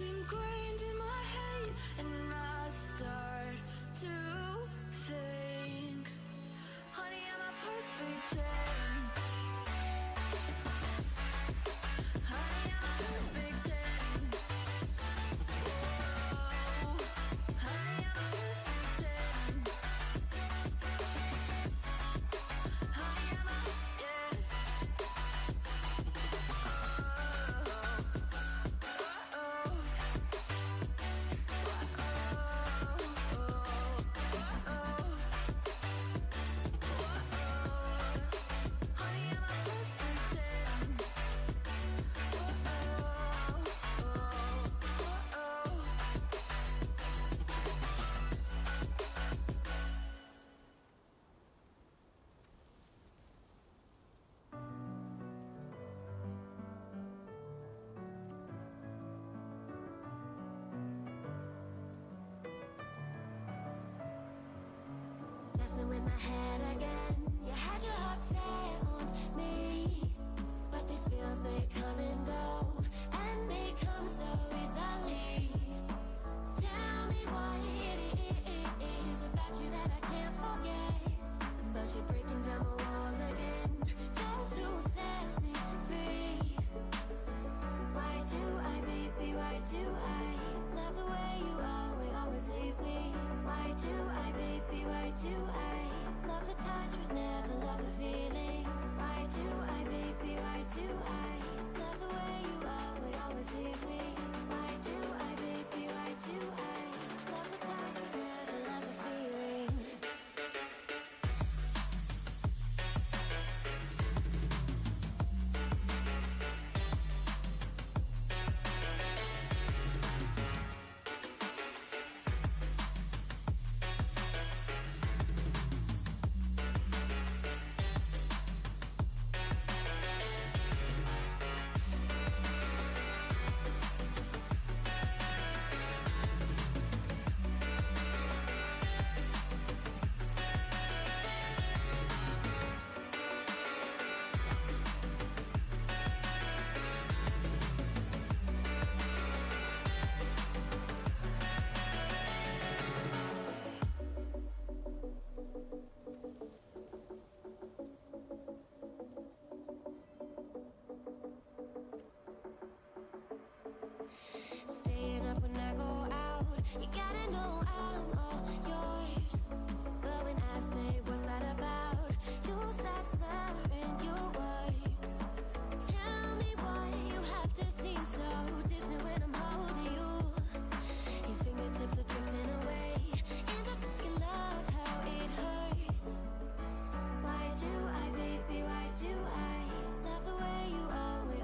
ingrained in my head, and I start to think, honey, I'm a perfect 10. Honey, I'm a perfect 10. Whoa. Honey, I'm a perfect 10. Honey, I'm a, yeah. Messing with my head again. You had your heart set on me, but these feels, they come and go, and they come so easily. Tell me what it is about you that I can't forget, but you're breaking down my walls again, just to set me free. Why do I, baby, why do I love the way you always leave me? Why do I, baby, why do I love the touch but never love the feeling? Why do I, baby, why do I love the way you always leave me? Why do I, baby, why do I love the touch but never love the feeling? Staying up when I go out, you gotta know I'm all yours. But when I say what's that about, you start slurring your words. Tell me why you have to seem so distant when I'm holding you. Your fingertips are drifting away, and I fucking love how it hurts. Why do I, baby, why do I love the way you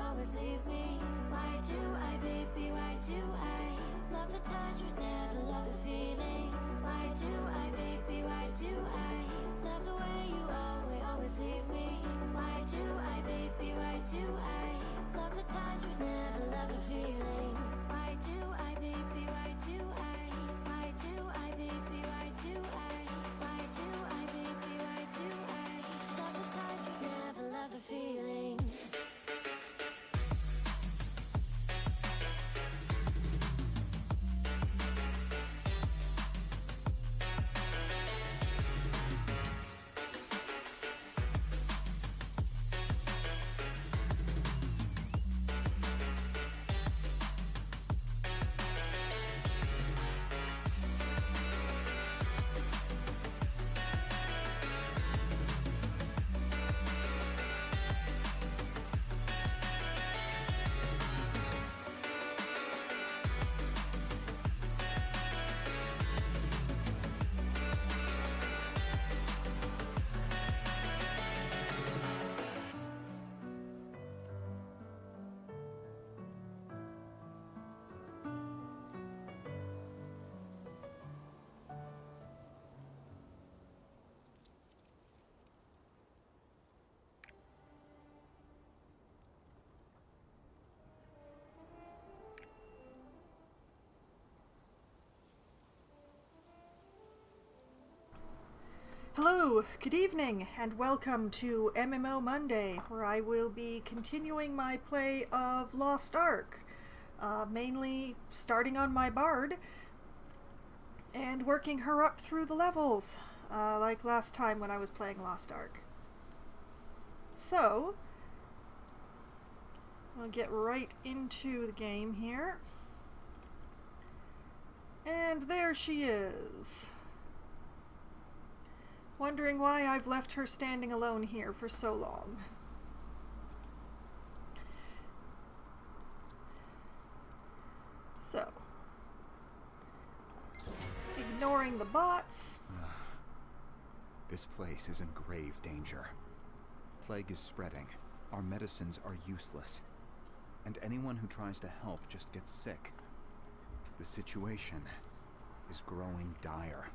always leave me? Why do I, baby, why do I love the touch but never love the feeling? Why do I, baby, why do I love the way you always leave me? Why do I, baby, why do I love the touch but never love the feeling? Why do I, baby, why do I? Why do I, baby, why do I? Why do I, baby, why do I love the touch but never love the feeling? Hello, good evening, and welcome to MMO Monday, where I will be continuing my play of Lost Ark. mainly starting on my bard and working her up through the levels, like last time when I was playing Lost Ark. So, I'll get right into the game here. And there she is. Wondering why I've left her standing alone here for so long. So, ignoring the bots. This place is in grave danger. Plague is spreading. Our medicines are useless. And anyone who tries to help just gets sick. The situation is growing dire.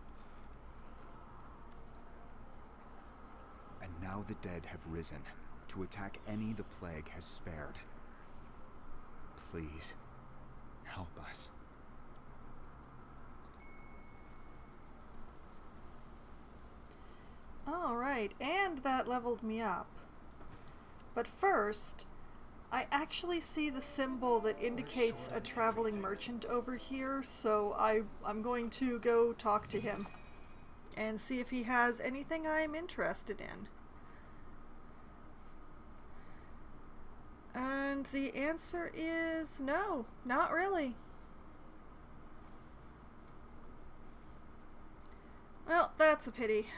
And now the dead have risen to attack any the plague has spared. Please, help us. Alright, and that leveled me up. But first, I actually see the symbol that indicates a traveling merchant over here, so I'm going to go talk to him and see if he has anything I'm interested in. And the answer is no, not really. Well, that's a pity.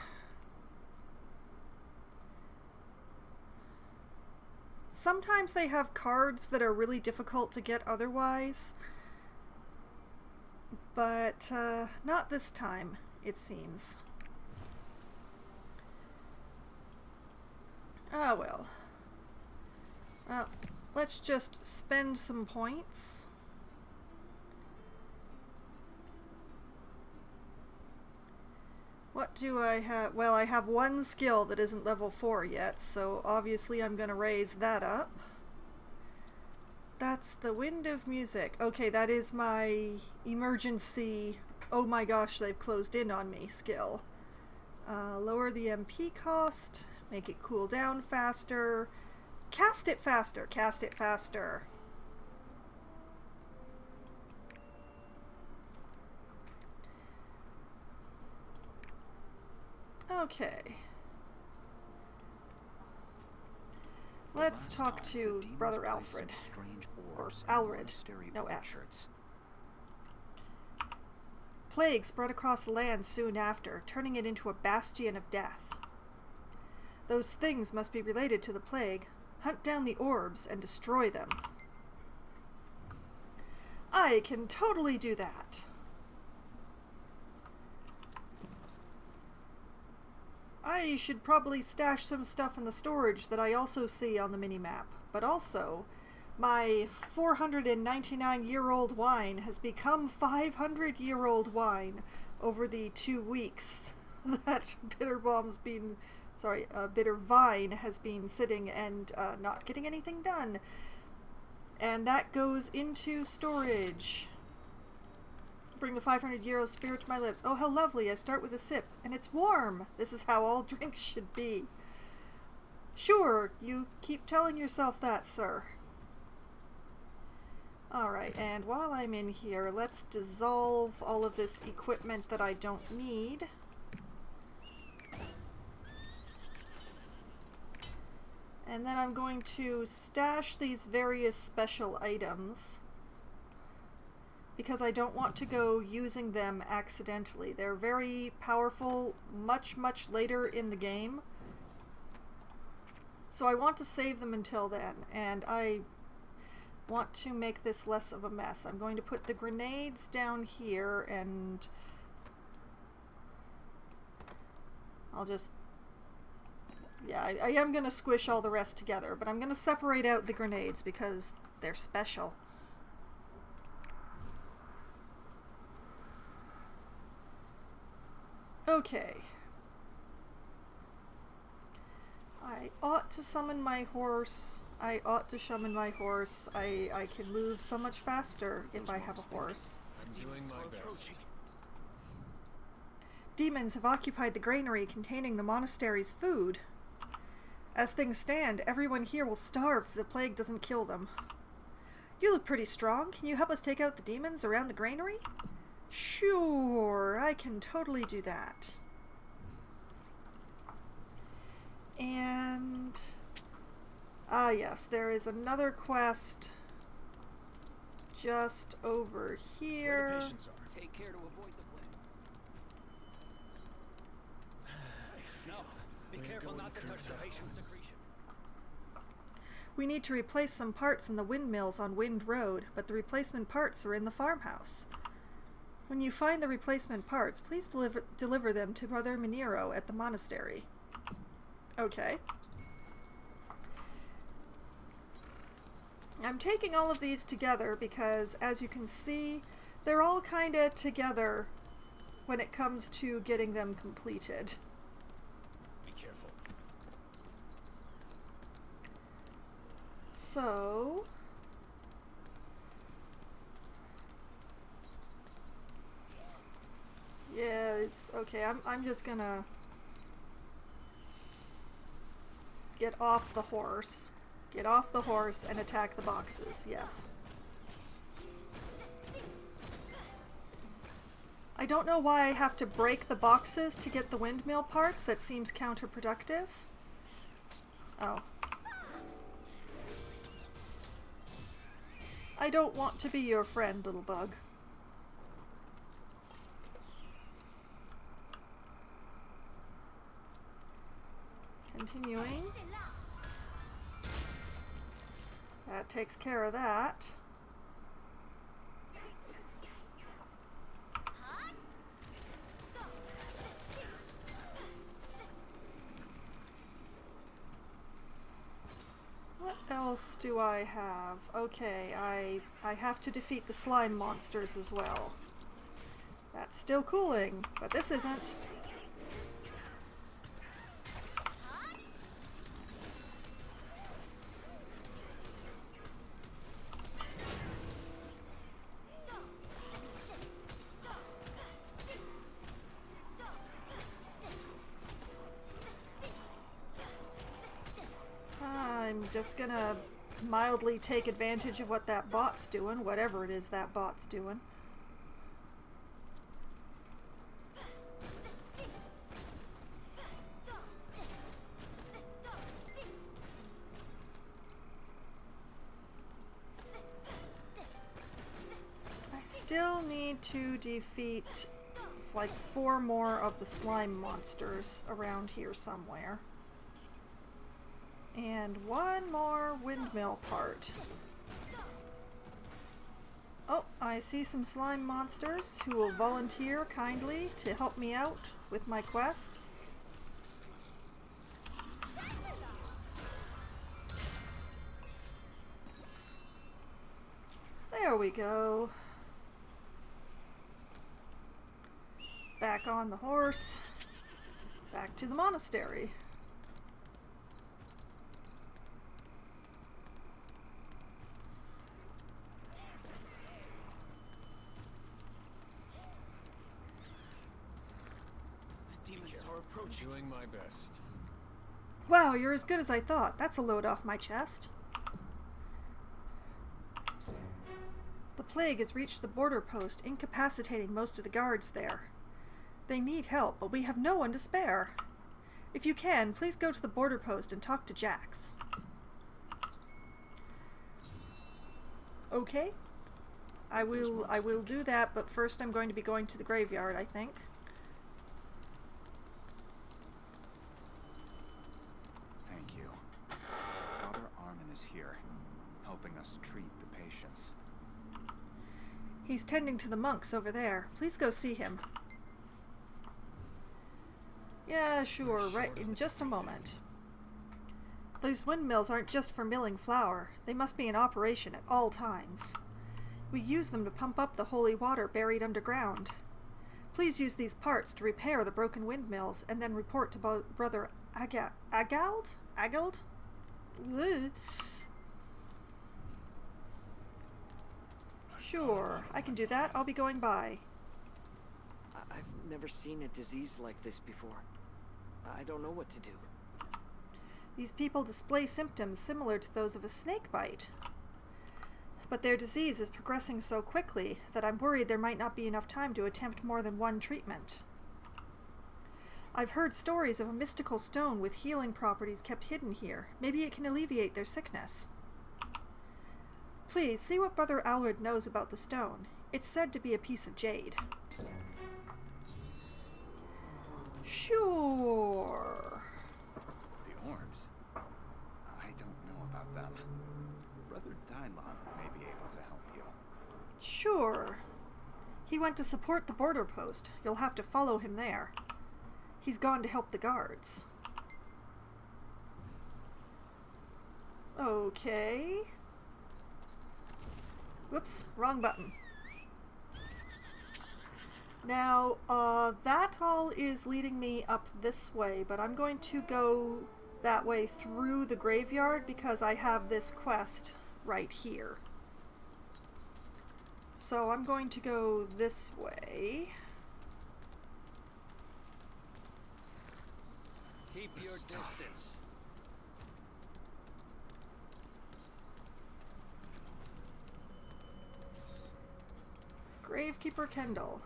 Sometimes they have cards that are really difficult to get otherwise, but not this time, it seems. Ah, well. Let's just spend some points. What do I have? Well, I have one skill that isn't level 4 yet, so obviously I'm going to raise that up. That's the Wind of Music. Okay, that is my emergency, oh my gosh, they've closed in on me skill. Lower the MP cost, make it cool down faster, cast it faster, cast it faster. Okay. Let's talk to Brother Alfred. Or Alred. No F. Plague spread across the land soon after, turning it into a bastion of death. Those things must be related to the plague. Hunt down the orbs and destroy them. I can totally do that. I should probably stash some stuff in the storage that I also see on the minimap, but also, my 499-year-old wine has become 500-year-old wine over the 2 weeks that Bitter Vine has been sitting and not getting anything done. And that goes into storage. Bring the 500-year-old spirit to my lips. Oh, how lovely. I start with a sip, and it's warm. This is how all drinks should be. Sure, you keep telling yourself that, sir. Alright, and while I'm in here, let's dissolve all of this equipment that I don't need. And then I'm going to stash these various special items, because I don't want to go using them accidentally. They're very powerful much later in the game. So I want to save them until then, and I want to make this less of a mess. I'm going to put the grenades down here, and I'll just... yeah, I am going to squish all the rest together, but I'm going to separate out the grenades because they're special. Okay. I ought to summon my horse. I can move so much faster if I have a horse. Demons have occupied the granary containing the monastery's food. As things stand, everyone here will starve if the plague doesn't kill them. You look pretty strong. Can you help us take out the demons around the granary? Sure, I can totally do that. And... ah, yes, there is another quest just over here. Where the patients are. Take care to avoid the plague. No, be careful not to touch the patient's secretion. We need to replace some parts in the windmills on Wind Road, but the replacement parts are in the farmhouse. When you find the replacement parts, please deliver them to Brother Minero at the monastery. Okay. I'm taking all of these together because, as you can see, they're all kinda together when it comes to getting them completed. Be careful. So... yes, okay, I'm just gonna get off the horse. Get off the horse and attack the boxes, yes. I don't know why I have to break the boxes to get the windmill parts. That seems counterproductive. Oh. I don't want to be your friend, little bug. Continuing. That takes care of that. What else do I have? Okay, I have to defeat the slime monsters as well. That's still cooling, but this isn't. I'm just gonna mildly take advantage of what that bot's doing, whatever it is that bot's doing. I still need to defeat like 4 more of the slime monsters around here somewhere. And 1 more windmill part. Oh, I see some slime monsters who will volunteer kindly to help me out with my quest. There we go. Back on the horse. Back to the monastery. Doing my best. Wow, you're as good as I thought. That's a load off my chest. The plague has reached the border post, incapacitating most of the guards there. They need help, but we have no one to spare. If you can, please go to the border post and talk to Jax. Okay. I will do that, but first I'm going to be going to the graveyard, I think. Treat the patients. He's tending to the monks over there. Please go see him. Yeah, sure, right in just a moment. These windmills aren't just for milling flour. They must be in operation at all times. We use them to pump up the holy water buried underground. Please use these parts to repair the broken windmills and then report to Brother Agald? Ugh. Sure, I can do that. I'll be going by. I've never seen a disease like this before. I don't know what to do. These people display symptoms similar to those of a snake bite. But their disease is progressing so quickly that I'm worried there might not be enough time to attempt more than one treatment. I've heard stories of a mystical stone with healing properties kept hidden here. Maybe it can alleviate their sickness. Please, see what Brother Allard knows about the stone. It's said to be a piece of jade. Sure. The orbs? I don't know about them. Brother Dylon may be able to help you. Sure. He went to support the border post. You'll have to follow him there. He's gone to help the guards. Okay. Whoops, wrong button. Now, that all is leading me up this way, but I'm going to go that way through the graveyard because I have this quest right here. So I'm going to go this way. Keep your distance. Gravekeeper Kendall.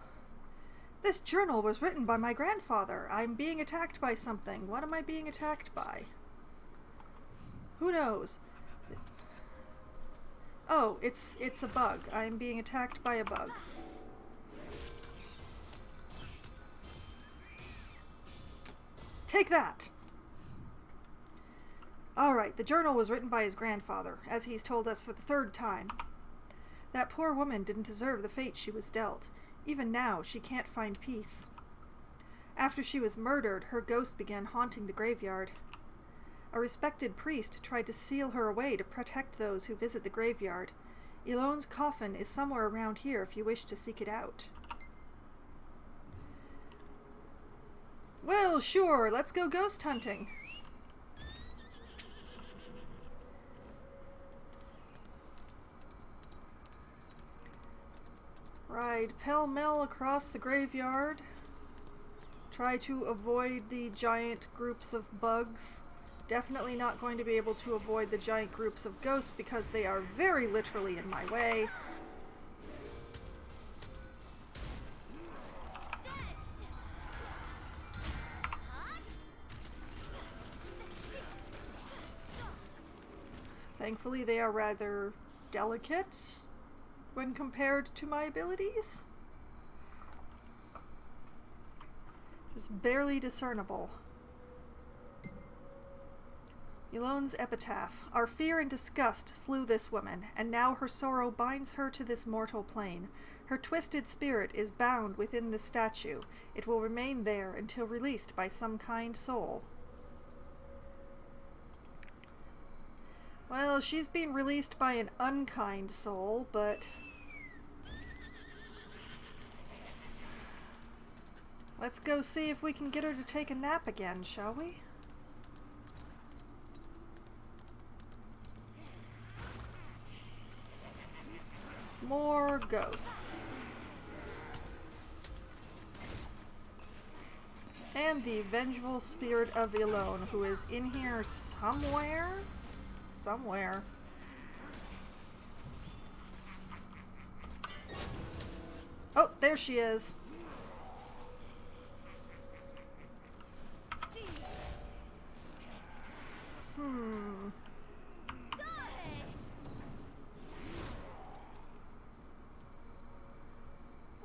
This journal was written by my grandfather. I'm being attacked by something. What am I being attacked by? Who knows? Oh, it's a bug. I'm being attacked by a bug. Take that! Alright, the journal was written by his grandfather, as he's told us for the third time. That poor woman didn't deserve the fate she was dealt. Even now, she can't find peace. After she was murdered, her ghost began haunting the graveyard. A respected priest tried to seal her away to protect those who visit the graveyard. Elone's coffin is somewhere around here if you wish to seek it out. Well, sure, let's go ghost hunting. Ride pell-mell across the graveyard. Try to avoid the giant groups of bugs. Definitely not going to be able to avoid the giant groups of ghosts because they are very literally in my way. Thankfully, they are rather delicate when compared to my abilities. Just barely discernible. Elone's epitaph. Our fear and disgust slew this woman, and now her sorrow binds her to this mortal plane. Her twisted spirit is bound within the statue. It will remain there until released by some kind soul. Well, she's being released by an unkind soul, but let's go see if we can get her to take a nap again, shall we? More ghosts. And the vengeful spirit of Elone, who is in here somewhere? Somewhere. Oh, there she is.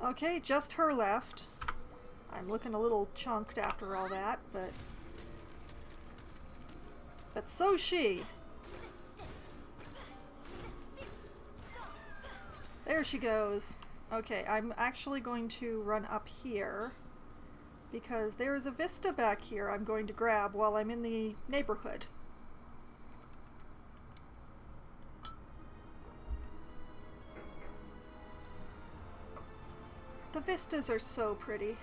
Okay, just her left. I'm looking a little chunked after all that, but so's she. There she goes. Okay, I'm actually going to run up here because there's a vista back here I'm going to grab while I'm in the neighborhood. The vistas are so pretty.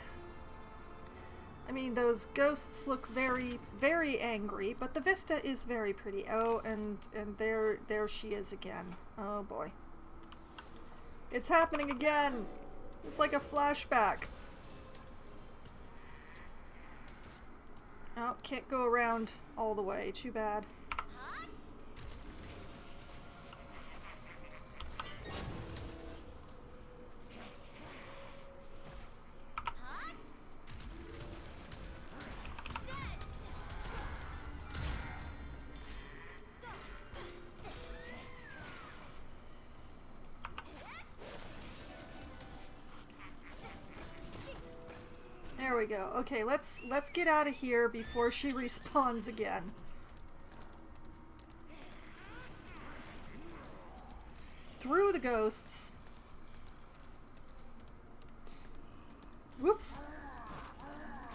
I mean, those ghosts look very, very angry, but the vista is very pretty. Oh, and there she is again. Oh boy. It's happening again! It's like a flashback. Oh, can't go around all the way. Too bad. go. Okay, let's get out of here before she respawns again. Through the ghosts. Whoops.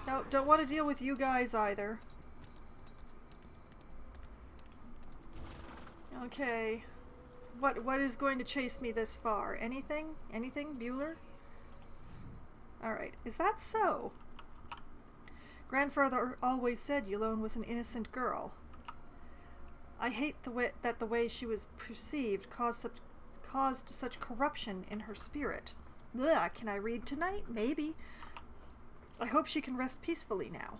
No, don't want to deal with you guys either. Okay. What is going to chase me this far? Anything? Anything, Bueller? Alright, is that so? Grandfather always said Yulone was an innocent girl. I hate that the way she was perceived caused such corruption in her spirit. Ugh, can I read tonight? Maybe. I hope she can rest peacefully now.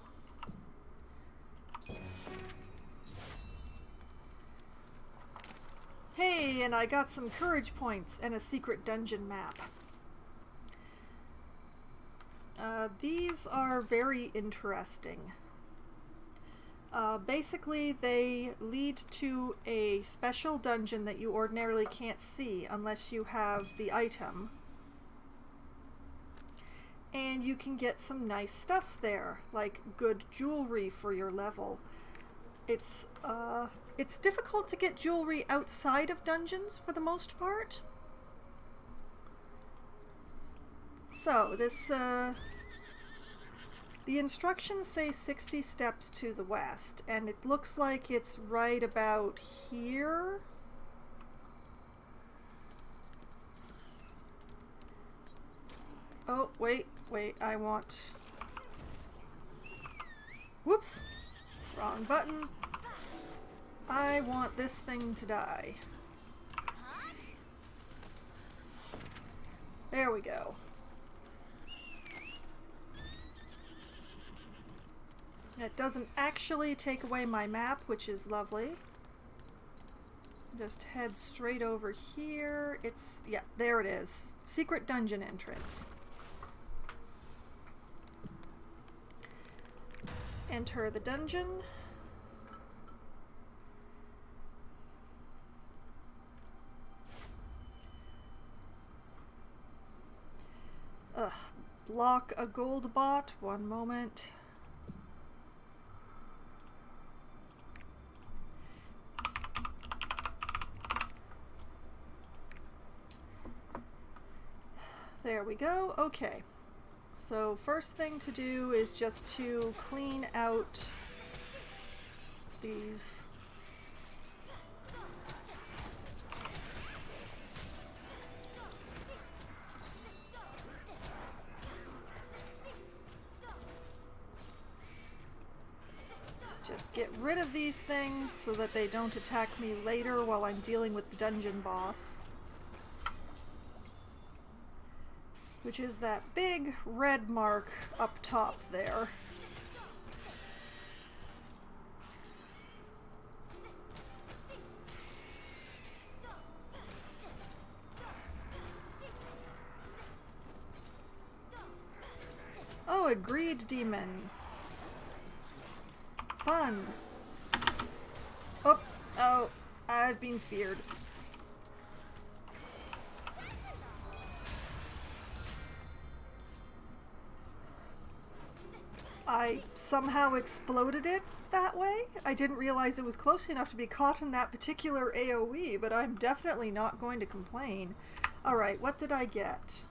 Hey, and I got some courage points and a secret dungeon map. These are very interesting. Basically, they lead to a special dungeon that you ordinarily can't see unless you have the item. And you can get some nice stuff there, like good jewelry for your level. It's difficult to get jewelry outside of dungeons for the most part. So, this, the instructions say 60 steps to the west, and it looks like it's right about here. Oh, wait, I want... Whoops! Wrong button. I want this thing to die. There we go. It doesn't actually take away my map, which is lovely. Just head straight over here. It's, yeah, there it is. Secret dungeon entrance. Enter the dungeon. Block a gold bot. One moment. There we go. Okay. So first thing to do is just to clean out these. Just get rid of these things so that they don't attack me later while I'm dealing with the dungeon boss. Which is that big red mark up top there. Oh, a greed demon. Fun. Oh, I've been feared. I somehow exploded it that way. I didn't realize it was close enough to be caught in that particular AoE, but I'm definitely not going to complain. Alright, what did I get?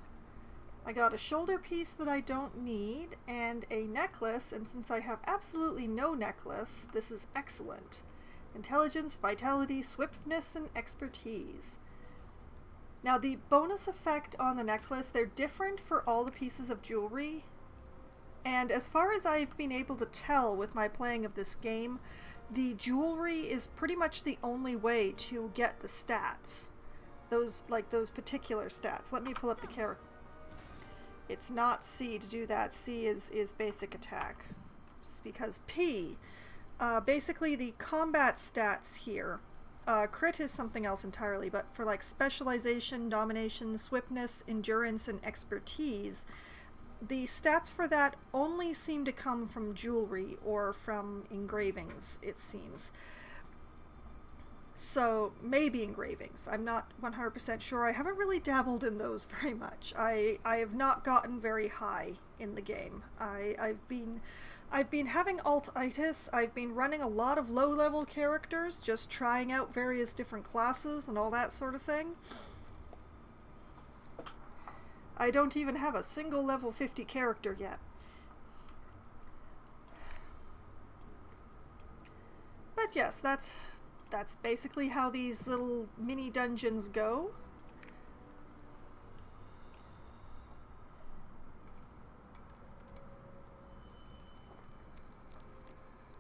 I got a shoulder piece that I don't need, and a necklace, and since I have absolutely no necklace, this is excellent. Intelligence, vitality, swiftness, and expertise. Now the bonus effect on the necklace, they're different for all the pieces of jewelry. And as far as I've been able to tell with my playing of this game, the jewelry is pretty much the only way to get the stats. Those particular stats. Let me pull up the character. It's not C to do that. C is basic attack. It's because P, basically the combat stats here, crit is something else entirely, but for like specialization, domination, swiftness, endurance, and expertise, the stats for that only seem to come from jewelry or from engravings, it seems. So, maybe engravings. I'm not 100% sure. I haven't really dabbled in those very much. I have not gotten very high in the game. I've been having alt-itis. I've been running a lot of low-level characters, just trying out various different classes and all that sort of thing. I don't even have a single level 50 character yet. But yes, that's basically how these little mini dungeons go.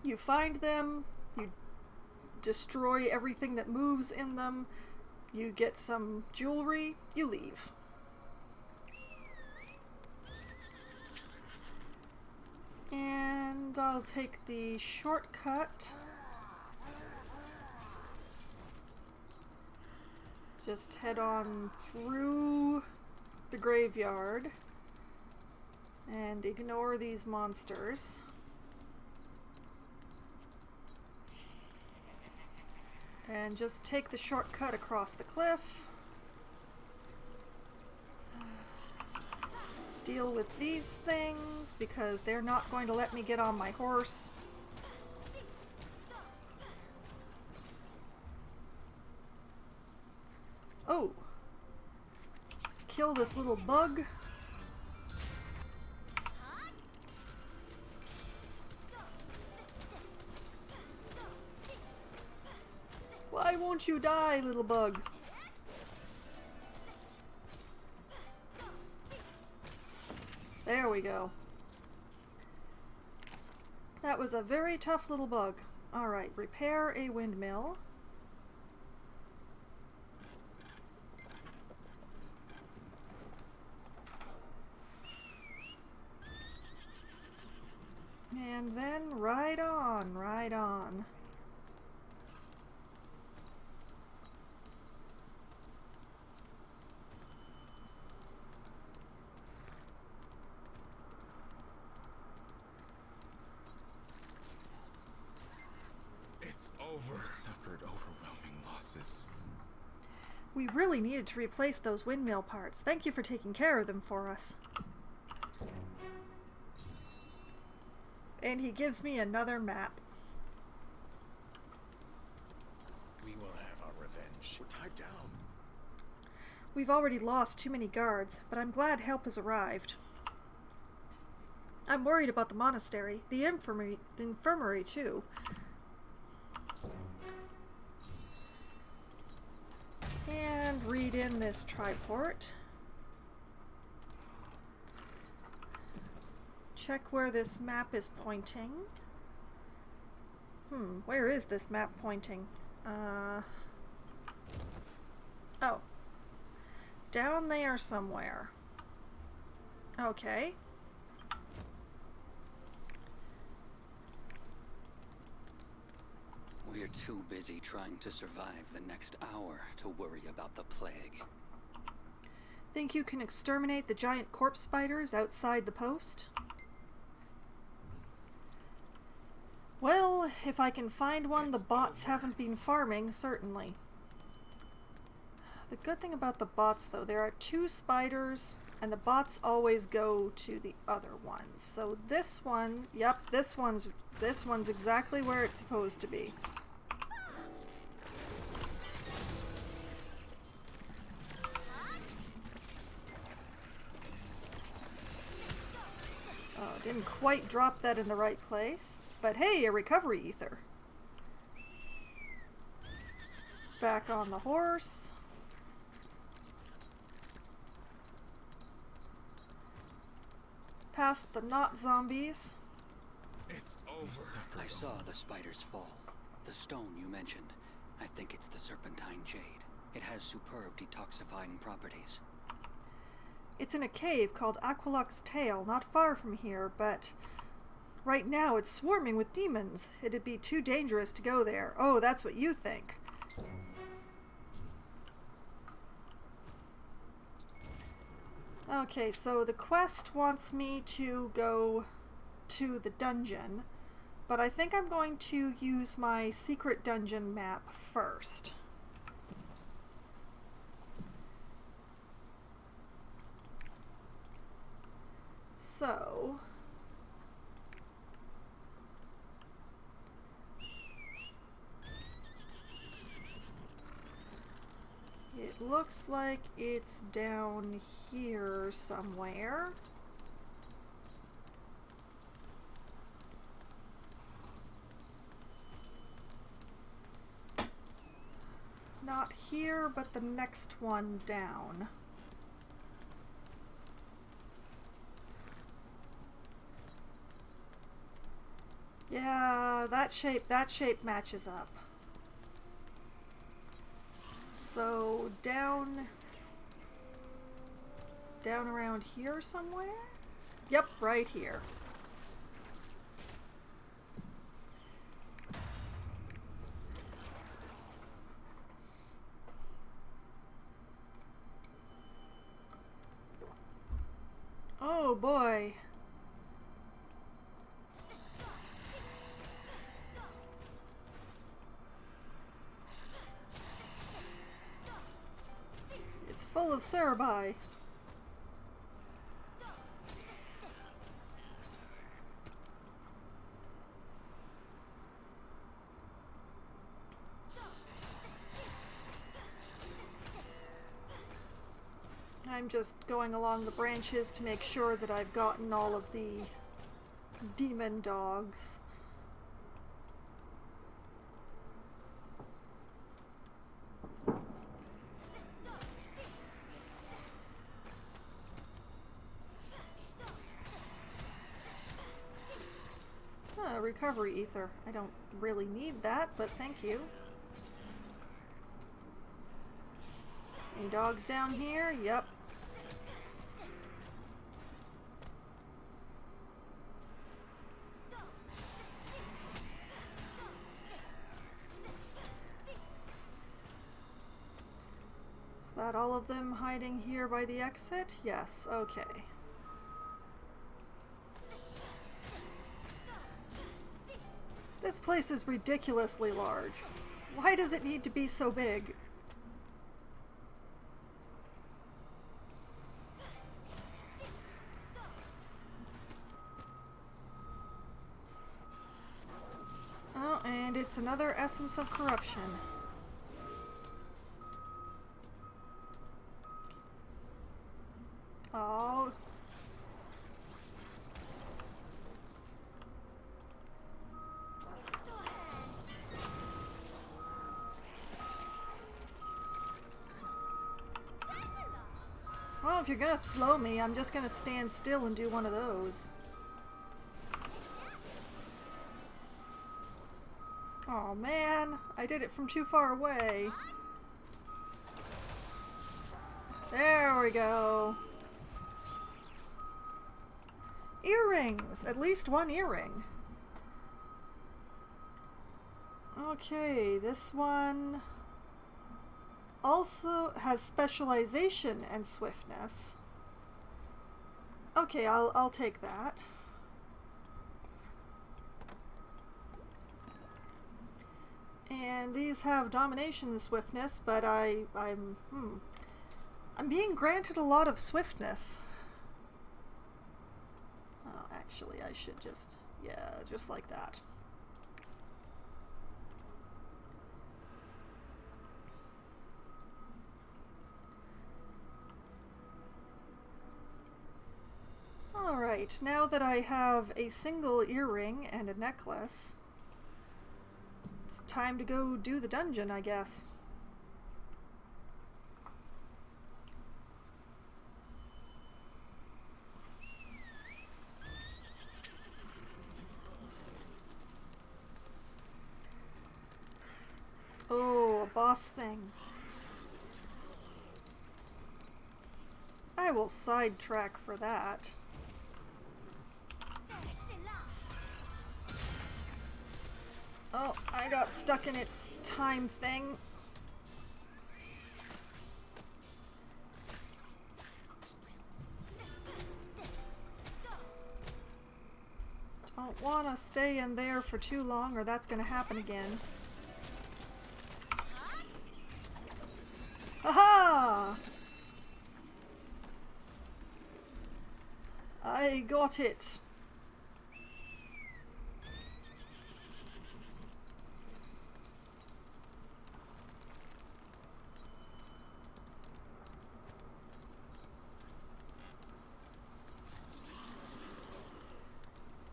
You find them, you destroy everything that moves in them, you get some jewelry, you leave. And I'll take the shortcut. Just head on through the graveyard and ignore these monsters. And just take the shortcut across the cliff. Deal with these things because they're not going to let me get on my horse. Oh! Kill this little bug. Why won't you die, little bug? There we go. That was a very tough little bug. Alright, repair a windmill. And then right on, right on. It's over. Suffered overwhelming losses. We really needed to replace those windmill parts. Thank you for taking care of them for us. And he gives me another map. We will have our revenge. We're tied down. We've already lost too many guards, but I'm glad help has arrived. I'm worried about the monastery, the infirmary too. And read in this triport. Check where this map is pointing. Where is this map pointing? Oh. Down there somewhere. Okay. We're too busy trying to survive the next hour to worry about the plague. Think you can exterminate the giant corpse spiders outside the post? Well, if I can find one the bots haven't been farming, certainly. The good thing about the bots, though, there are 2 spiders, and the bots always go to the other ones. So this one, yep, this one's exactly where it's supposed to be. Oh, didn't quite drop that in the right place. But hey, a recovery ether. Back on the horse. Past the not zombies. It's over. I saw the spiders fall. The stone you mentioned. I think it's the serpentine jade. It has superb detoxifying properties. It's in a cave called Aquiloc's Tail, not far from here, but right now it's swarming with demons. It'd be too dangerous to go there. Oh, that's what you think. Okay, so the quest wants me to go to the dungeon, But I think I'm going to use my secret dungeon map first. So... it looks like it's down here somewhere. Not here, but the next one down. Yeah, that shape matches up. So down around here somewhere? Yep, right here. Oh boy. It's full of Cerebi. I'm just going along the branches to make sure that I've gotten all of the demon dogs. Recovery ether. I don't really need that, but thank you. Any dogs down here? Yep. Is that all of them hiding here by the exit? Yes, okay. This place is ridiculously large. Why does it need to be so big? Oh, and it's another essence of corruption. Oh. Well, if you're gonna slow me, I'm just gonna stand still and do one of those. Oh man, I did it from too far away. There we go. Earrings! At least one earring. Okay, this one also has specialization and swiftness. Okay, I'll take that. And these have domination and swiftness, but I'm being granted a lot of swiftness. Oh, actually, I should just, yeah, just like that. Alright, now that I have a single earring and a necklace, it's time to go do the dungeon, I guess. Oh, a boss thing. I will sidetrack for that. Oh, I got stuck in its time thing. Don't want to stay in there for too long or that's going to happen again. Aha! I got it.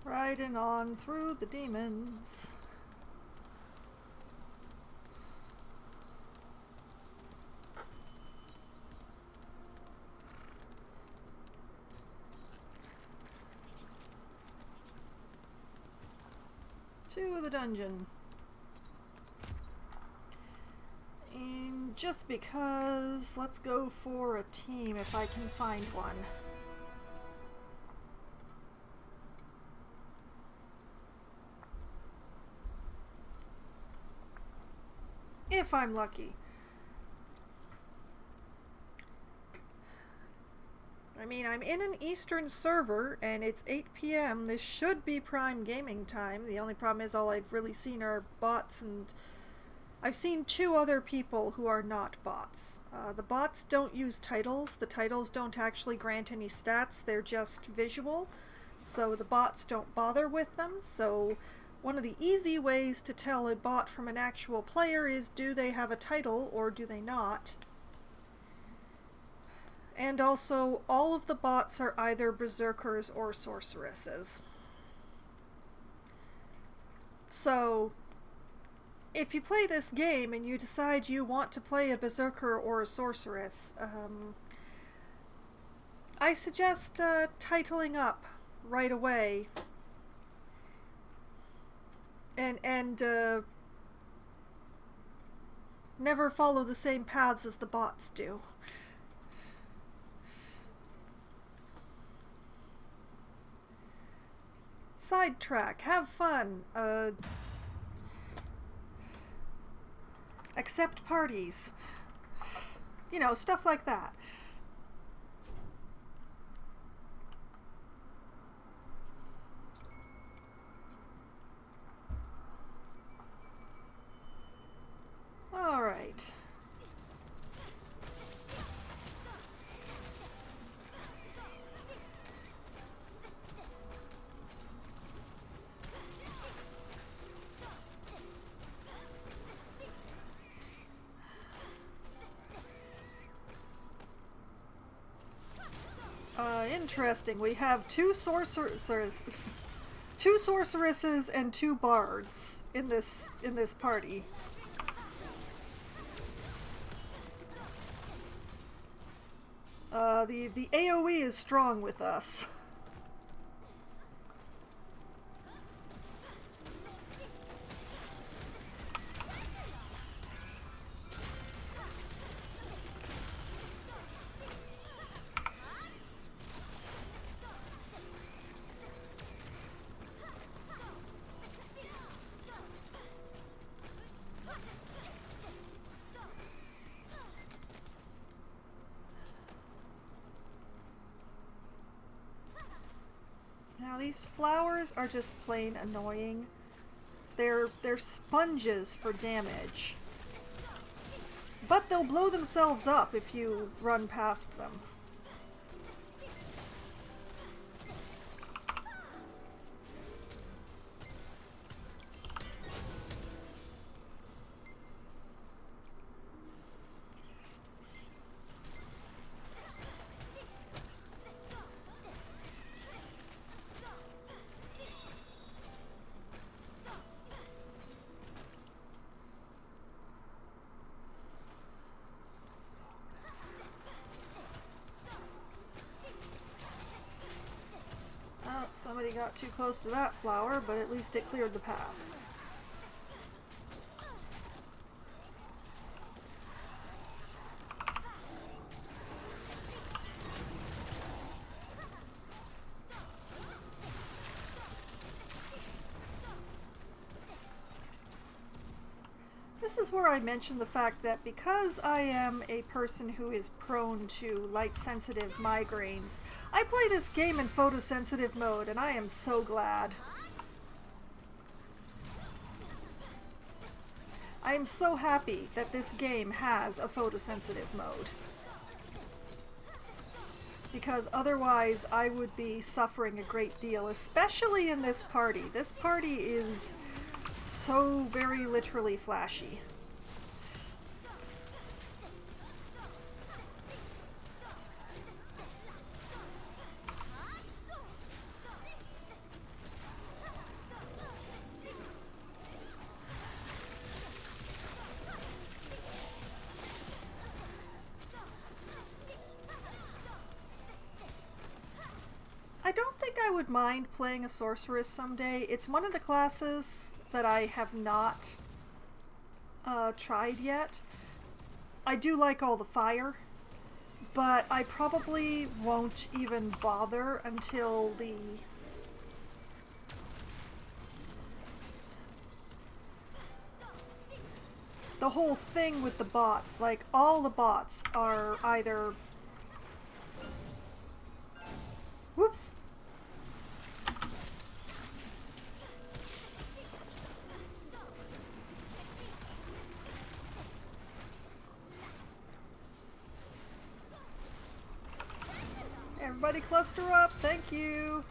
Riding on through the demons. To the dungeon. And just because, let's go for a team if I can find one. If I'm lucky. I mean, I'm in an Eastern server, and it's 8 p.m. This should be prime gaming time. The only problem is all I've really seen are bots, and I've seen 2 other people who are not bots. The bots don't use titles. The titles don't actually grant any stats. They're just visual, so the bots don't bother with them. So one of the easy ways to tell a bot from an actual player is, do they have a title or do they not? And also, all of the bots are either berserkers or sorceresses. So, if you play this game and you decide you want to play a berserker or a sorceress, I suggest titling up right away. And never follow the same paths as the bots do. Sidetrack, have fun, accept parties, you know, stuff like that. All right. Interesting. We have two sorceresses and 2 bards in this party. The AoE is strong with us. Now these flowers are just plain annoying. They're sponges for damage. But they'll blow themselves up if you run past them. Somebody got too close to that flower, but at least it cleared the path. This is where I mentioned the fact that because I am a person who is prone to light-sensitive migraines, I play this game in photosensitive mode, and I am so glad. I am so happy that this game has a photosensitive mode. Because otherwise I would be suffering a great deal, especially in this party. This party is so very literally flashy. I don't think I would mind playing a sorceress someday. It's one of the classes that I have not tried yet. I do like all the fire, but I probably won't even bother until the whole thing with the bots. Like, all the bots are either... Whoops! Everybody cluster up, thank you!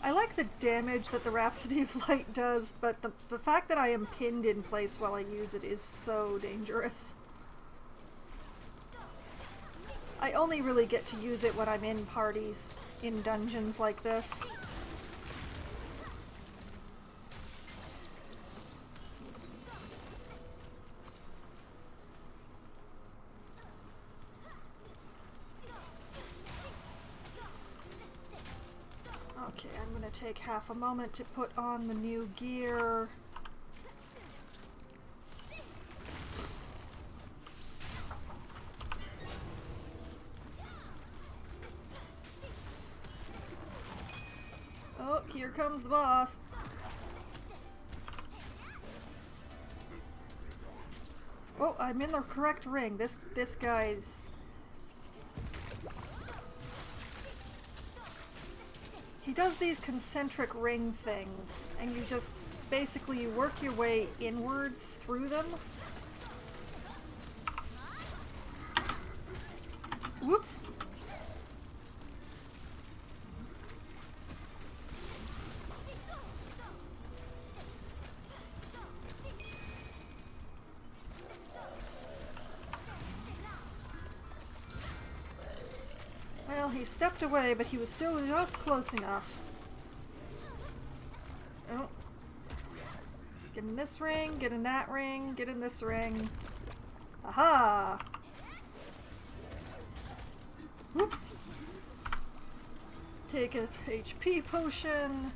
I like the damage that the Rhapsody of Light does, but the fact that I am pinned in place while I use it is so dangerous. I only really get to use it when I'm in parties, in dungeons like this. Okay, I'm gonna take half a moment to put on the new gear. Oh, here comes the boss. Oh, I'm in the correct ring. This guy's... He does these concentric ring things, and you just basically work your way inwards through them. Whoops! Well, he stepped away, but he was still just close enough. Oh. Get in this ring, get in that ring, get in this ring. Aha! Whoops! Take a HP potion.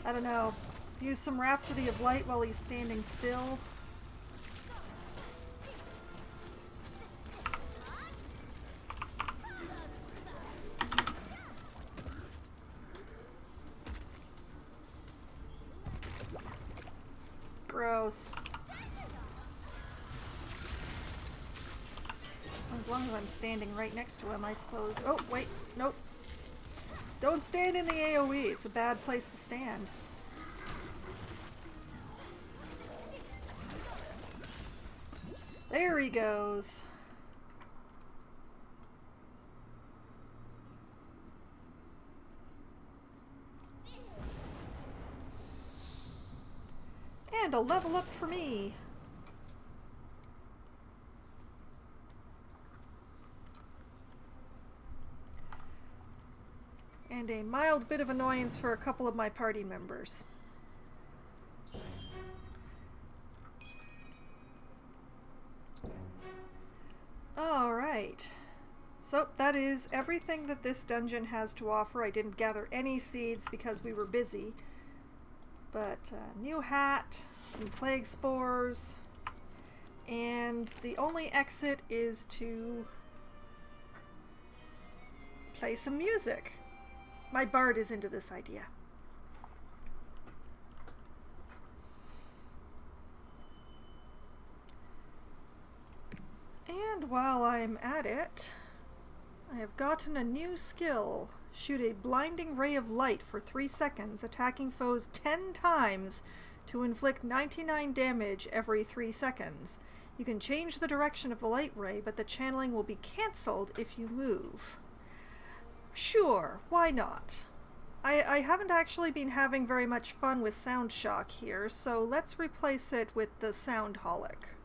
I don't know. Use some Rhapsody of Light while he's standing still. Gross. As long as I'm standing right next to him, I suppose. Oh, wait. Nope. Don't stand in the AoE. It's a bad place to stand. There he goes. And a level up for me. And a mild bit of annoyance for a couple of my party members. Alright. So that is everything that this dungeon has to offer. I didn't gather any seeds because we were busy. But new hat, some plague spores, and the only exit is to play some music. My bard is into this idea. while I'm at it, I have gotten a new skill. Shoot a blinding ray of light for 3 seconds, attacking foes 10 times to inflict 99 damage every 3 seconds. You can change the direction of the light ray, but the channeling will be cancelled if you move. Sure, why not? I haven't actually been having very much fun with Sound Shock here, so let's replace it with the Sound Holic.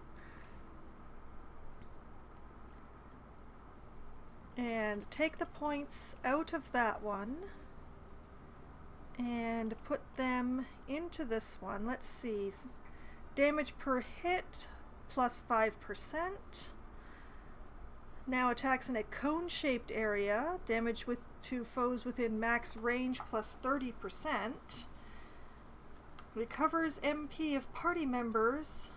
And take the points out of that one and put them into this one. Let's see. Damage per hit plus 5%. Now attacks in a cone-shaped area. Damage to foes within max range plus 30%. Recovers MP of party members.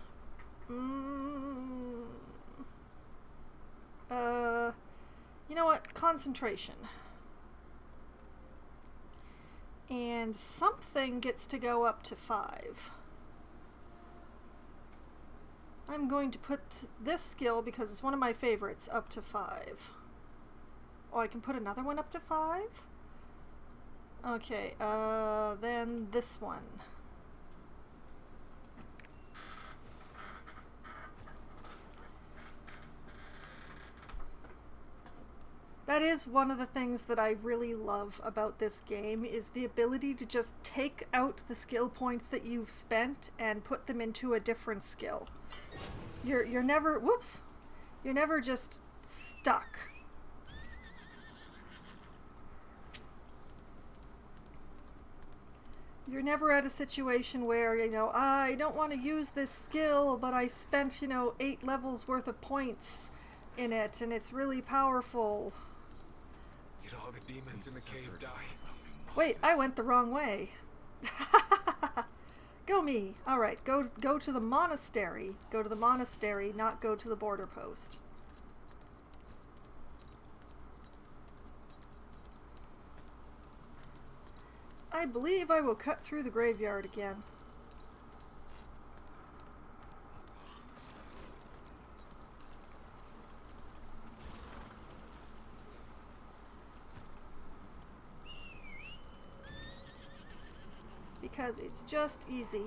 You know what? Concentration. And something gets to go up to 5. I'm going to put this skill, because it's one of my favorites, up to 5. Oh, I can put another one up to 5? Okay, then this one. That is one of the things that I really love about this game, is the ability to just take out the skill points that you've spent and put them into a different skill. You're never, whoops, you're never just stuck. You're never at a situation where, you know, I don't want to use this skill, but I spent, you know, 8 levels worth of points in it, and it's really powerful. Did all the demons in the cave die? Wait, I went the wrong way. Go me. All right, go to the monastery. Go to the monastery, not go to the border post. I believe I will cut through the graveyard again. Because it's just easy.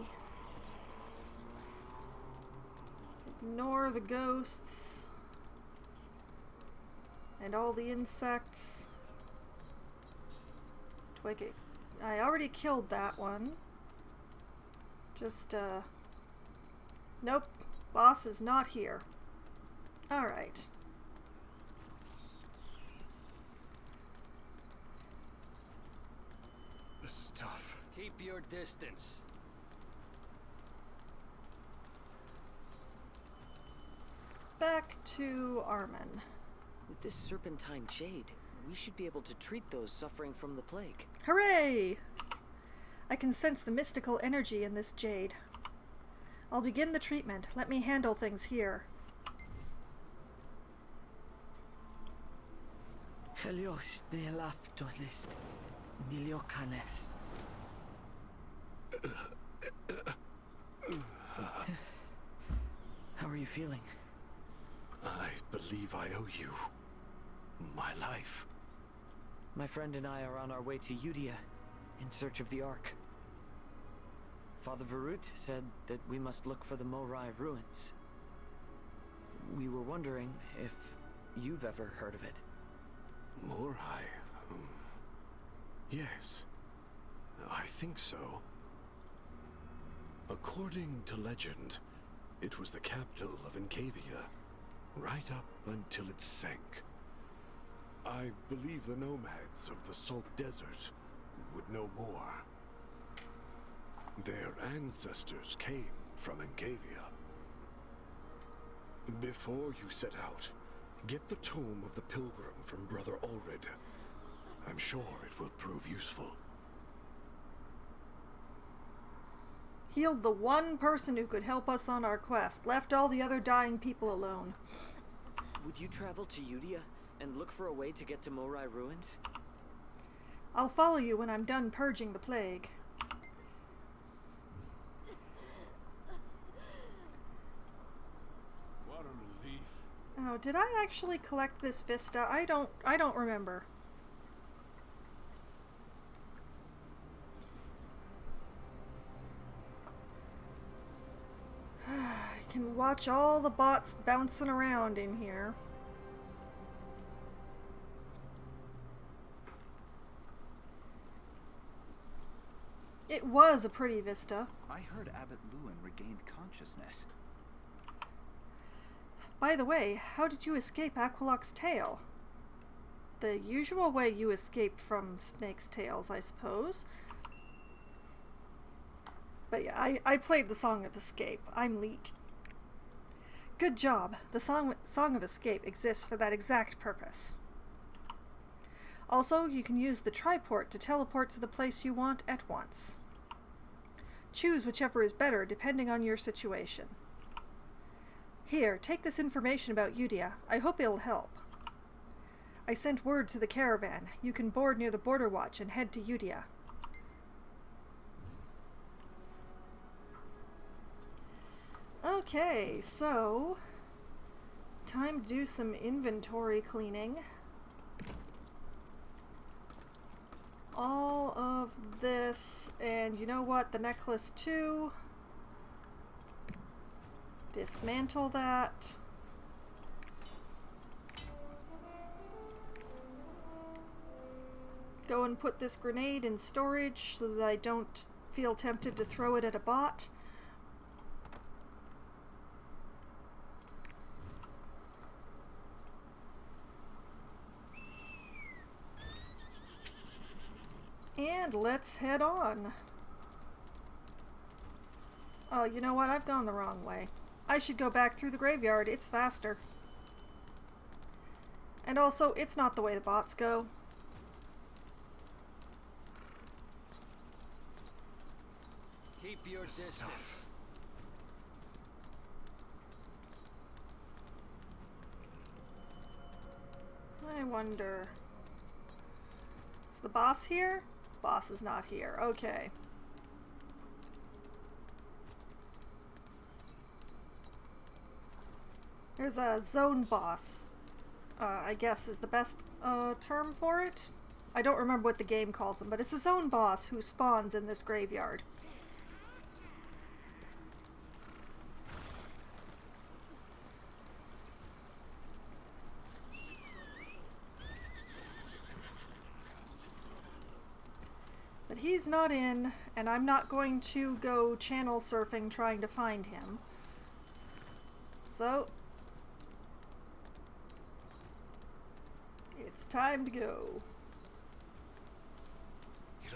Ignore the ghosts and all the insects. Twig. I already killed that one. Just, nope. Boss is not here. Alright. This is tough. Keep your distance. Back to Armin. With this serpentine jade, we should be able to treat those suffering from the plague. Hooray! I can sense the mystical energy in this jade. I'll begin the treatment. Let me handle things here. Helios neelaf dolist, niliokanest. How are you feeling? I believe I owe you my life. My friend and I are on our way to Judea in search of the Ark. Father Varut said that we must look for the Morai ruins. We were wondering if you've ever heard of it. Morai? Yes, I think so. According to legend, it was the capital of Encavia, right up until it sank. I believe the nomads of the Salt Desert would know more. Their ancestors came from Encavia. Before you set out, get the tome of the pilgrim from Brother Ulrid. I'm sure it will prove useful. Healed the one person who could help us on our quest. Left all the other dying people alone. Would you travel to Judea and look for a way to get to Morai ruins? I'll follow you when I'm done purging the plague. What a relief. Oh, did I actually collect this vista? I don't remember. I can watch all the bots bouncing around in here. It was a pretty vista. I heard Abbot Lewin regained consciousness. By the way, how did you escape Aqualock's tail? The usual way you escape from snakes' tails, I suppose. But yeah, I played the Song of Escape. I'm Leet. Good job. The Song of Escape exists for that exact purpose. Also, you can use the triport to teleport to the place you want at once. Choose whichever is better depending on your situation. Here, take this information about Udia. I hope it'll help. I sent word to the caravan. You can board near the border watch and head to Udia. Okay, so time to do some inventory cleaning. All of this, and you know what? The necklace too. Dismantle that. Go and put this grenade in storage so that I don't feel tempted to throw it at a bot. And let's head on. Oh, you know what? I've gone the wrong way. I should go back through the graveyard. It's faster. And also, it's not the way the bots go. Keep your distance. I wonder... Is the boss here? Boss is not here. Okay. There's a zone boss, I guess is the best term for it. I don't remember what the game calls him, but it's a zone boss who spawns in this graveyard. But he's not in, and I'm not going to go channel surfing trying to find him. So, it's time to go.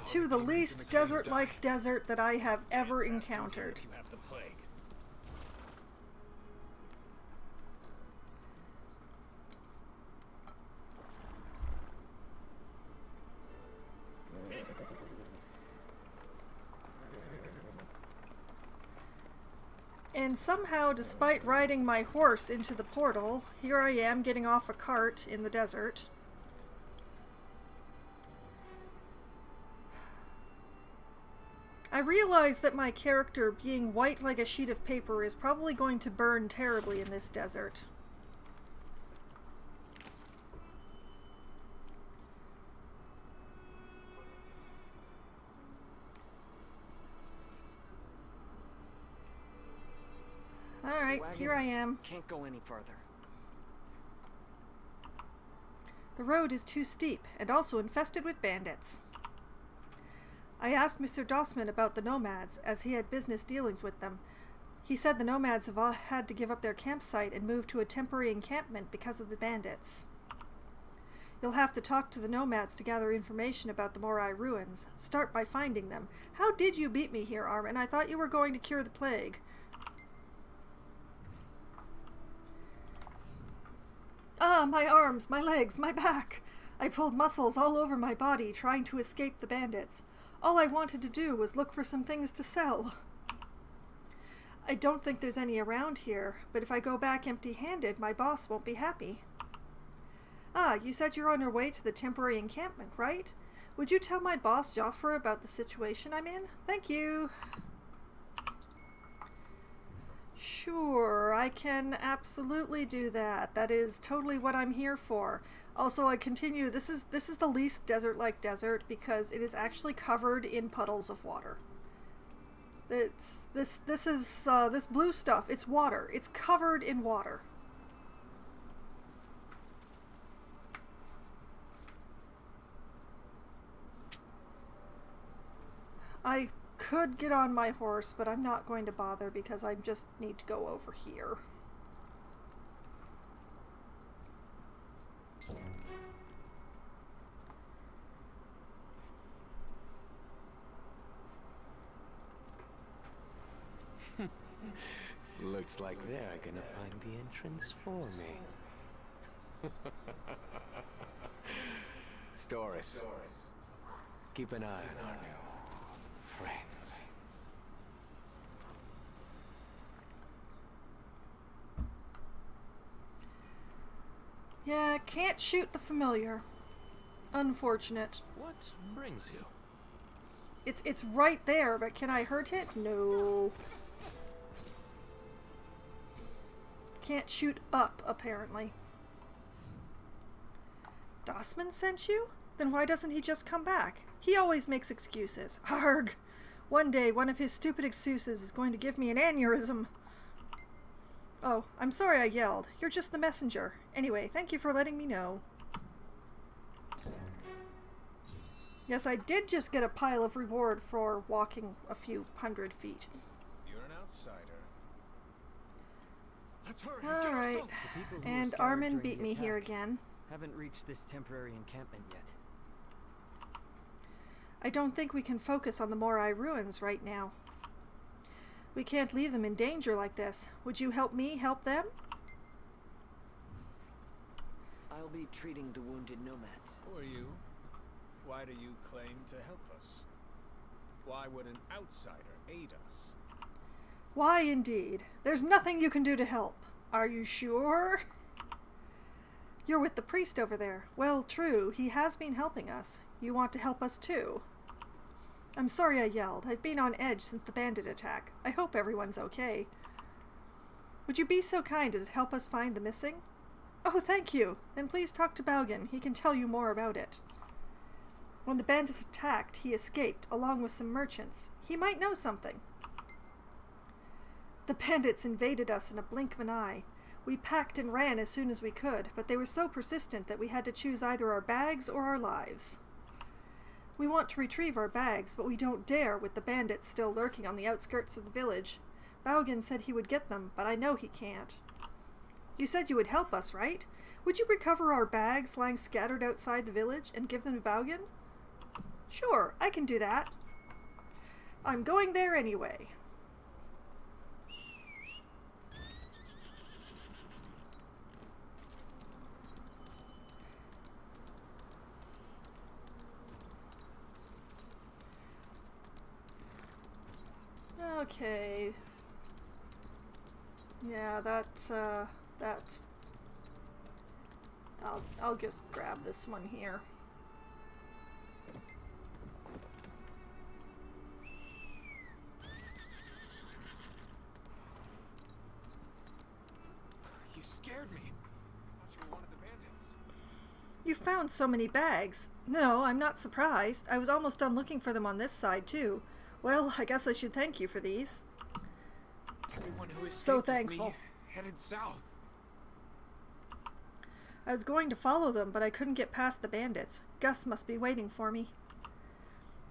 To the least desert-like desert that I have ever encountered. You have the plague. And somehow, despite riding my horse into the portal, here I am getting off a cart in the desert. I realize that my character being white like a sheet of paper is probably going to burn terribly in this desert. Alright, here I am. Can't go any further. The road is too steep, and also infested with bandits. I asked Mr. Dossman about the nomads, as he had business dealings with them. He said the nomads have all had to give up their campsite and move to a temporary encampment because of the bandits. You'll have to talk to the nomads to gather information about the Morai ruins. Start by finding them. How did you beat me here, Armin? I thought you were going to cure the plague. Ah, my arms, my legs, my back! I pulled muscles all over my body trying to escape the bandits. All I wanted to do was look for some things to sell. I don't think there's any around here, but if I go back empty-handed, my boss won't be happy. Ah, you said you're on your way to the temporary encampment, right? Would you tell my boss, Joffre, about the situation I'm in? Thank you! Sure, I can absolutely do that. That is totally what I'm here for. Also, I continue, this is the least desert-like desert because it is actually covered in puddles of water. This blue stuff, it's water. It's covered in water. I could get on my horse, but I'm not going to bother because I just need to go over here. Looks like they're gonna find the entrance for me. Storis, keep an eye on our new friends. Yeah, can't shoot the familiar. Unfortunate. What brings you? It's right there, but can I hurt it? No. Can't shoot up, apparently. Dossman sent you? Then why doesn't he just come back? He always makes excuses. Arg! One day, one of his stupid excuses is going to give me an aneurysm. Oh, I'm sorry I yelled. You're just the messenger. Anyway, thank you for letting me know. Yes, I did just get a pile of reward for walking a few hundred feet. You're an outsider. Let's hurry. Alright, and Armin beat me here again. Haven't reached this temporary encampment yet. I don't think we can focus on the Morai ruins right now. We can't leave them in danger like this. Would you help me help them? I'll be treating the wounded nomads. Who are you? Why do you claim to help us? Why would an outsider aid us? Why indeed. There's nothing you can do to help. Are you sure? You're with the priest over there. Well, true, he has been helping us. You want to help us too. I'm sorry I yelled. I've been on edge since the bandit attack. I hope everyone's okay. Would you be so kind as to help us find the missing? Oh, thank you. Then please talk to Baugen. He can tell you more about it. When the bandits attacked, he escaped, along with some merchants. He might know something. The bandits invaded us in a blink of an eye. We packed and ran as soon as we could, but they were so persistent that we had to choose either our bags or our lives. We want to retrieve our bags, but we don't dare with the bandits still lurking on the outskirts of the village. Baugen said he would get them, but I know he can't. You said you would help us, right? Would you recover our bags lying scattered outside the village and give them to Baugen? Sure, I can do that. I'm going there anyway. Okay. Yeah, I'll just grab this one here. You scared me. I thought you were one of the bandits. You found so many bags. No, I'm not surprised. I was almost done looking for them on this side, too. Well, I guess I should thank you for these. Everyone who So escaped with thankful. me headed south. I was going to follow them, but I couldn't get past the bandits. Gus must be waiting for me.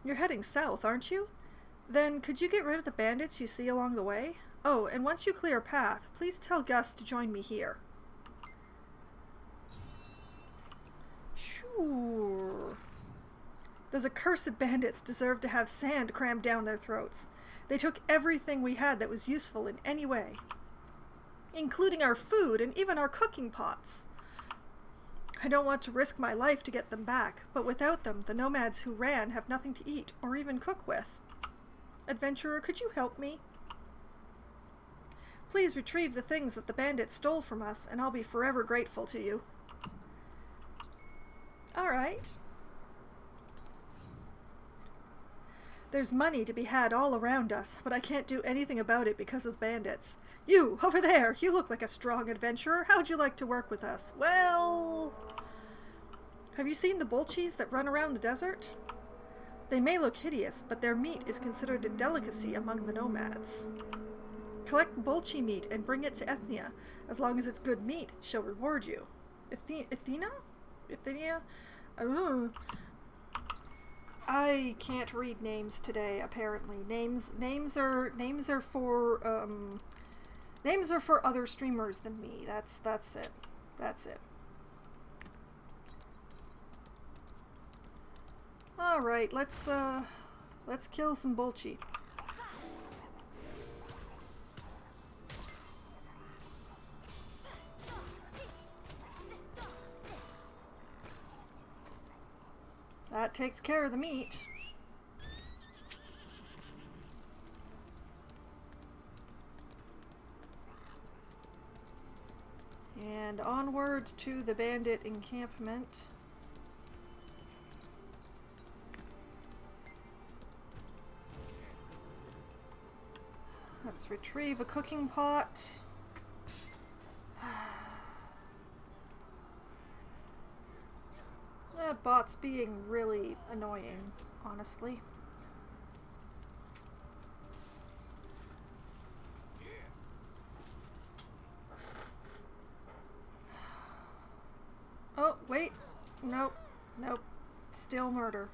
You're heading south, aren't you? Then could you get rid of the bandits you see along the way? Oh, and once you clear a path, please tell Gus to join me here. Sure. Those accursed bandits deserve to have sand crammed down their throats. They took everything we had that was useful in any way, including our food and even our cooking pots. I don't want to risk my life to get them back, but without them, the nomads who ran have nothing to eat or even cook with. Adventurer, could you help me? Please retrieve the things that the bandits stole from us, and I'll be forever grateful to you. All right. There's money to be had all around us, but I can't do anything about it because of bandits. You, over there, you look like a strong adventurer. How'd you like to work with us? Well... Have you seen the bolchies that run around the desert? They may look hideous, but their meat is considered a delicacy among the nomads. Collect bolchi meat and bring it to Ethnia. As long as it's good meat, she'll reward you. Athena? I can't read names today, apparently. Names are for other streamers than me. That's it. That's it. Alright, let's kill some bolchi. That takes care of the meat. And onward to the bandit encampment. Let's retrieve a cooking pot. That bot's being really annoying, honestly. Oh, wait. Nope. Nope. Still murder.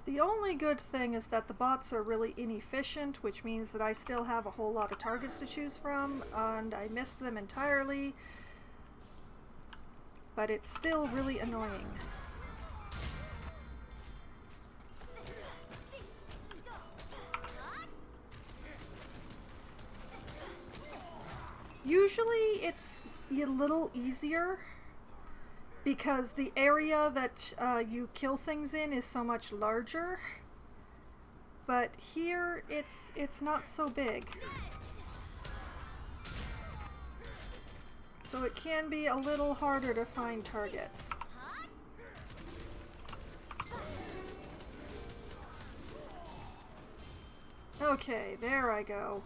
The only good thing is that the bots are really inefficient, which means that I still have a whole lot of targets to choose from, and I missed them entirely. But it's still really annoying. Usually it's a little easier because the area that you kill things in is so much larger, but here it's not so big. So it can be a little harder to find targets. Okay, there I go.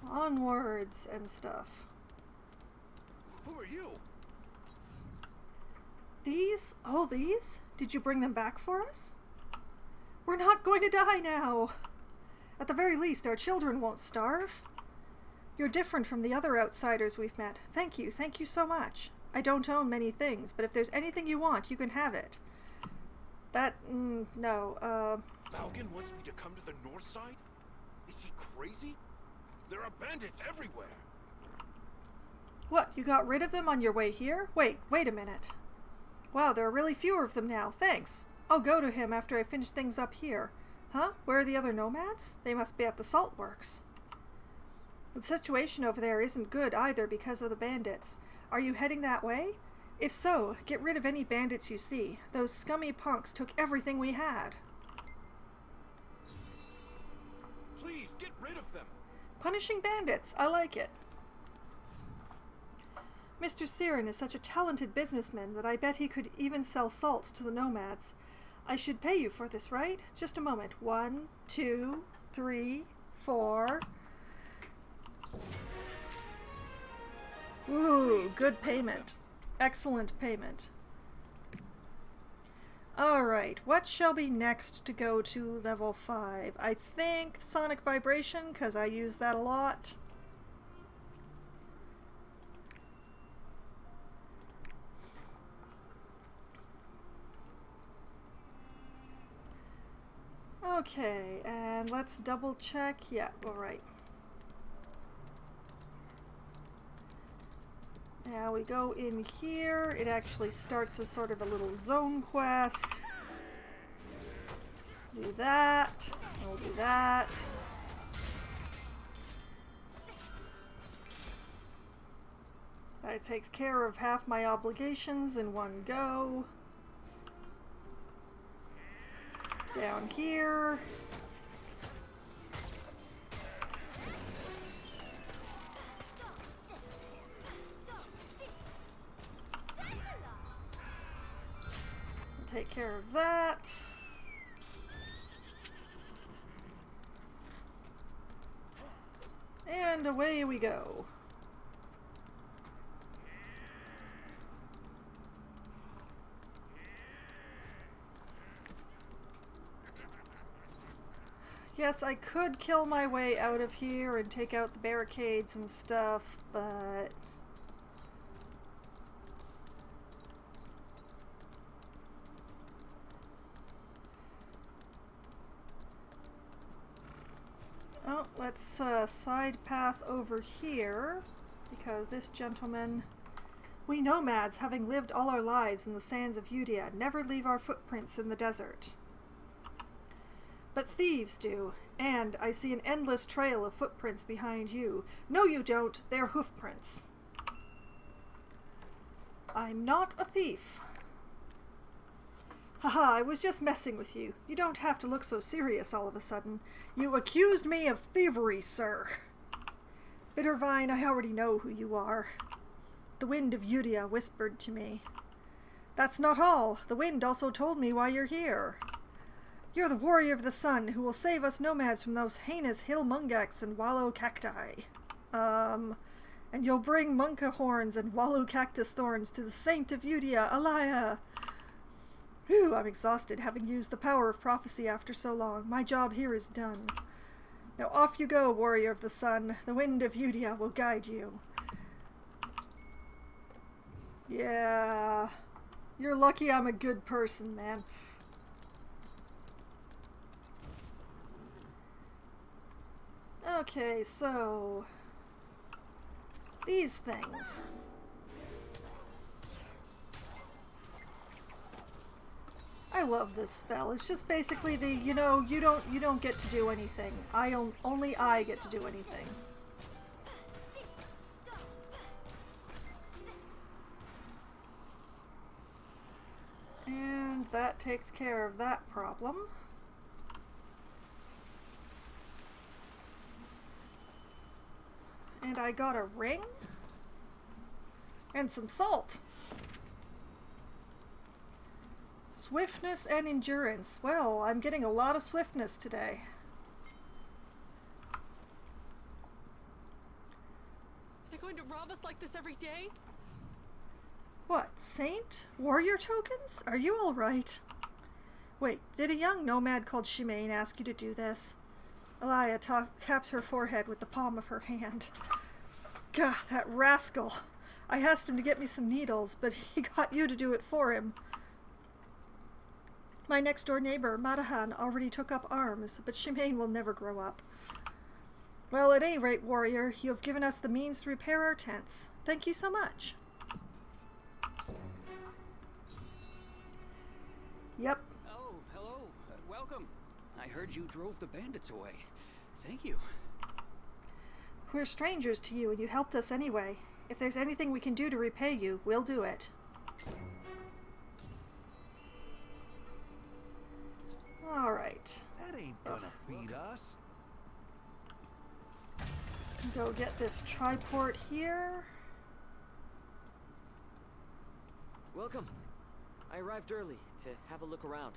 Onwards and stuff. Who are you? These? Oh, these? Did you bring them back for us? We're not going to die now! At the very least, our children won't starve. You're different from the other outsiders we've met. Thank you so much. I don't own many things, but if there's anything you want, you can have it. No, Falcon wants me to come to the north side? Is he crazy? There are bandits everywhere! What, you got rid of them on your way here? Wait a minute. Wow, there are really fewer of them now. Thanks. I'll go to him after I finish things up here. Huh? Where are the other nomads? They must be at the salt works. The situation over there isn't good either because of the bandits. Are you heading that way? If so, get rid of any bandits you see. Those scummy punks took everything we had. Please, get rid of them! Punishing bandits. I like it. Mr. Siren is such a talented businessman that I bet he could even sell salt to the nomads. I should pay you for this, right? Just a moment. 1, 2, 3, 4. Ooh, good payment. Excellent payment. Alright, what shall be next to go to level 5? I think Sonic Vibration, because I use that a lot. Okay, and let's double check. Yeah, alright. Now we go in here. It actually starts as sort of a little zone quest. Do that. We'll do that. That takes care of half my obligations in one go. Down here. Take care of that. And away we go. Yes, I could kill my way out of here and take out the barricades and stuff, but... Oh, let's side path over here, because this gentleman... We nomads, having lived all our lives in the sands of Udia, never leave our footprints in the desert. But thieves do, and I see an endless trail of footprints behind you. No, you don't. They're hoofprints. I'm not a thief. Haha, I was just messing with you. You don't have to look so serious all of a sudden. You accused me of thievery, sir. Bittervine, I already know who you are. The wind of Udia whispered to me. That's not all. The wind also told me why you're here. You're the warrior of the sun who will save us nomads from those heinous hill mungaks and wallow cacti. And you'll bring monka horns and wallow cactus thorns to the saint of Udia, Alaya. Whew, I'm exhausted having used the power of prophecy after so long. My job here is done. Now off you go, warrior of the sun. The wind of Udia will guide you. Yeah. You're lucky I'm a good person, man. Okay, so... these things. I love this spell. It's just basically the, you know, you don't get to do anything. Only I get to do anything. And that takes care of that problem. And I got a ring and some salt. Swiftness and endurance. Well, I'm getting a lot of swiftness today. They're going to rob us like this every day? What, saint? Warrior tokens? Are you alright? Wait, did a young nomad called Shimane ask you to do this? Alaya taps her forehead with the palm of her hand. Gah, that rascal. I asked him to get me some needles, but he got you to do it for him. My next-door neighbor, Madahan, already took up arms, but Shimane will never grow up. Well, at any rate, warrior, you have given us the means to repair our tents. Thank you so much. Yep. Oh, hello. Welcome. I heard you drove the bandits away. Thank you. We're strangers to you, and you helped us anyway. If there's anything we can do to repay you, we'll do it. Alright. That ain't gonna feed us. Go get this triport here. Welcome. I arrived early to have a look around.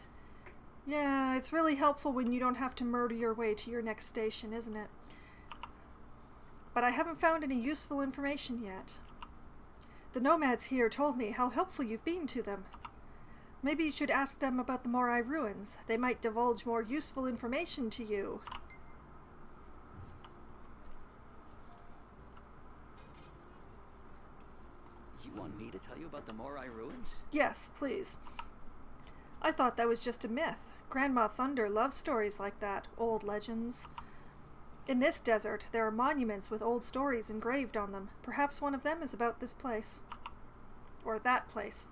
Yeah, it's really helpful when you don't have to murder your way to your next station, isn't it? But I haven't found any useful information yet. The nomads here told me how helpful you've been to them. Maybe you should ask them about the Morai ruins. They might divulge more useful information to you. You want me to tell you about the Morai ruins? Yes, please. I thought that was just a myth. Grandma Thunder loves stories like that, old legends. In this desert, there are monuments with old stories engraved on them. Perhaps one of them is about this place. Or that place.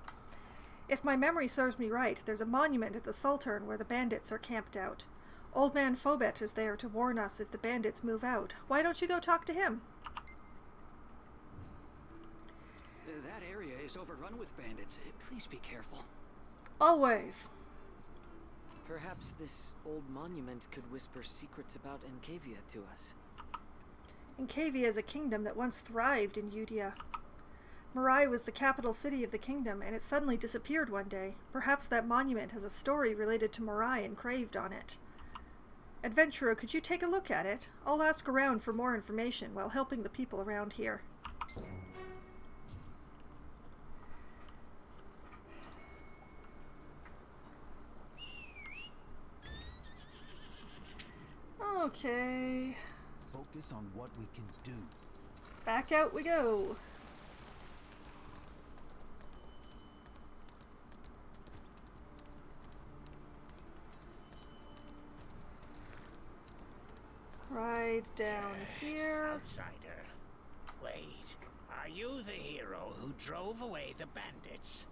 If my memory serves me right, there's a monument at the Sultern where the bandits are camped out. Old man Phobet is there to warn us if the bandits move out. Why don't you go talk to him? That area is overrun with bandits. Please be careful. Always. Perhaps this old monument could whisper secrets about Encavia to us. Encavia is a kingdom that once thrived in Udia. Morai was the capital city of the kingdom, and it suddenly disappeared one day. Perhaps that monument has a story related to Morai engraved on it. Adventurer, could you take a look at it? I'll ask around for more information while helping the people around here. Okay. Focus on what we can do. Back out we go. Right down here. Outsider. Wait, are you the hero who drove away the bandits?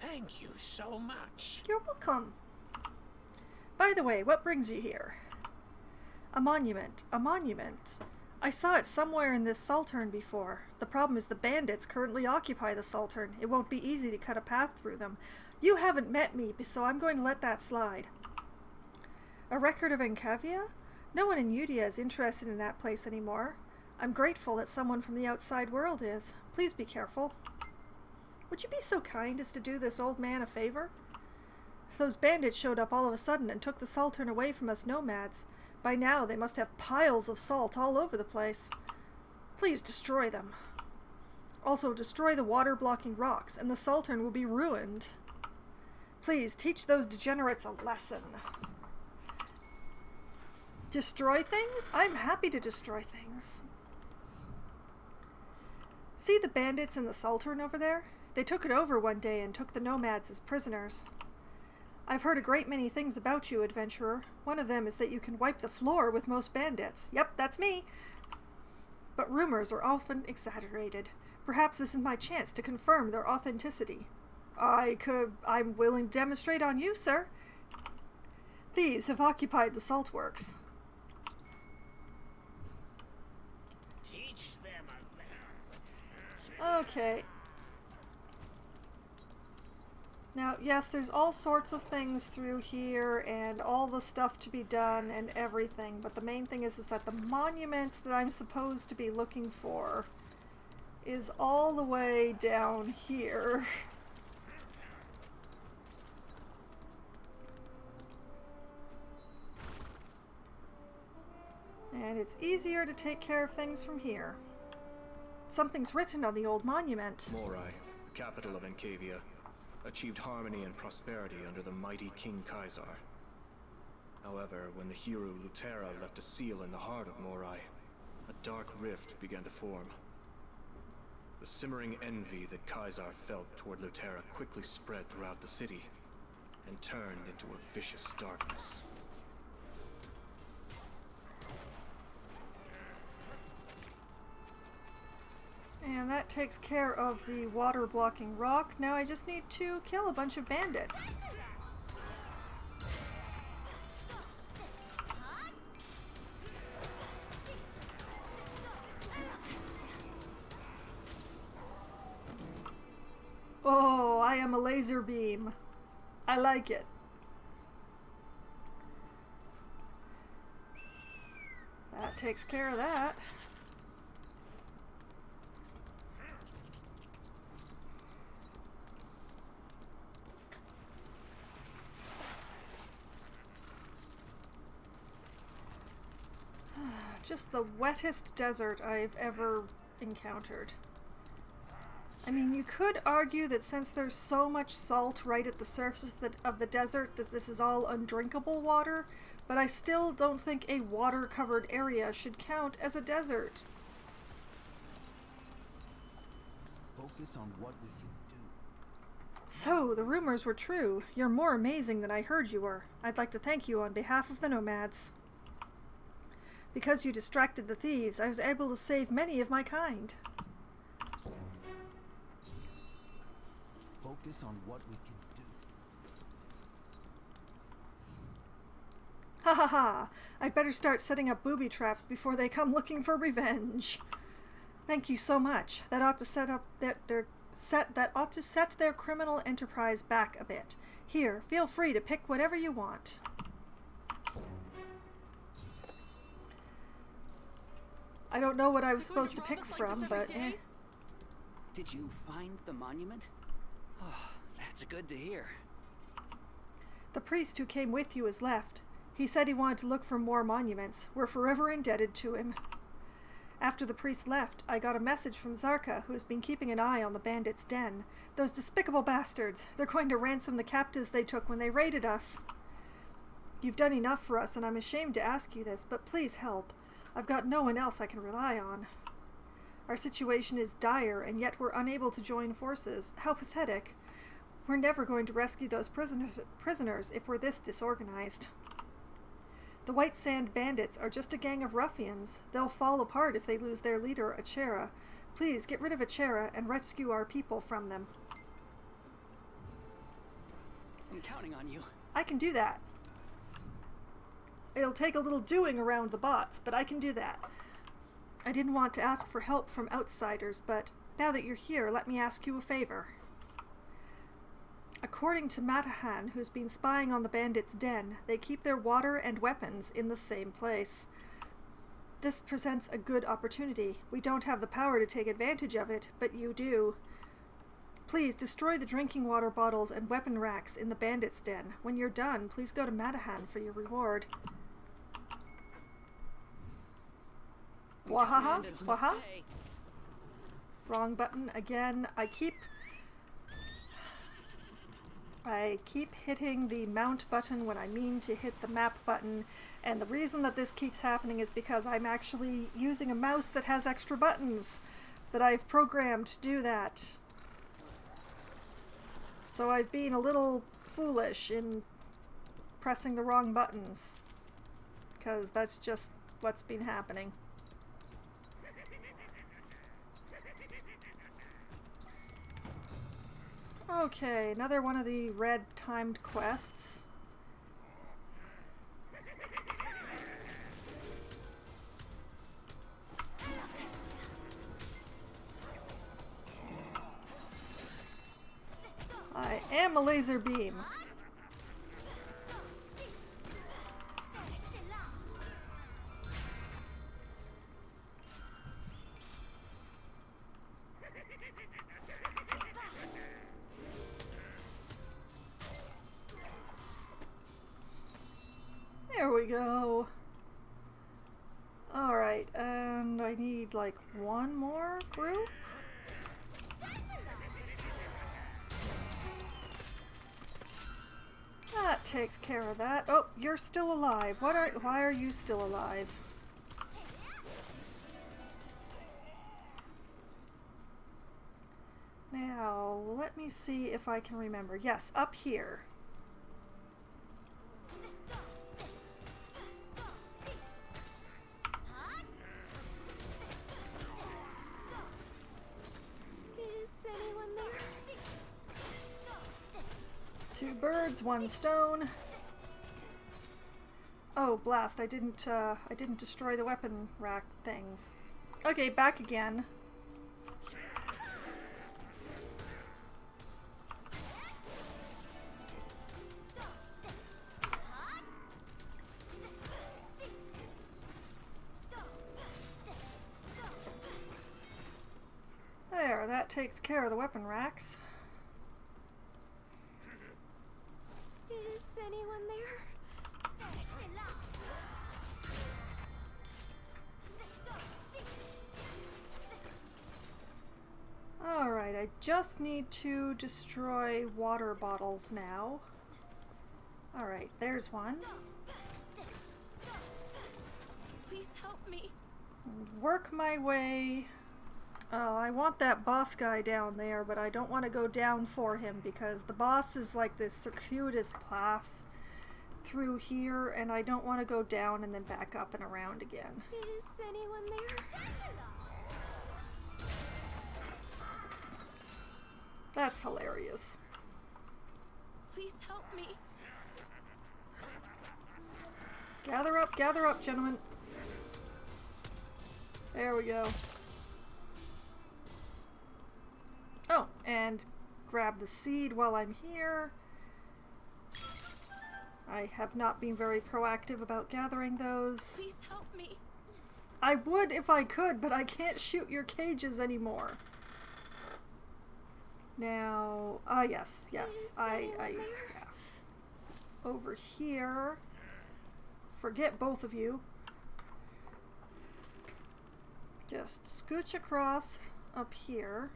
Thank you so much. You're welcome. By the way, what brings you here? A monument. A monument. I saw it somewhere in this Saltern before. The problem is the bandits currently occupy the Saltern. It won't be easy to cut a path through them. You haven't met me, so I'm going to let that slide. A record of Encavia? No one in Udia is interested in that place anymore. I'm grateful that someone from the outside world is. Please be careful. Would you be so kind as to do this old man a favor? Those bandits showed up all of a sudden and took the Saltern away from us nomads. By now they must have piles of salt all over the place. Please destroy them. Also destroy the water-blocking rocks, and the Saltern will be ruined. Please teach those degenerates a lesson. Destroy things? I'm happy to destroy things. See the bandits in the Saltern over there? They took it over one day and took the nomads as prisoners. I've heard a great many things about you, adventurer. One of them is that you can wipe the floor with most bandits. Yep, that's me. But rumors are often exaggerated. Perhaps this is my chance to confirm their authenticity. I'm willing to demonstrate on you, sir. Thieves have occupied the salt works. Teach them a Okay. Now, yes, there's all sorts of things through here and all the stuff to be done and everything, but the main thing is that the monument that I'm supposed to be looking for is all the way down here. And it's easier to take care of things from here. Something's written on the old monument. Morai, capital of Encavia, achieved harmony and prosperity under the mighty King Kaisar. However, when the hero Lutera left a seal in the heart of Morai, a dark rift began to form. The simmering envy that Kaisar felt toward Lutera quickly spread throughout the city and turned into a vicious darkness. And that takes care of the water-blocking rock. Now I just need to kill a bunch of bandits. Oh, I am a laser beam. I like it. That takes care of that. Just the wettest desert I've ever encountered. I mean, you could argue that since there's so much salt right at the surface of the desert, that this is all undrinkable water, but I still don't think a water-covered area should count as a desert. Focus on what we can do. So, the rumors were true. You're more amazing than I heard you were. I'd like to thank you on behalf of the nomads. Because you distracted the thieves, I was able to save many of my kind. Focus on what we can do. Ha ha ha! I'd better start setting up booby traps before they come looking for revenge. Thank you so much. That ought to set up ought to set their criminal enterprise back a bit. Here, feel free to pick whatever you want. I don't know what I was supposed to pick from, but eh. Did you find the monument? Oh, that's good to hear. The priest who came with you has left. He said he wanted to look for more monuments. We're forever indebted to him. After the priest left, I got a message from Zarka, who has been keeping an eye on the bandits' den. Those despicable bastards. They're going to ransom the captives they took when they raided us. You've done enough for us, and I'm ashamed to ask you this, but please help. I've got no one else I can rely on. Our situation is dire, and yet we're unable to join forces. How pathetic. We're never going to rescue those prisoners if we're this disorganized. The White Sand Bandits are just a gang of ruffians. They'll fall apart if they lose their leader, Achera. Please, get rid of Achera and rescue our people from them. I'm counting on you. I can do that. It'll take a little doing around the bots, but I can do that. I didn't want to ask for help from outsiders, but now that you're here, let me ask you a favor. According to Matahan, who's been spying on the bandits' den, they keep their water and weapons in the same place. This presents a good opportunity. We don't have the power to take advantage of it, but you do. Please destroy the drinking water bottles and weapon racks in the bandits' den. When you're done, please go to Matahan for your reward. Wahaha? Waha? Wrong button again. I keep hitting the mount button when I mean to hit the map button, and the reason that this keeps happening is because I'm actually using a mouse that has extra buttons that I've programmed to do that. So I've been a little foolish in pressing the wrong buttons, because that's just what's been happening. Okay, another one of the red timed quests. I am a laser beam. There we go. Alright, and I need like one more group? That takes care of that. Oh, you're still alive. Why are you still alive? Now, let me see if I can remember. Yes, up here. Two birds, one stone. Oh, blast, I didn't destroy the weapon rack things. Okay, back again. There, that takes care of the weapon racks. Is anyone there? Alright, I just need to destroy water bottles now. Alright, there's one. Please help me. And work my way. Oh, I want that boss guy down there, but I don't want to go down for him because the boss is like this circuitous path through here, and I don't want to go down and then back up and around again. Is anyone there? That's hilarious. Please help me. Gather up, gentlemen. There we go. Oh, and grab the seed while I'm here. I have not been very proactive about gathering those. Please help me. I would if I could, but I can't shoot your cages anymore. Now, yes, yeah. Over here. Forget both of you. Just scooch across up here.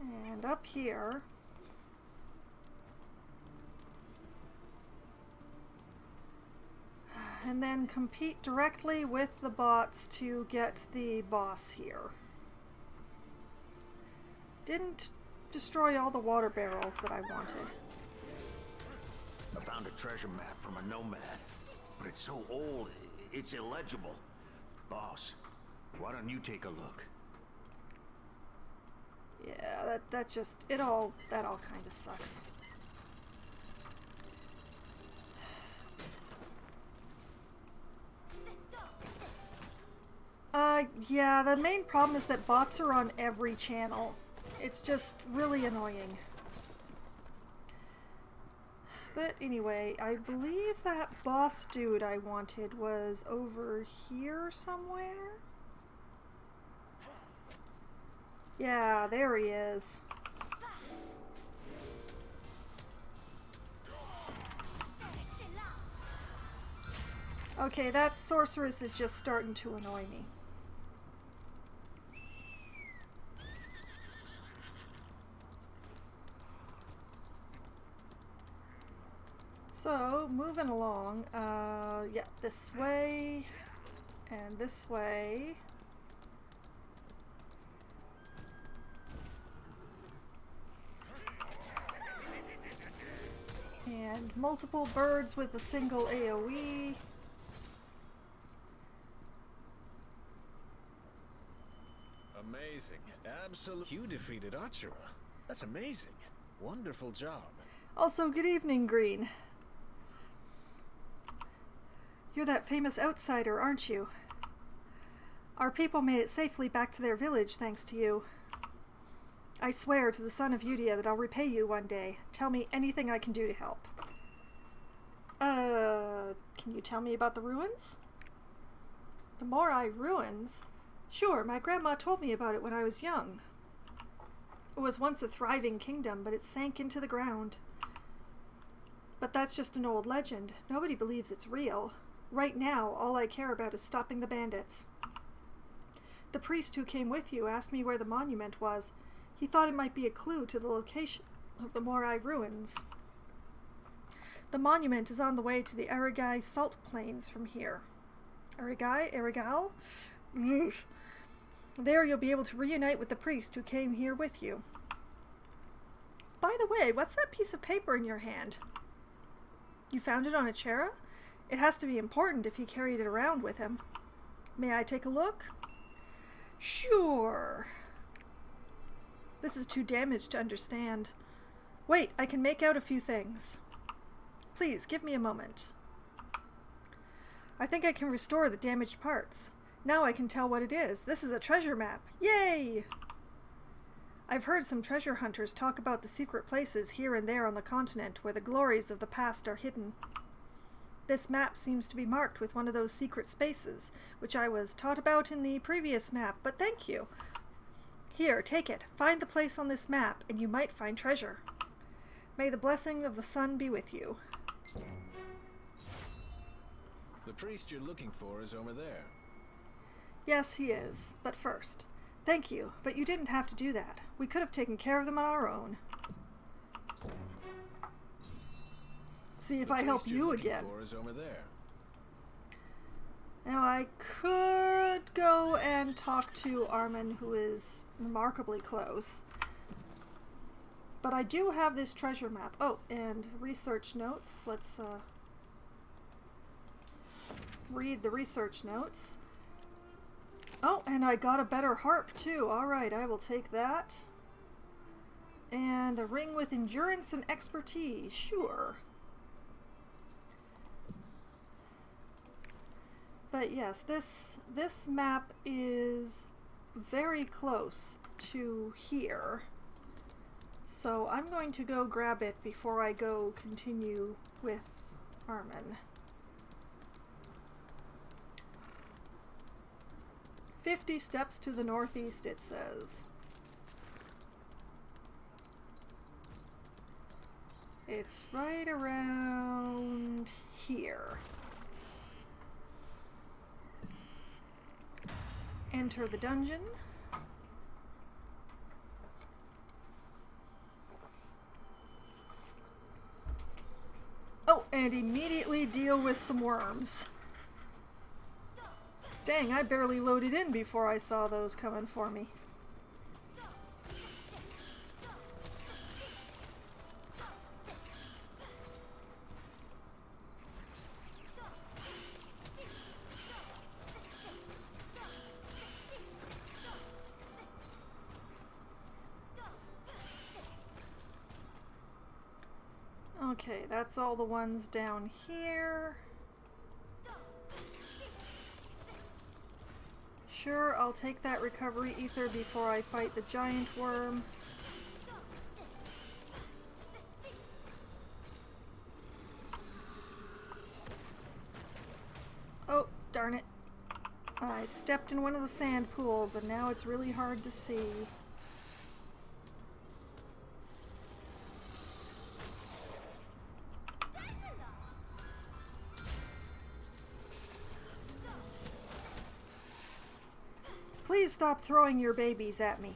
And up here. And then compete directly with the bots to get the boss here. Didn't destroy all the water barrels that I wanted. I found a treasure map from a nomad, but it's so old, it's illegible. Boss, why don't you take a look? Yeah, that all kind of sucks. Yeah, the main problem is that bots are on every channel. It's just really annoying. But anyway, I believe that boss dude I wanted was over here somewhere. Yeah, there he is. Okay, that sorceress is just starting to annoy me. So, moving along, yeah, this way, and this way. And multiple birds with a single AoE. Amazing. Absolutely. You defeated Achara. That's amazing. Wonderful job. Also, good evening, Green. You're that famous outsider, aren't you? Our people made it safely back to their village thanks to you. I swear to the son of Udia that I'll repay you one day. Tell me anything I can do to help. Can you tell me about the ruins? The Morai ruins? Sure, my grandma told me about it when I was young. It was once a thriving kingdom, but it sank into the ground. But that's just an old legend. Nobody believes it's real. Right now, all I care about is stopping the bandits. The priest who came with you asked me where the monument was. He thought it might be a clue to the location of the Morai ruins. The monument is on the way to the Arigai salt plains from here. Arigal? There you'll be able to reunite with the priest who came here with you. By the way, what's that piece of paper in your hand? You found it on Achara? It has to be important if he carried it around with him. May I take a look? Sure. This is too damaged to understand. Wait, I can make out a few things. Please, give me a moment. I think I can restore the damaged parts. Now I can tell what it is. This is a treasure map. Yay! I've heard some treasure hunters talk about the secret places here and there on the continent where the glories of the past are hidden. This map seems to be marked with one of those secret spaces, which I was taught about in the previous map, but thank you. Here, take it. Find the place on this map, and you might find treasure. May the blessing of the sun be with you. The priest you're looking for is over there. Yes, he is. But first, thank you, but you didn't have to do that. We could have taken care of them on our own. See if I help you again. Is over there. Now I could go and talk to Armin, who is remarkably close. But I do have this treasure map. Oh, and research notes. Let's read the research notes. Oh, and I got a better harp too. Alright, I will take that. And a ring with endurance and expertise. Sure. But yes, this map is very close to here. So I'm going to go grab it before I go continue with Armin. 50 steps to the northeast, it says. It's right around here. Enter the dungeon. Oh, and immediately deal with some worms. Dang, I barely loaded in before I saw those coming for me. Okay, that's all the ones down here. Sure, I'll take that recovery ether before I fight the giant worm. Oh, darn it. I stepped in one of the sand pools and now it's really hard to see. Please stop throwing your babies at me.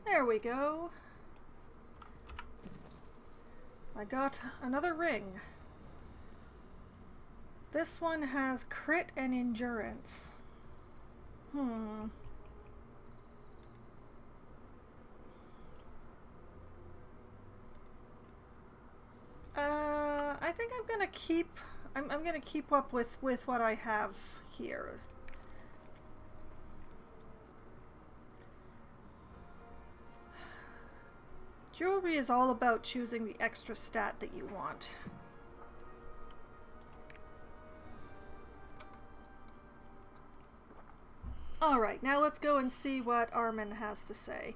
There we go. I got another ring. This one has crit and endurance. I think I'm gonna keep up with what I have here. Jewelry is all about choosing the extra stat that you want. Alright, now let's go and see what Armin has to say.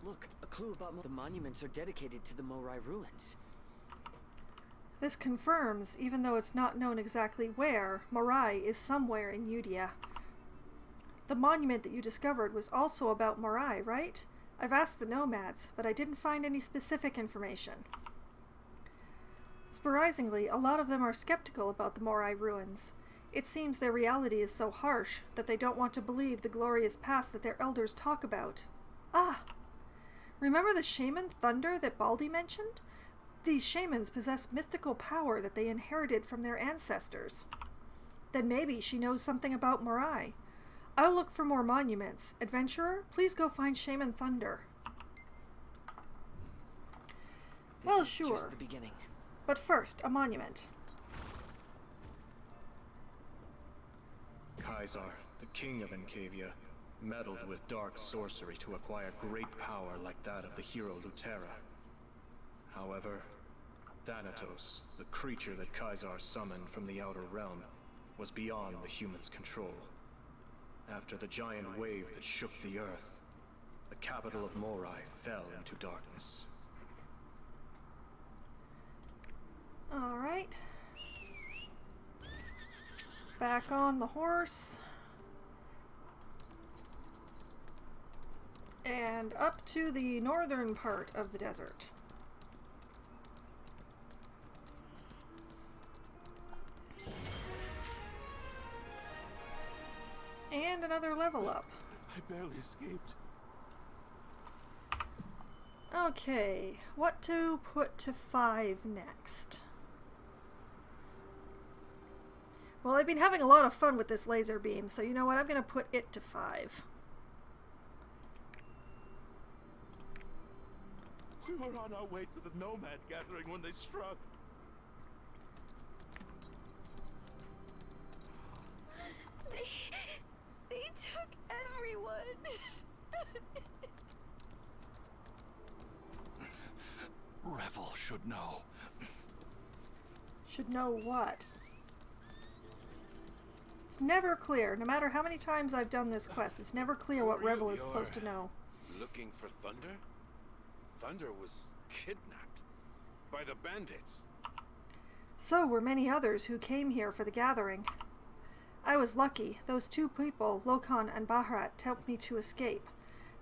Look, a clue about the monuments are dedicated to the Morai ruins. This confirms, even though it's not known exactly where, Morai is somewhere in Udia. The monument that you discovered was also about Morai, right? I've asked the nomads, but I didn't find any specific information. Surprisingly, a lot of them are skeptical about the Morai ruins. It seems their reality is so harsh that they don't want to believe the glorious past that their elders talk about. Ah! Remember the shaman Thunder that Baldi mentioned? These shamans possess mystical power that they inherited from their ancestors. Then maybe she knows something about Morai. I'll look for more monuments. Adventurer, please go find Shaman Thunder. Well, sure. Just the beginning. But first, a monument. Kaisar, the king of Encavia, meddled with dark sorcery to acquire great power like that of the hero Lutera. However, Thanatos, the creature that Kaisar summoned from the outer realm, was beyond the human's control. After the giant wave that shook the earth, the capital of Morai fell into darkness. Alright. Back on the horse. And up to the northern part of the desert. And another level up. I barely escaped. Okay, what to put to 5 next? Well, I've been having a lot of fun with this laser beam, so you know what? I'm going to put it to 5. We were on our way to the nomad gathering when they struck. They took everyone. Revel should know. Should know what? It's never clear. No matter how many times I've done this quest, it's never clear what Revel is supposed to know. Looking for Thunder? Thunder was kidnapped by the bandits. So were many others who came here for the gathering. I was lucky. Those two people, Lokon and Bahrat, helped me to escape.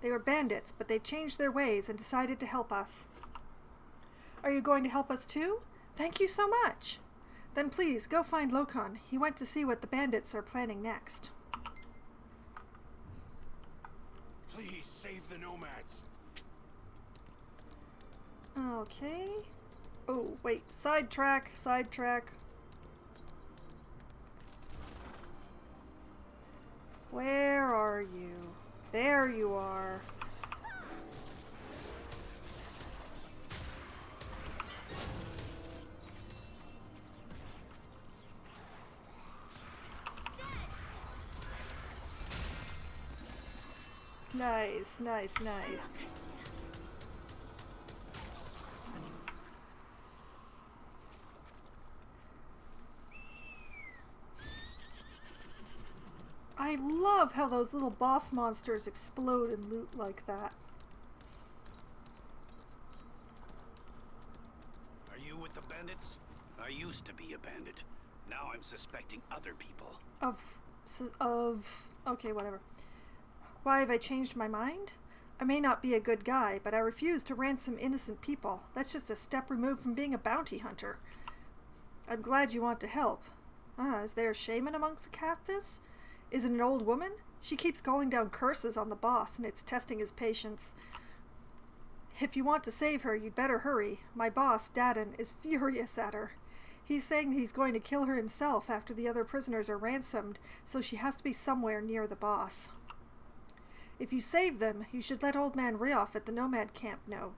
They were bandits, but they've changed their ways and decided to help us. Are you going to help us too? Thank you so much. Then please, go find Lokon. He went to see what the bandits are planning next. Please save the nomads. Okay. Oh, wait. Sidetrack. Where are you? There you are. Nice. I love how those little boss monsters explode and loot like that. Are you with the bandits? I used to be a bandit. Now I'm suspecting other people. Okay, whatever. Why have I changed my mind? I may not be a good guy, but I refuse to ransom innocent people. That's just a step removed from being a bounty hunter. I'm glad you want to help. Is there a shaman amongst the captives? Is it an old woman? She keeps calling down curses on the boss, and it's testing his patience. If you want to save her, you'd better hurry. My boss, Dadan, is furious at her. He's saying he's going to kill her himself after the other prisoners are ransomed, so she has to be somewhere near the boss. If you save them, you should let Old Man Rioff at the Nomad camp know.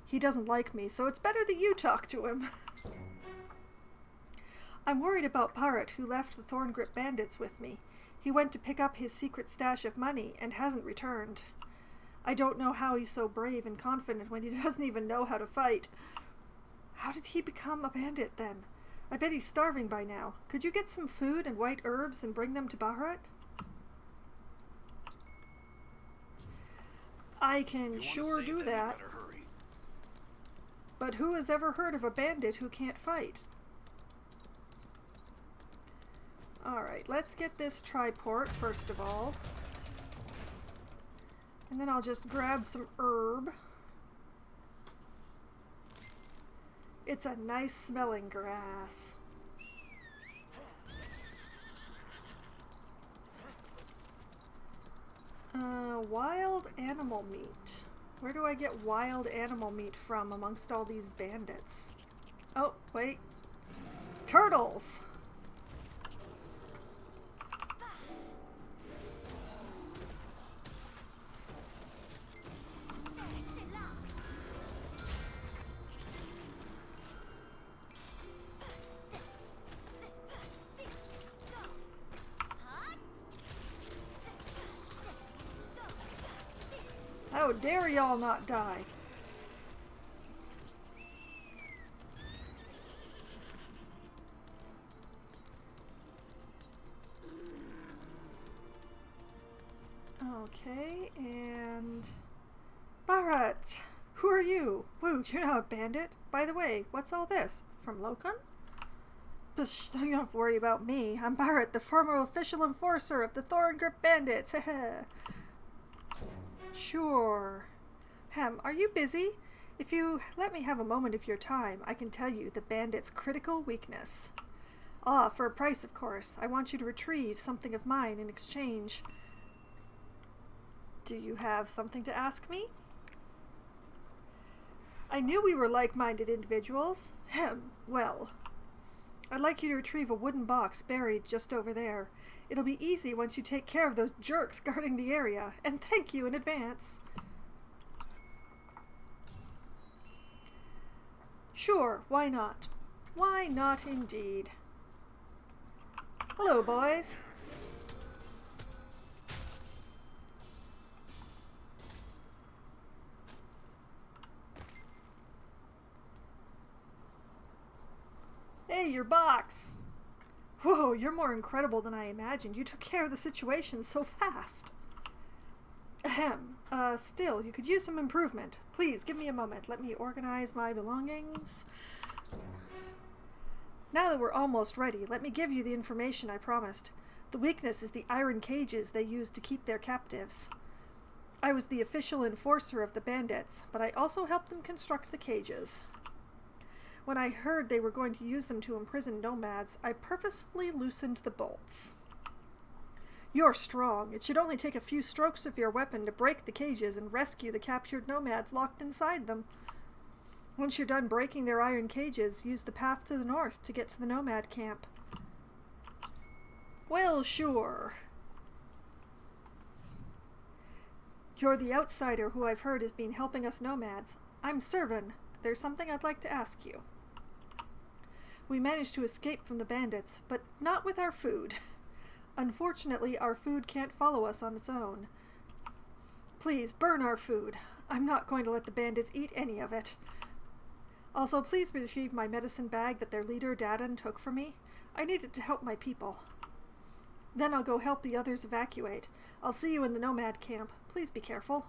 He doesn't like me, so it's better that you talk to him. I'm worried about Barrett, who left the Thorngrip bandits with me. He went to pick up his secret stash of money and hasn't returned. I don't know how he's so brave and confident when he doesn't even know how to fight. How did he become a bandit then? I bet he's starving by now. Could you get some food and white herbs and bring them to Bahrat? I can sure do that. But who has ever heard of a bandit who can't fight? Alright, let's get this triport first of all. And then I'll just grab some herb. It's a nice smelling grass. Wild animal meat. Where do I get wild animal meat from amongst all these bandits? Oh, wait. Turtles! How dare y'all not die? Okay, and... Barrett! Who are you? Woo, you're not a bandit. By the way, what's all this? From Lokon? Psh, you don't have to worry about me. I'm Barrett, the former official enforcer of the Thorngrip bandits. Sure. Are you busy? If you let me have a moment of your time, I can tell you the bandit's critical weakness. Ah, for a price, of course. I want you to retrieve something of mine in exchange. Do you have something to ask me? I knew we were like-minded individuals. Well, I'd like you to retrieve a wooden box buried just over there. It'll be easy once you take care of those jerks guarding the area, and thank you in advance. Sure, why not? Why not indeed? Hello, boys. Hey, your box! Whoa, you're more incredible than I imagined. You took care of the situation so fast. Ahem. Still, you could use some improvement. Please, give me a moment. Let me organize my belongings. Now that we're almost ready, let me give you the information I promised. The weakness is the iron cages they use to keep their captives. I was the official enforcer of the bandits, but I also helped them construct the cages. When I heard they were going to use them to imprison nomads, I purposefully loosened the bolts. You're strong. It should only take a few strokes of your weapon to break the cages and rescue the captured nomads locked inside them. Once you're done breaking their iron cages, use the path to the north to get to the nomad camp. Well, sure. You're the outsider who I've heard has been helping us nomads. I'm Servan. There's something I'd like to ask you. We managed to escape from the bandits, but not with our food. Unfortunately, our food can't follow us on its own. Please, burn our food. I'm not going to let the bandits eat any of it. Also, please retrieve my medicine bag that their leader, Dadan, took from me. I need it to help my people. Then I'll go help the others evacuate. I'll see you in the nomad camp. Please be careful.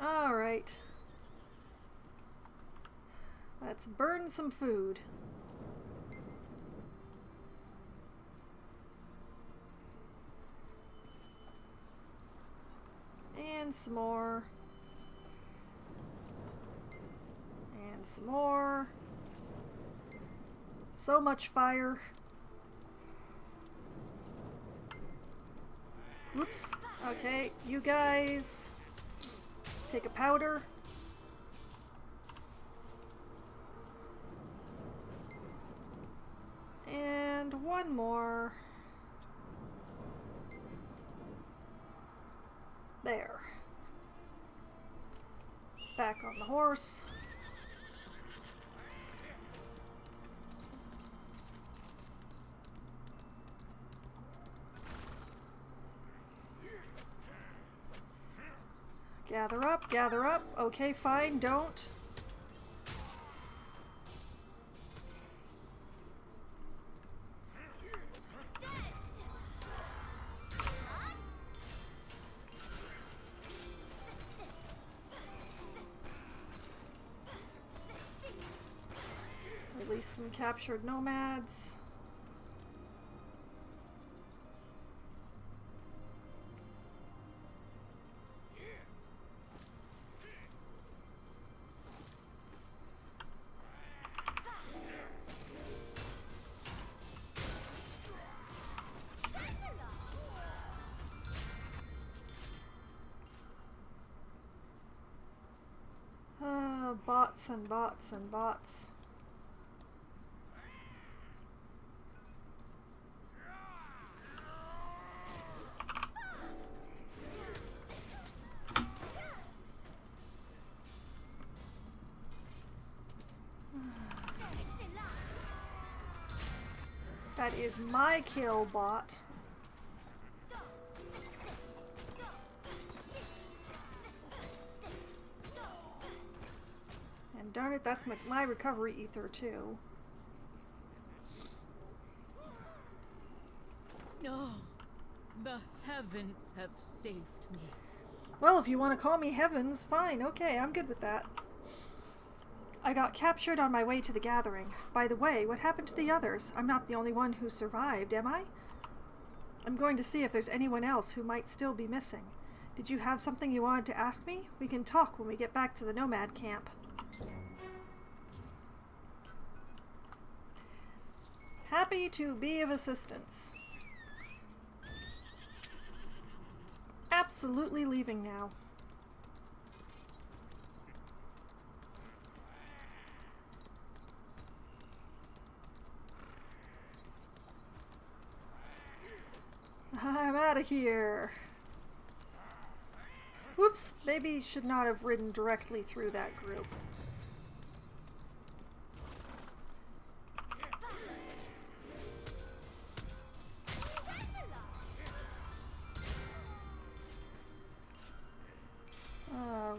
Alright. Let's burn some food. And some more. And some more. So much fire. Whoops. Okay, you guys take a powder. And one more. There. Back on the horse. Gather up, gather up. Okay, fine, don't. Release some captured nomads. Bots and bots and bots. That is my kill, bot. And darn it, that's my recovery ether too. No, the heavens have saved me. Well, if you want to call me heavens, fine, okay, I'm good with that. I got captured on my way to the gathering. By the way, what happened to the others? I'm not the only one who survived, am I? I'm going to see if there's anyone else who might still be missing. Did you have something you wanted to ask me? We can talk when we get back to the nomad camp. Happy to be of assistance. Absolutely leaving now. I'm out of here. Whoops. Oops, maybe should not have ridden directly through that group.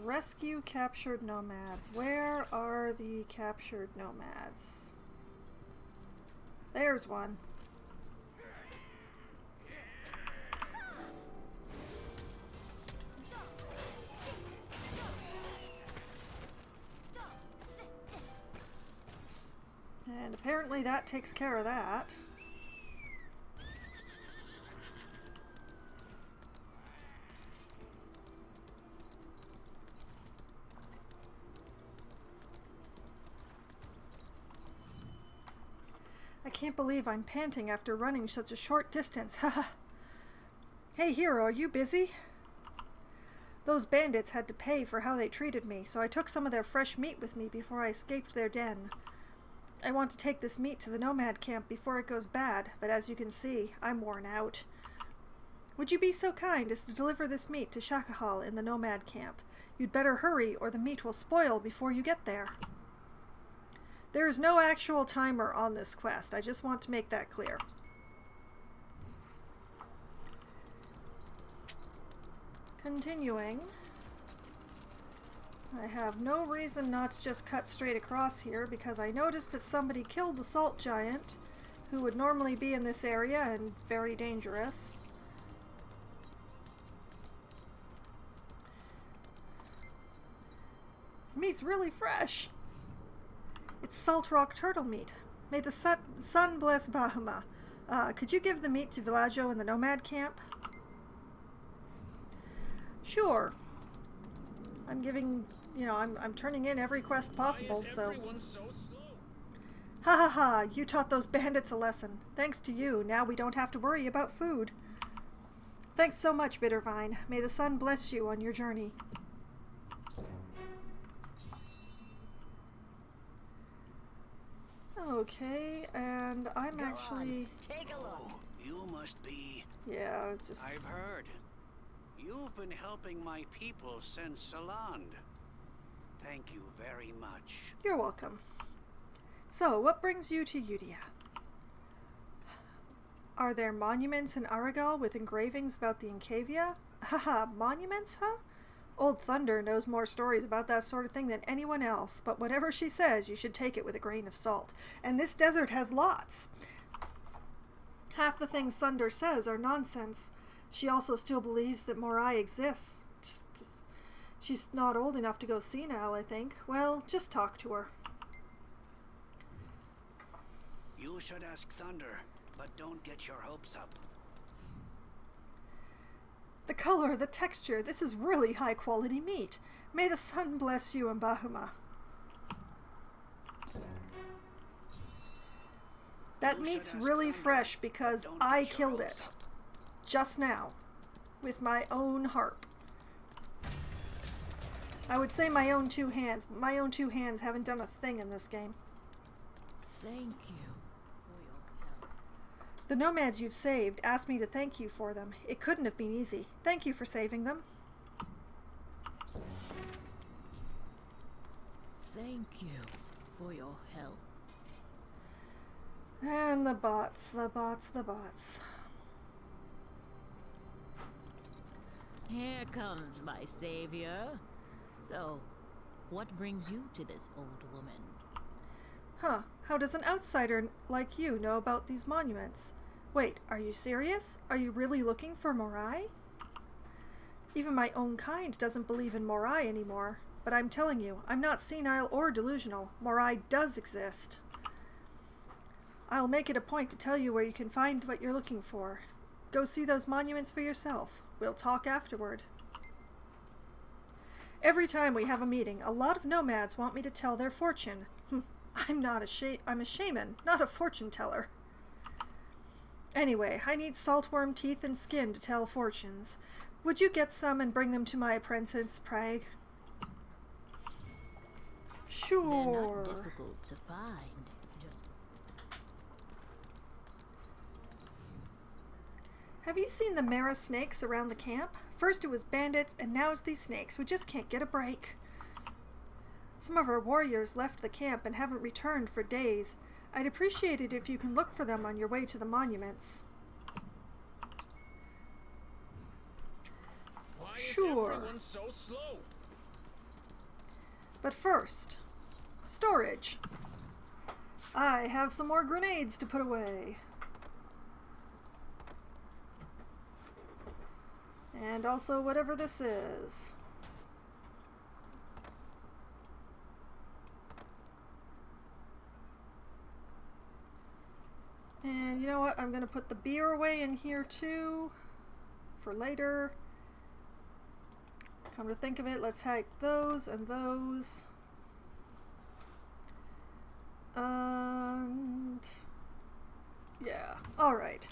Rescue captured nomads. Where are the captured nomads? There's one. And apparently that takes care of that. I can't believe I'm panting after running such a short distance. Haha. Hey hero, are you busy? Those bandits had to pay for how they treated me, so I took some of their fresh meat with me before I escaped their den. I want to take this meat to the nomad camp before it goes bad, but as you can see, I'm worn out. Would you be so kind as to deliver this meat to Shakahal in the nomad camp? You'd better hurry or the meat will spoil before you get there. There is no actual timer on this quest. I just want to make that clear. Continuing. I have no reason not to just cut straight across here because I noticed that somebody killed the salt giant who would normally be in this area and very dangerous. This meat's really fresh. It's salt rock turtle meat. May the sun bless Bahuma. Could you give the meat to Villaggio in the nomad camp? Sure. I'm giving, you know, I'm turning in every quest possible, so... Ha ha ha, you taught those bandits a lesson. Thanks to you, now we don't have to worry about food. Thanks so much, Bittervine. May the sun bless you on your journey. Okay, and I'm actually... Take a look. Oh, you must be... Yeah, just... I've heard. You've been helping my people since Saland. Thank you very much. You're welcome. So, what brings you to Udia? Are there monuments in Aragal with engravings about the Incavia? Haha, monuments, huh? Old Thunder knows more stories about that sort of thing than anyone else, but whatever she says, you should take it with a grain of salt. And this desert has lots. Half the things Thunder says are nonsense. She also still believes that Morai exists. She's not old enough to go senile, I think. Well, just talk to her. You should ask Thunder, but don't get your hopes up. The color, the texture, this is really high quality meat. May the sun bless you and Bahuma. That meat's really fresh because I killed it. Just now. With my own harp. I would say my own two hands, but my own two hands haven't done a thing in this game. Thank you for your help. The nomads you've saved asked me to thank you for them. It couldn't have been easy. Thank you for saving them. Thank you for your help. And the bots, the bots, the bots. Here comes my savior. So, what brings you to this old woman? Huh, how does an outsider like you know about these monuments? Wait, are you serious? Are you really looking for Morai? Even my own kind doesn't believe in Morai anymore, but I'm telling you, I'm not senile or delusional. Morai does exist. I'll make it a point to tell you where you can find what you're looking for. Go see those monuments for yourself. We'll talk afterward. Every time we have a meeting, a lot of nomads want me to tell their fortune. I'm a shaman, not a fortune teller. Anyway, I need saltworm teeth and skin to tell fortunes. Would you get some and bring them to my apprentice, Prague? Sure. They're not difficult to find. Have you seen the Mara snakes around the camp? First it was bandits, and now it's these snakes. We just can't get a break. Some of our warriors left the camp and haven't returned for days. I'd appreciate it if you can look for them on your way to the monuments. Why Sure. is everyone so slow? But first, storage. I have some more grenades to put away. And also whatever this is. And you know what? I'm going to put the beer away in here too for later. Come to think of it, let's hack those and those. And yeah, all right.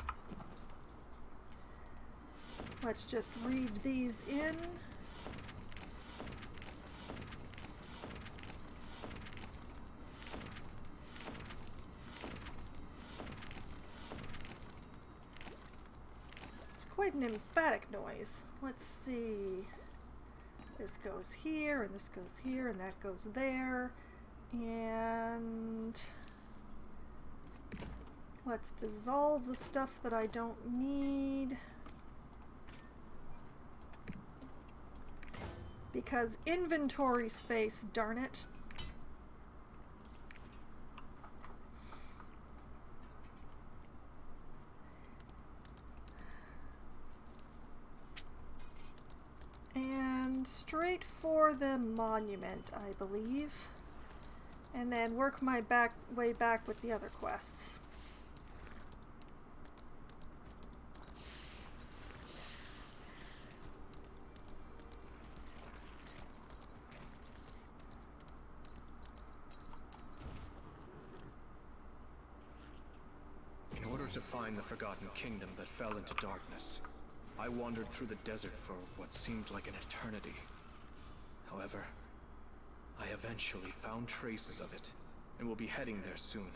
Let's just read these in. It's quite an emphatic noise. Let's see. This goes here, and this goes here, and that goes there. And let's dissolve the stuff that I don't need. Because inventory space, darn it. And straight for the monument, I believe. And then work my way back with the other quests. In order to find the Forgotten Kingdom that fell into darkness, I wandered through the desert for what seemed like an eternity. However, I eventually found traces of it, and will be heading there soon.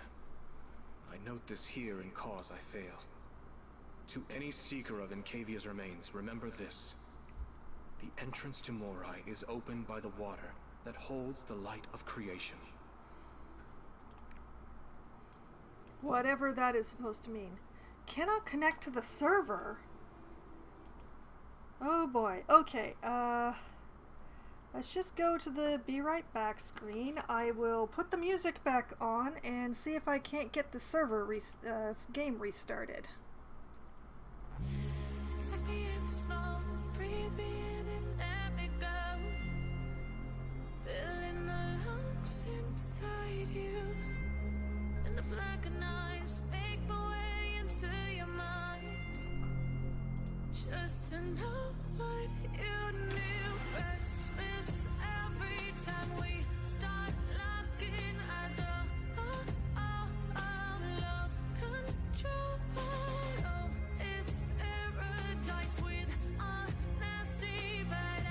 I note this here in cause I fail. To any seeker of Encavia's remains, remember this. The entrance to Morai is opened by the water that holds the light of creation. Whatever that is supposed to mean. Cannot connect to the server. Oh boy. Okay, let's just go to the be right back screen. I will put the music back on and see if I can't get the server game restarted. Suck me in small, breathe me in and let me go. Filling the lungs inside you. And the blackened eyes make my way into your mind. Just to know what you knew. Restless every time we start locking eyes. Lost control. Oh, it's paradise with honesty, but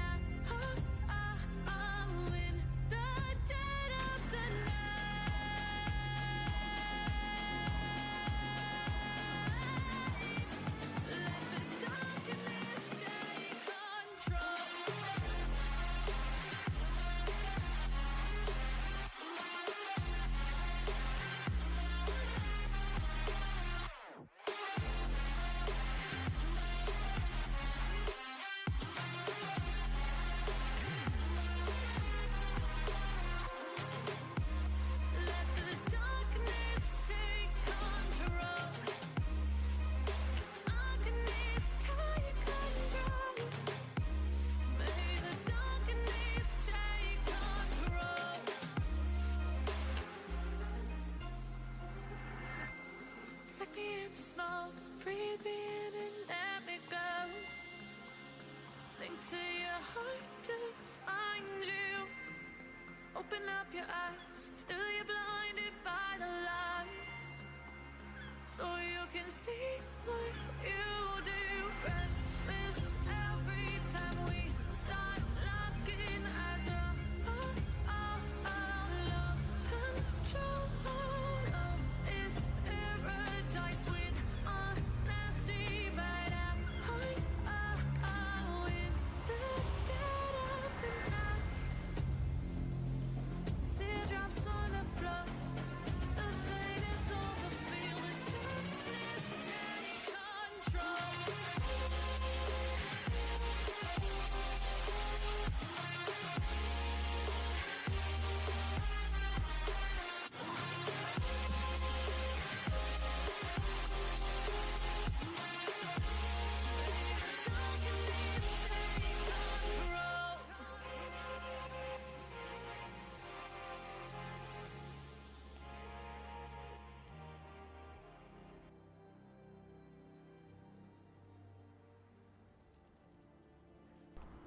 I'm in the dead of the night. Let the darkness take control. Let the darkness take control. Darkness take control. May the darkness take control. Suck me in small, breathe me in and let me go. Sink to your heart to find you. Open up your eyes till you're blinded by the lies, so you can see what you do. Restless every time we start locking eyes. Lost control. Oh, it's paradise with honesty, but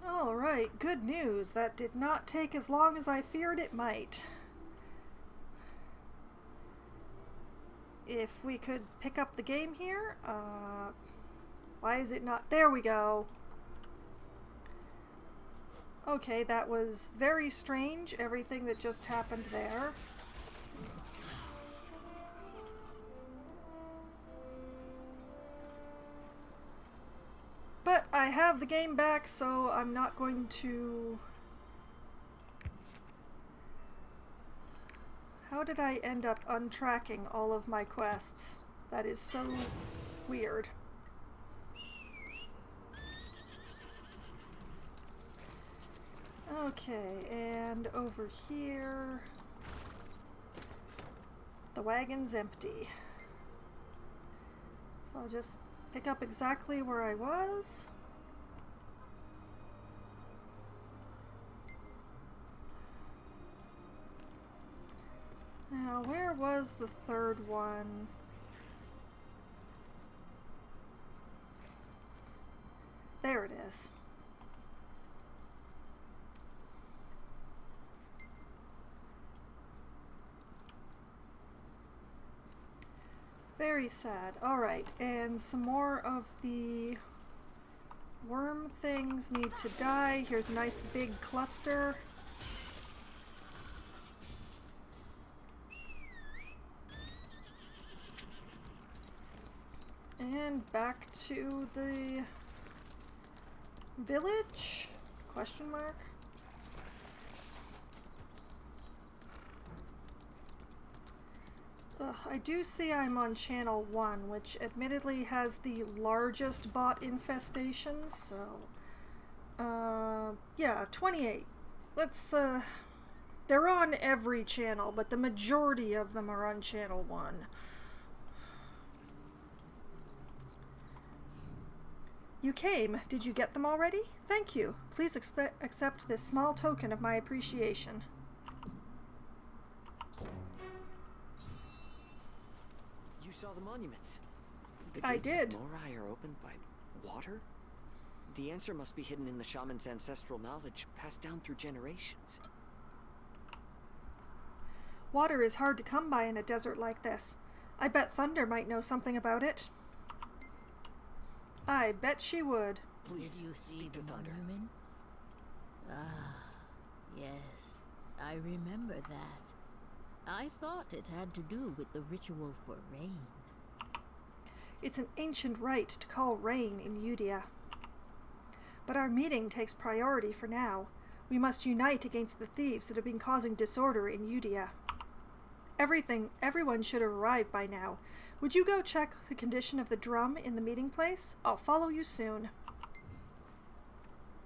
Alright, good news. That did not take as long as I feared it might. If we could pick up the game here, why is it not? There we go. Okay, that was very strange, everything that just happened there. But I have the game back, so I'm not going to... How did I end up untracking all of my quests? That is so weird. Okay, and over here... The wagon's empty. So I'll just pick up exactly where I was. Now, where was the third one? There it is. Very sad. Alright, and some more of the worm things need to die. Here's a nice big cluster. And back to the village? Question mark? I do see I'm on channel 1, which admittedly has the largest bot infestations, so... yeah, 28. Let's, they're on every channel, but the majority of them are on channel 1. You came. Did you get them already? Thank you. Please accept this small token of my appreciation. You saw the monuments. The I gates did. of Morai are opened by water? The answer must be hidden in the shaman's ancestral knowledge passed down through generations. Water is hard to come by in a desert like this. I bet Thunder might know something about it. I bet she would. Please, Did you see speak the to Thunder. monuments? Ah, yes. I remember that. I thought it had to do with the ritual for rain. It's an ancient rite to call rain in Udia. But our meeting takes priority for now. We must unite against the thieves that have been causing disorder in Udia. Everyone should have arrived by now. Would you go check the condition of the drum in the meeting place? I'll follow you soon.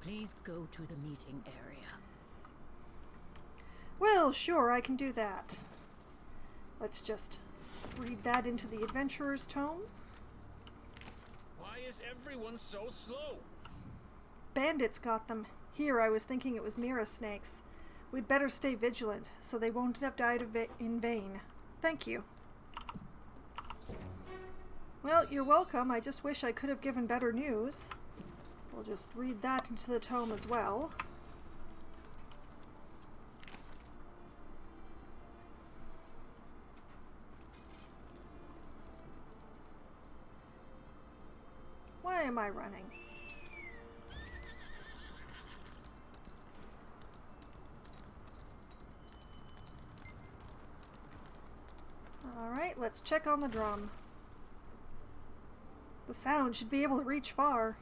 Please go to the meeting area. Well, sure, I can do that. Let's just read that into the Adventurer's Tome. Why is everyone so slow? Bandits got them. Here, I was thinking it was Mira snakes. We'd better stay vigilant, so they won't have died in vain. Thank you. Well, you're welcome. I just wish I could have given better news. We'll just read that into the tome as well. Why am I running? Alright, let's check on the drum. The sound should be able to reach far.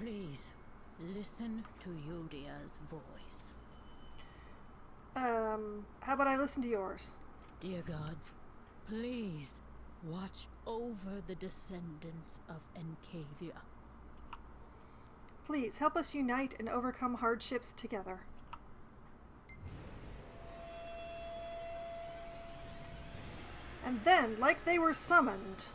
Please, listen to Yudia's voice. How about I listen to yours? Dear gods, please watch over the descendants of Enkavia. Please help us unite and overcome hardships together. And then, like they were summoned...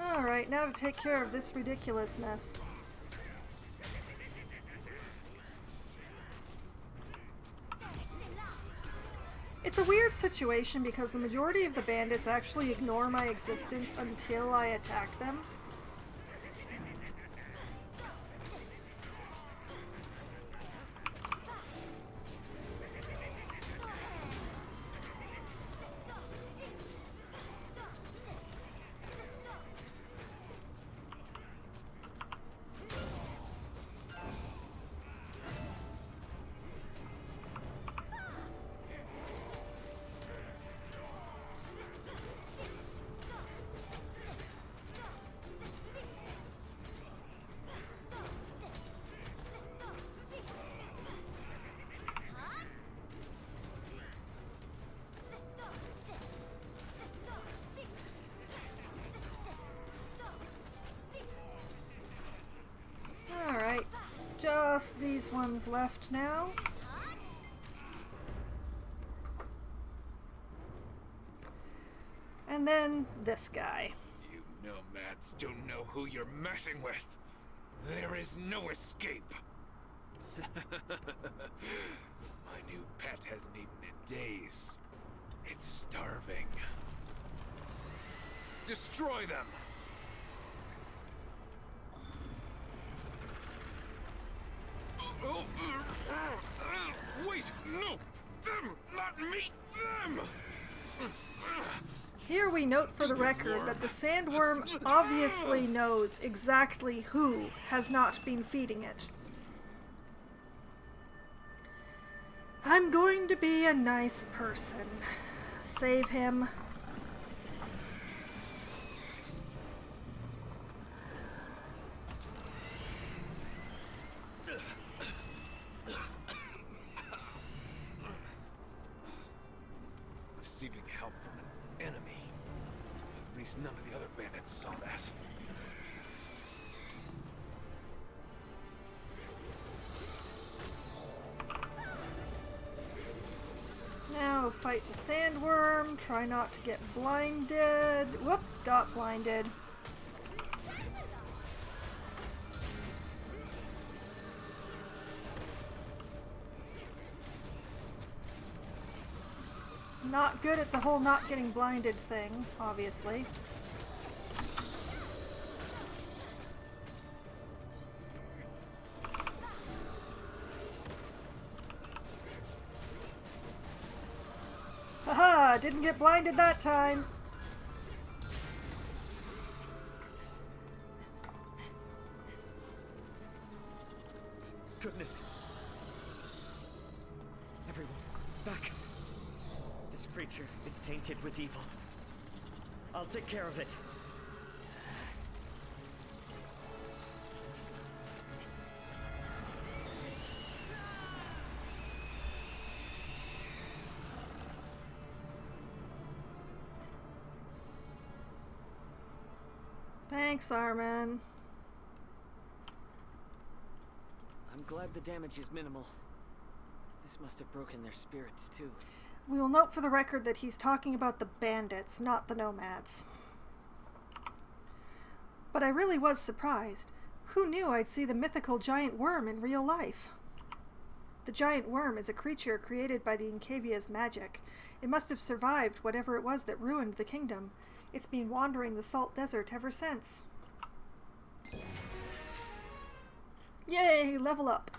Alright, now to take care of this ridiculousness. It's a weird situation because the majority of the bandits actually ignore my existence until I attack them. Alright, just these ones left now. And then this guy. You nomads don't know who you're messing with. There is no escape. My new pet hasn't eaten in days. It's starving. Destroy them! Wait, no! Them, not me! Them! Here we note for the record that the sandworm obviously knows exactly who has not been feeding it. I'm going to be a nice person. Save him. Receiving help from an enemy. At least none of the other bandits saw that. Now fight the sandworm. Try not to get blinded. Whoop, got blinded. Not good at the whole not getting blinded thing, obviously. Haha, didn't get blinded that time. Goodness. Everyone, back. This creature is tainted with evil. I'll take care of it. Thanks, Armin. I'm glad the damage is minimal. This must have broken their spirits, too. We will note for the record that he's talking about the bandits, not the nomads. But I really was surprised. Who knew I'd see the mythical giant worm in real life? The giant worm is a creature created by the Inkavia's magic. It must have survived whatever it was that ruined the kingdom. It's been wandering the salt desert ever since. Yay, level up.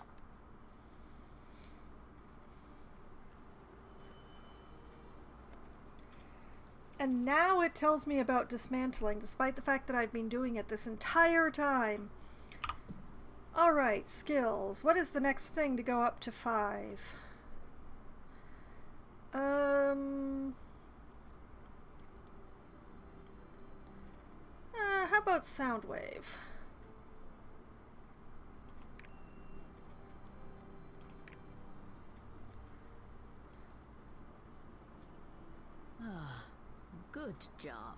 And now it tells me about dismantling, despite the fact that I've been doing it this entire time. Alright, skills. What is the next thing to go up to 5? How about Soundwave? Good job.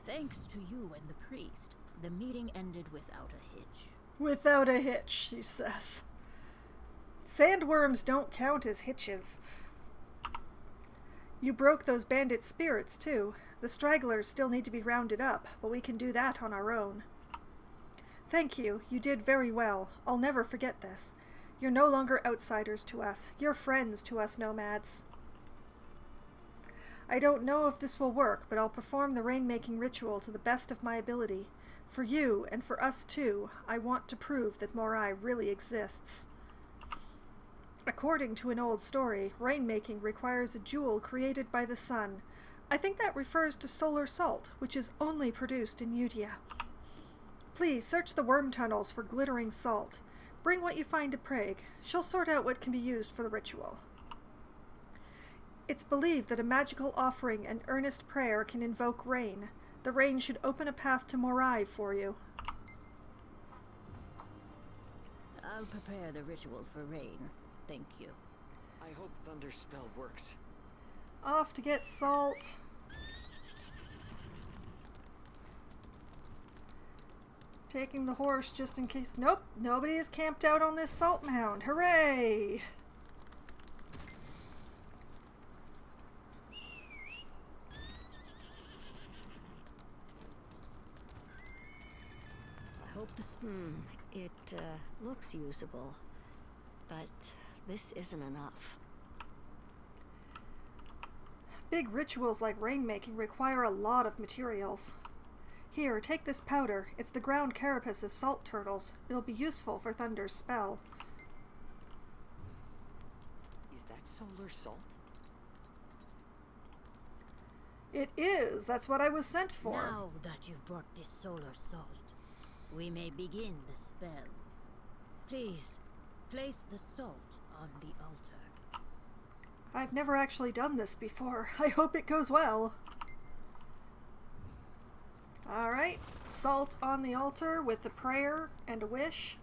Thanks to you and the priest, the meeting ended without a hitch. Without a hitch, she says. Sandworms don't count as hitches. You broke those bandit spirits, too. The stragglers still need to be rounded up, but we can do that on our own. Thank you. You did very well. I'll never forget this. You're no longer outsiders to us. You're friends to us nomads. I don't know if this will work, but I'll perform the rain-making ritual to the best of my ability. For you, and for us too, I want to prove that Morai really exists. According to an old story, rain-making requires a jewel created by the sun. I think that refers to solar salt, which is only produced in Udia. Please, search the worm tunnels for glittering salt. Bring what you find to Prague. She'll sort out what can be used for the ritual. It's believed that a magical offering and earnest prayer can invoke rain. The rain should open a path to Morai for you. I'll prepare the ritual for rain. Thank you. I hope Thunder's spell works. Off to get salt. Taking the horse just in case. Nope, nobody is camped out on this salt mound. Hooray! I hope this. It looks usable, but this isn't enough. Big rituals like rainmaking require a lot of materials. Here, take this powder. It's the ground carapace of salt turtles. It'll be useful for Thunder's spell. Is that solar salt? It is. That's what I was sent for. Now that you've brought this solar salt, we may begin the spell. Please, place the salt on the altar. I've never actually done this before. I hope it goes well. Alright, salt on the altar with a prayer and a wish.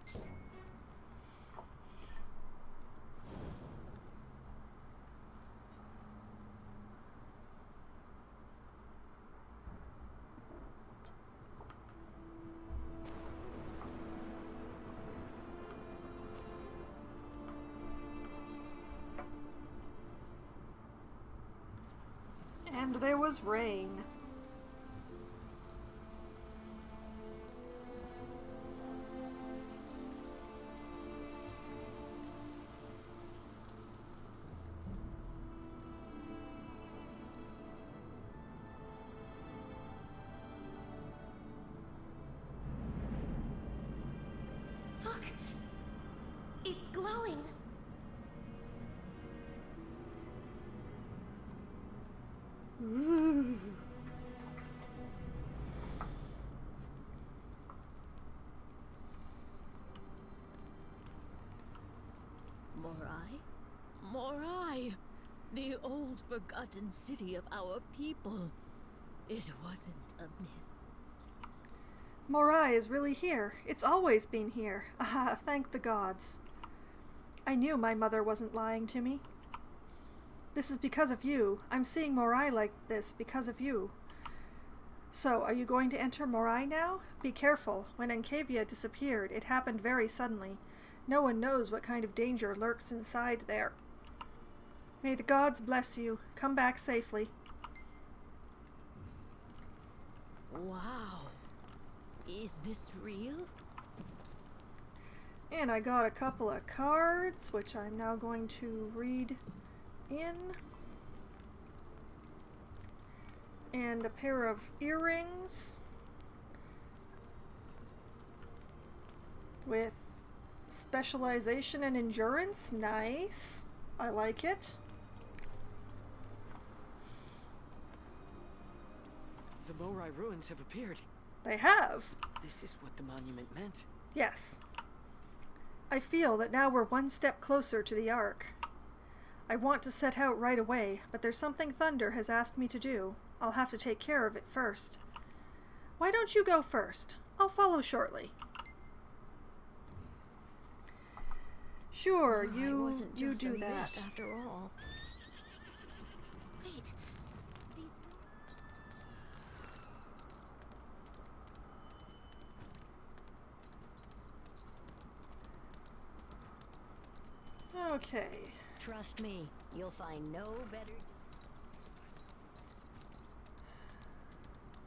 And there was rain. Look! It's glowing! Ooh. Morai? Morai! The old forgotten city of our people. It wasn't a myth. Morai is really here. It's always been here. Ah, thank the gods. I knew my mother wasn't lying to me. This is because of you. I'm seeing Morai like this because of you. So, are you going to enter Morai now? Be careful. When Enkavia disappeared, it happened very suddenly. No one knows what kind of danger lurks inside there. May the gods bless you. Come back safely. Wow. Is this real? And I got a couple of cards, which I'm now going to read in. And a pair of earrings with specialization and endurance. Nice. I like it. The Morai ruins have appeared. They have. This is what the monument meant. Yes. I feel that now we're one step closer to the Ark. I want to set out right away, but there's something Thunder has asked me to do. I'll have to take care of it first. Why don't you go first? I'll follow shortly. Sure, you do that. After all. Wait. Okay. Trust me, you'll find no better.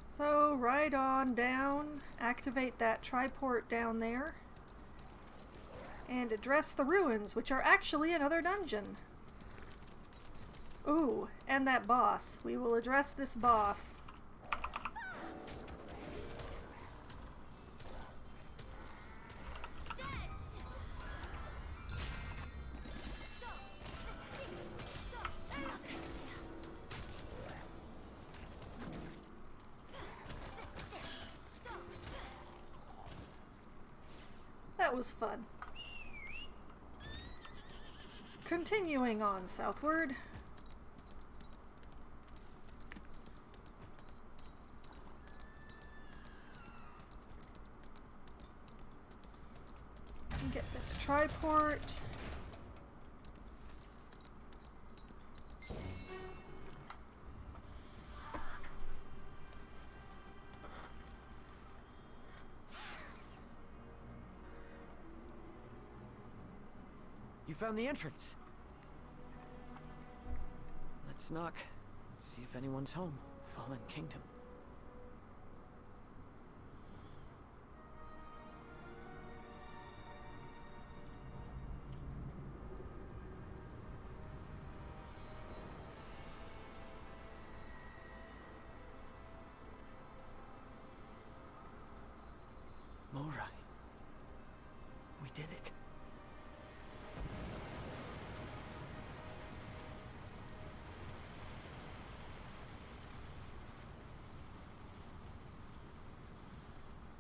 So, right on down, activate that triport down there, and address the ruins, which are actually another dungeon. Ooh, and that boss. We will address this boss. That was fun. Continuing on southward. Get this triport. You found the entrance. Let's knock. See if anyone's home. Fallen Kingdom. Morai. We did it.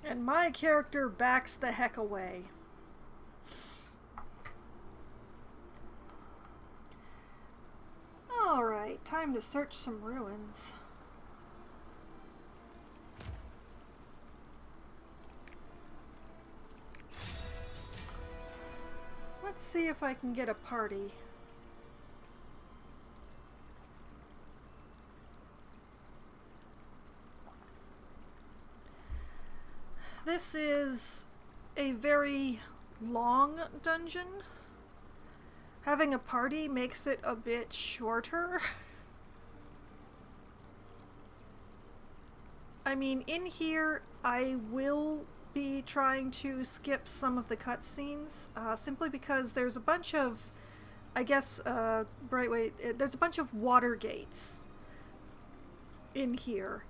And my character backs the heck away. Alright, time to search some ruins. Let's see if I can get a party. This is a very long dungeon. Having a party makes it a bit shorter. I mean, in here, I will be trying to skip some of the cutscenes, simply because there's a bunch of, I guess, there's a bunch of water gates in here.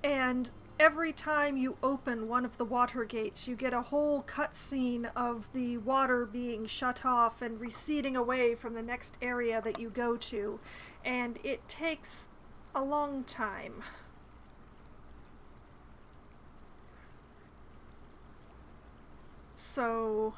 And every time you open one of the water gates, you get a whole cutscene of the water being shut off and receding away from the next area that you go to. And it takes a long time. So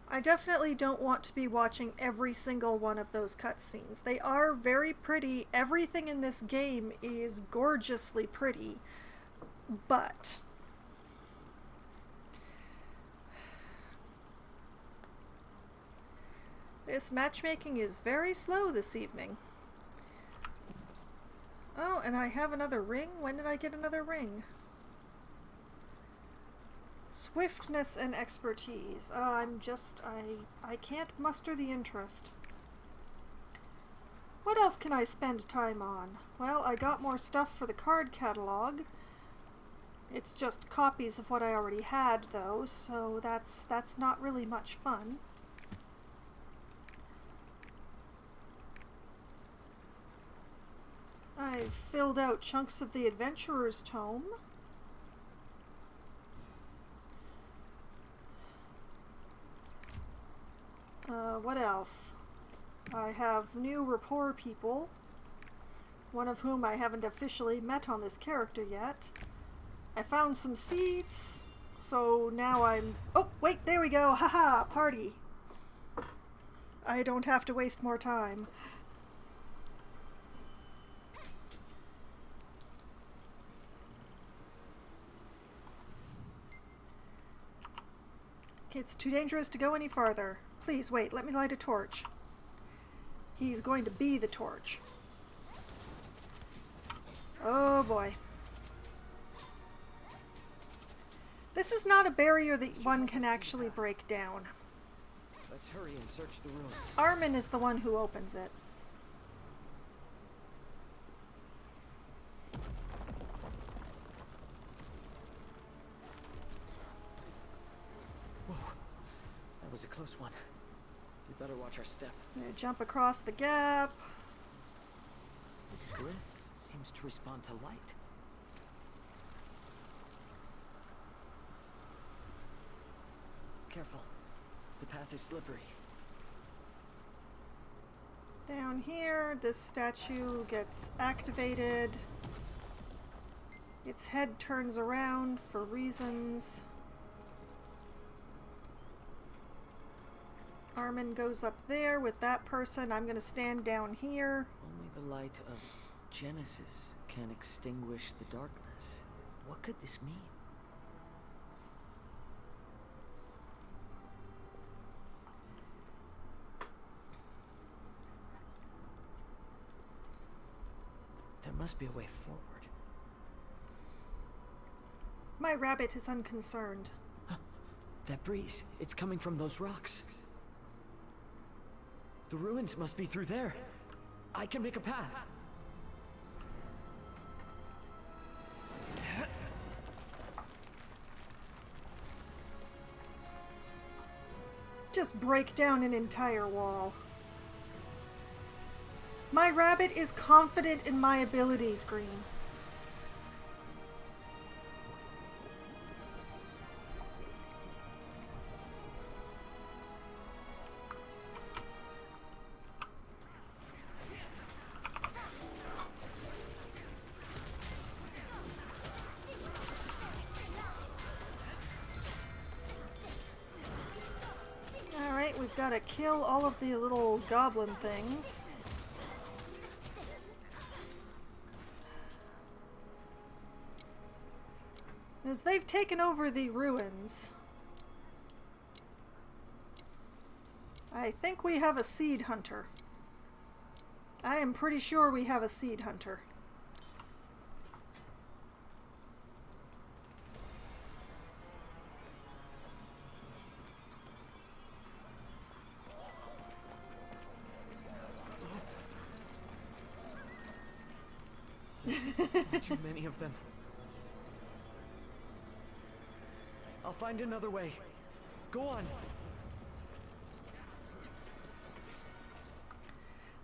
I definitely don't want to be watching every single one of those cutscenes. They are very pretty. Everything in this game is gorgeously pretty, but this matchmaking is very slow this evening. Oh, and I have another ring? When did I get another ring? Swiftness and expertise. I can't muster the interest. What else can I spend time on? Well, I got more stuff for the card catalog. It's just copies of what I already had, though, so that's not really much fun. I've filled out chunks of the Adventurer's Tome. What else? I have new rapport people, one of whom I haven't officially met on this character yet. I found some seeds, so now I'm... Oh, wait, there we go! Haha, party! I don't have to waste more time. It's too dangerous to go any farther. Please, wait, let me light a torch. He's going to be the torch. Oh boy. This is not a barrier that one can actually break down. Let's hurry and search the ruins. Armin is the one who opens it. Whoa, that was a close one. We better watch our step. I'm gonna jump across the gap. This glyph seems to respond to light. Careful. The path is slippery. Down here, this statue gets activated. Its head turns around for reasons. Armin goes up there with that person. I'm gonna stand down here. Only the light of Genesis can extinguish the darkness. What could this mean? There must be a way forward. My rabbit is unconcerned. That breeze, it's coming from those rocks. The ruins must be through there. I can make a path. Just break down an entire wall. My rabbit is confident in my abilities, Green. Alright, we've got to kill all of the little goblin things. As they've taken over the ruins, I think we have a seed hunter. I am pretty sure we have a seed hunter. Too many of them. I'll find another way. Go on.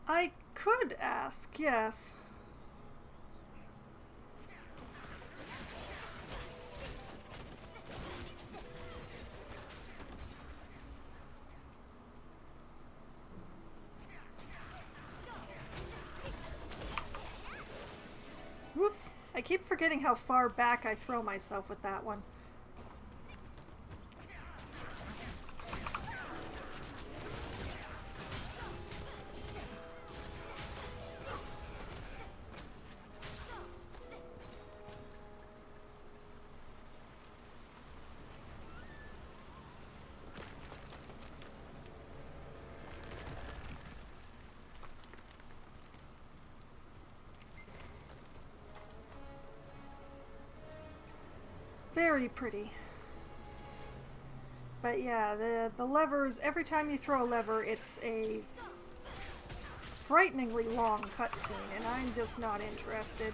I could ask, yes. Whoops! I keep forgetting how far back I throw myself with that one. Very pretty. But yeah, the levers, every time you throw a lever, it's a frighteningly long cutscene, and I'm just not interested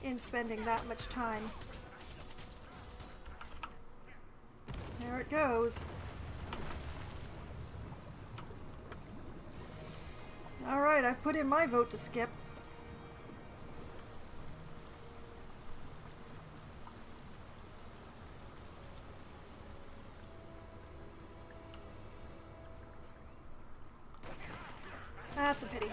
in spending that much time. There it goes. Alright, I've put in my vote to skip. That's a pity.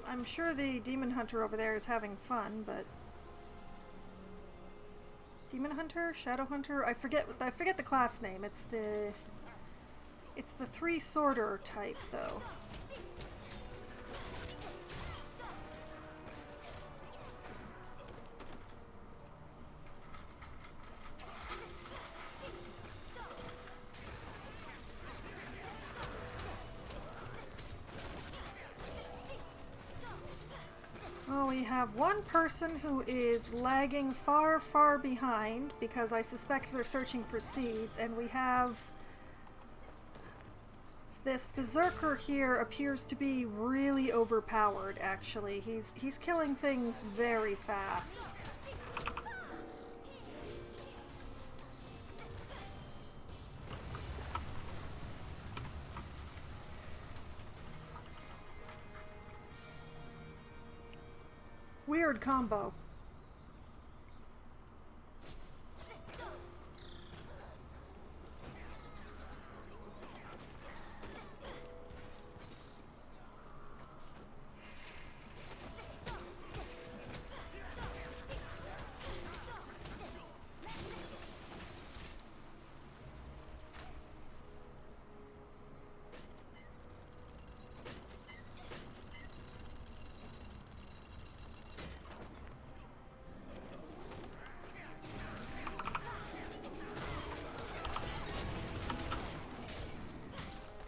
I'm sure the demon hunter over there is having fun, but demon hunter, shadow hunter, I forget the class name. It's the three sworder type though. have one person who is lagging far, far behind because I suspect they're searching for seeds, and we have this berserker here appears to be really overpowered, actually. He's killing things very fast. Weird combo.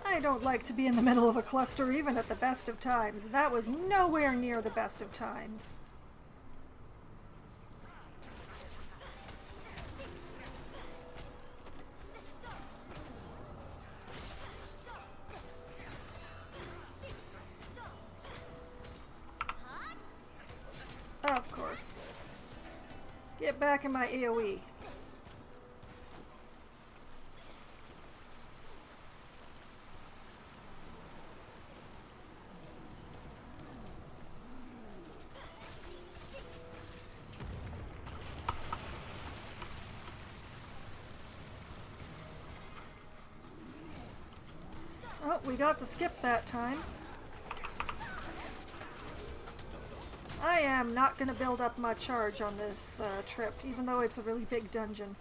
I don't like to be in the middle of a cluster even at the best of times. That was nowhere near the best of times. Of course. Get back in my AoE. Oh, we got to skip that time. I am not going to build up my charge on this trip, even though it's a really big dungeon.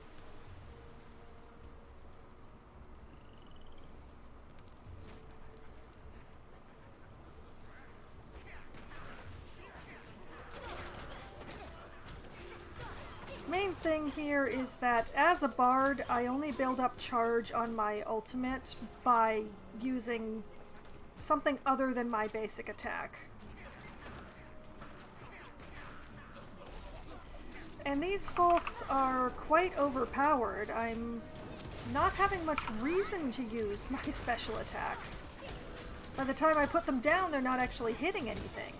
Main thing here is that as a bard, I only build up charge on my ultimate by using something other than my basic attack. And these folks are quite overpowered. I'm not having much reason to use my special attacks. By the time I put them down, they're not actually hitting anything.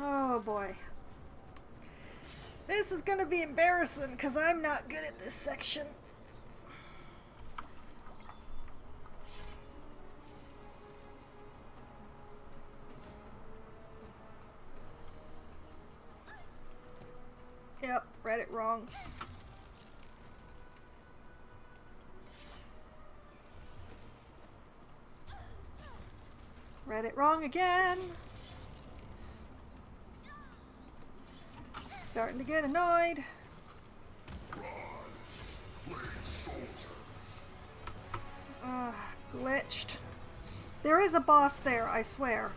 Oh boy. This is gonna be embarrassing because I'm not good at this section. Yep, read it wrong. Read it wrong again. Starting to get annoyed. Glitched. There is a boss there, I swear.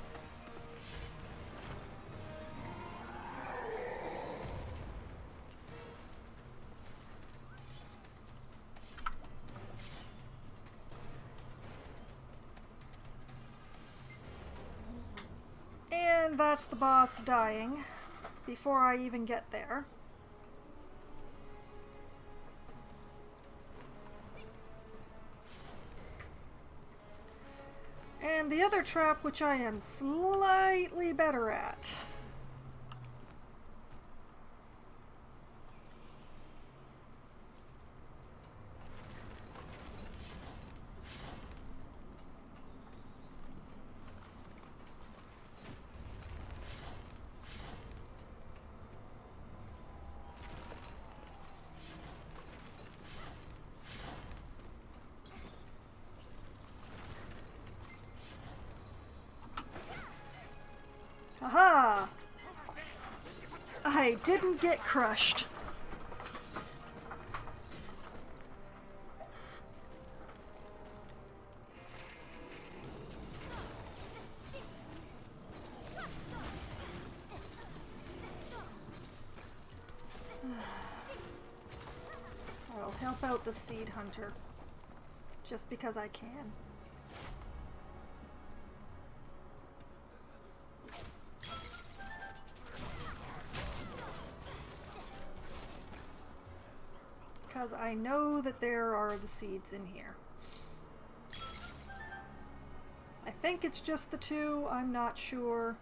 And that's the boss dying before I even get there. And the other trap, which I am slightly better at. Aha! I didn't get crushed. the Seed Hunter. Just because I can. Because I know that there are the seeds in here. I think it's just the two, I'm not sure.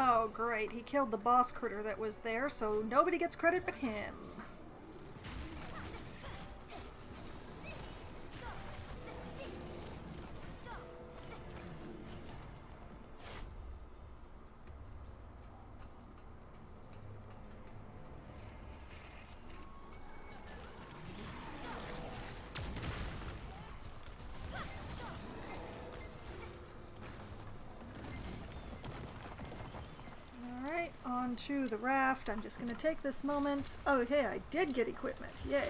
Oh, great. He killed the boss critter that was there, so nobody gets credit but him. To the raft. I'm just going to take this moment. Oh, hey, I did get equipment. Yay.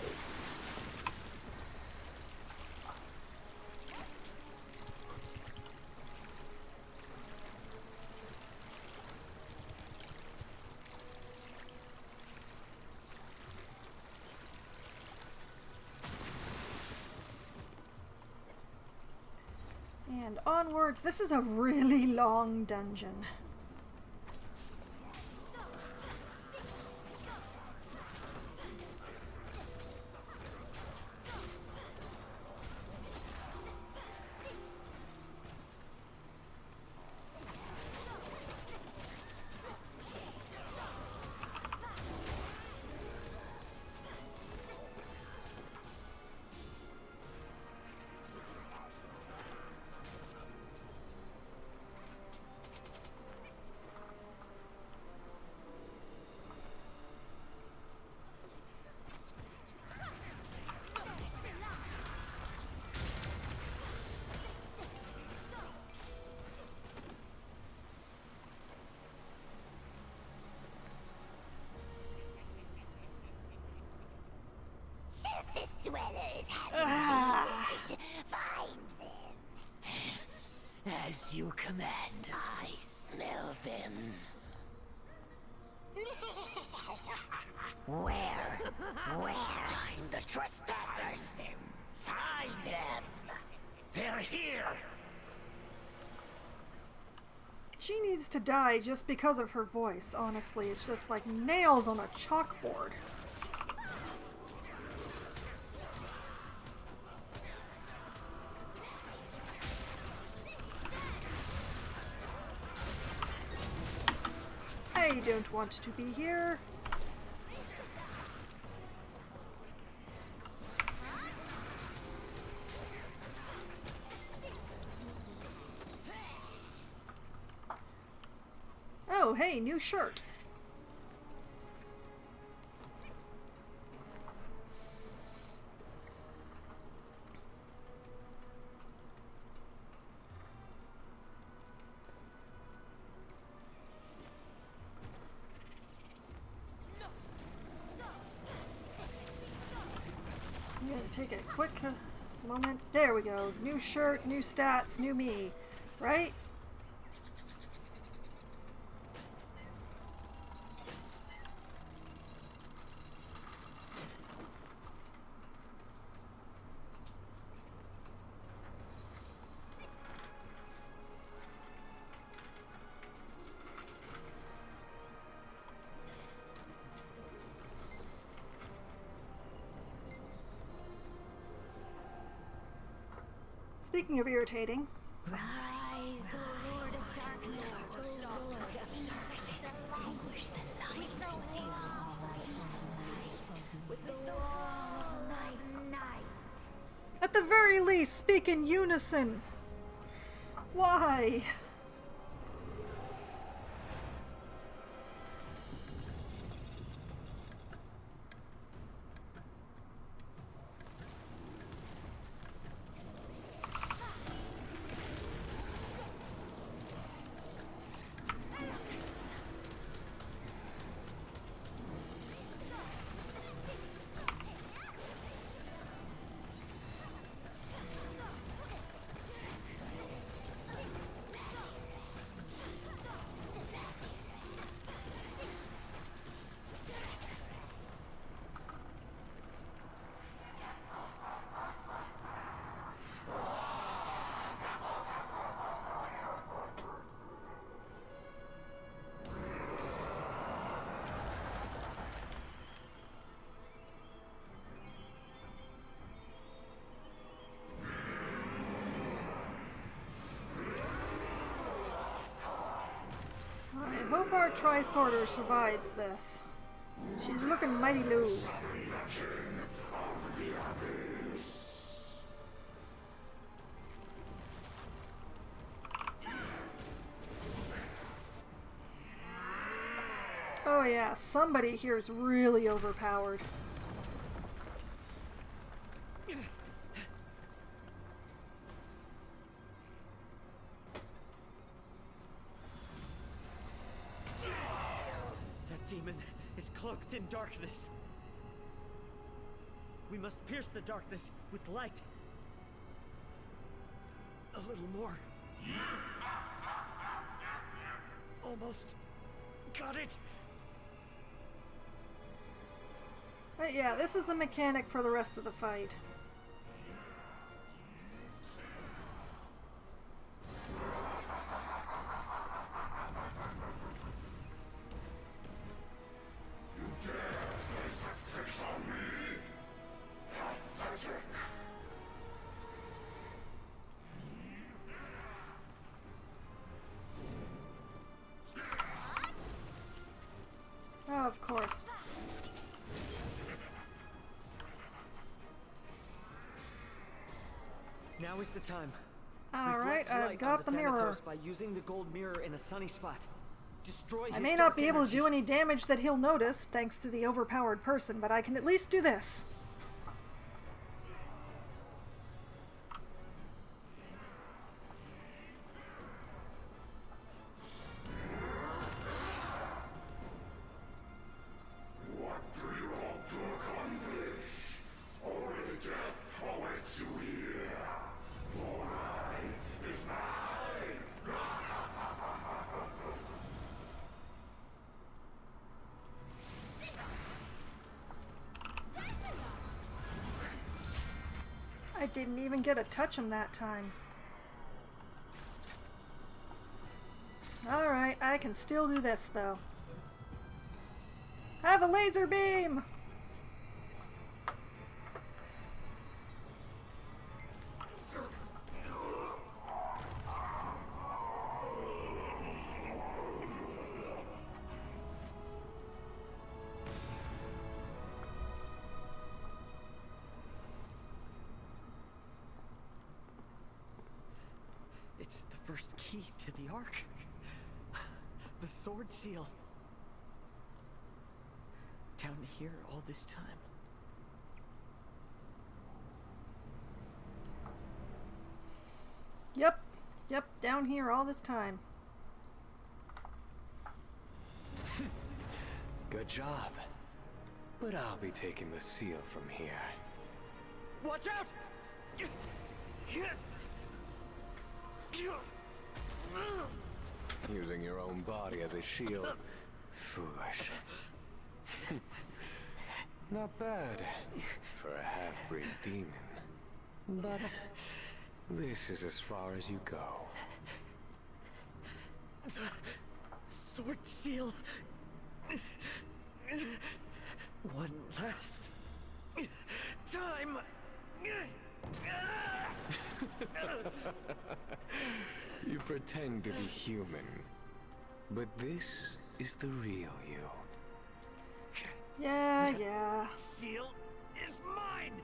And onwards. This is a really long dungeon. Surface dwellers have invaded. Find them. As you command. I smell them. Where? Find the trespassers. Find them. They're here. She needs to die just because of her voice, honestly. It's just like nails on a chalkboard. I don't want to be here. Oh, hey, new shirt. I'm gonna take a quick moment. There we go. New shirt, new stats, new me. Right? Speaking of irritating. Rise, O Lord of Darkness. Extinguish the light. With the wall night. At the very least, speak in unison. Why? our tri-sorter survives this. She's looking mighty low. Oh yeah, somebody here is really overpowered. That demon is cloaked in darkness. We must pierce the darkness with light. A little more. Almost got it. But yeah, this is the mechanic for the rest of the fight. Oh, of course. Now is the time. All right, Reflect I've light got on the mirror. Thanatos by using the gold mirror in a sunny spot. Destroy I his may not dark be able to energy. do any damage that he'll notice, thanks to the overpowered person, but I can at least do this. What do you hope to accomplish? Only death awaits you here. Morai is mine. I didn't even get to touch him that time. Alright, I can still do this though. Have a laser beam! It's the first key to the Ark. The sword seal. Down here all this time. Yep, down here all this time. Good job. But I'll be taking the seal from here. Watch out! Using your own body as a shield. Foolish. Not bad for a half-breed demon. But this is as far as you go. Sword seal. One last time. You pretend to be human, but this is the real you. Yeah. Seal is mine.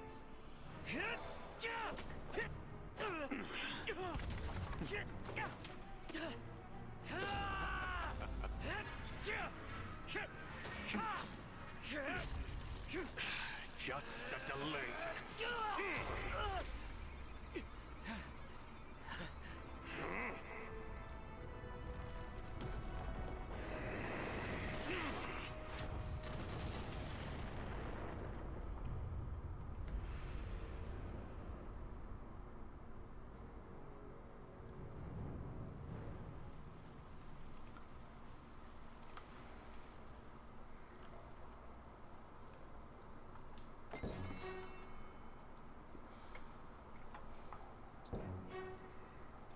Just a delay.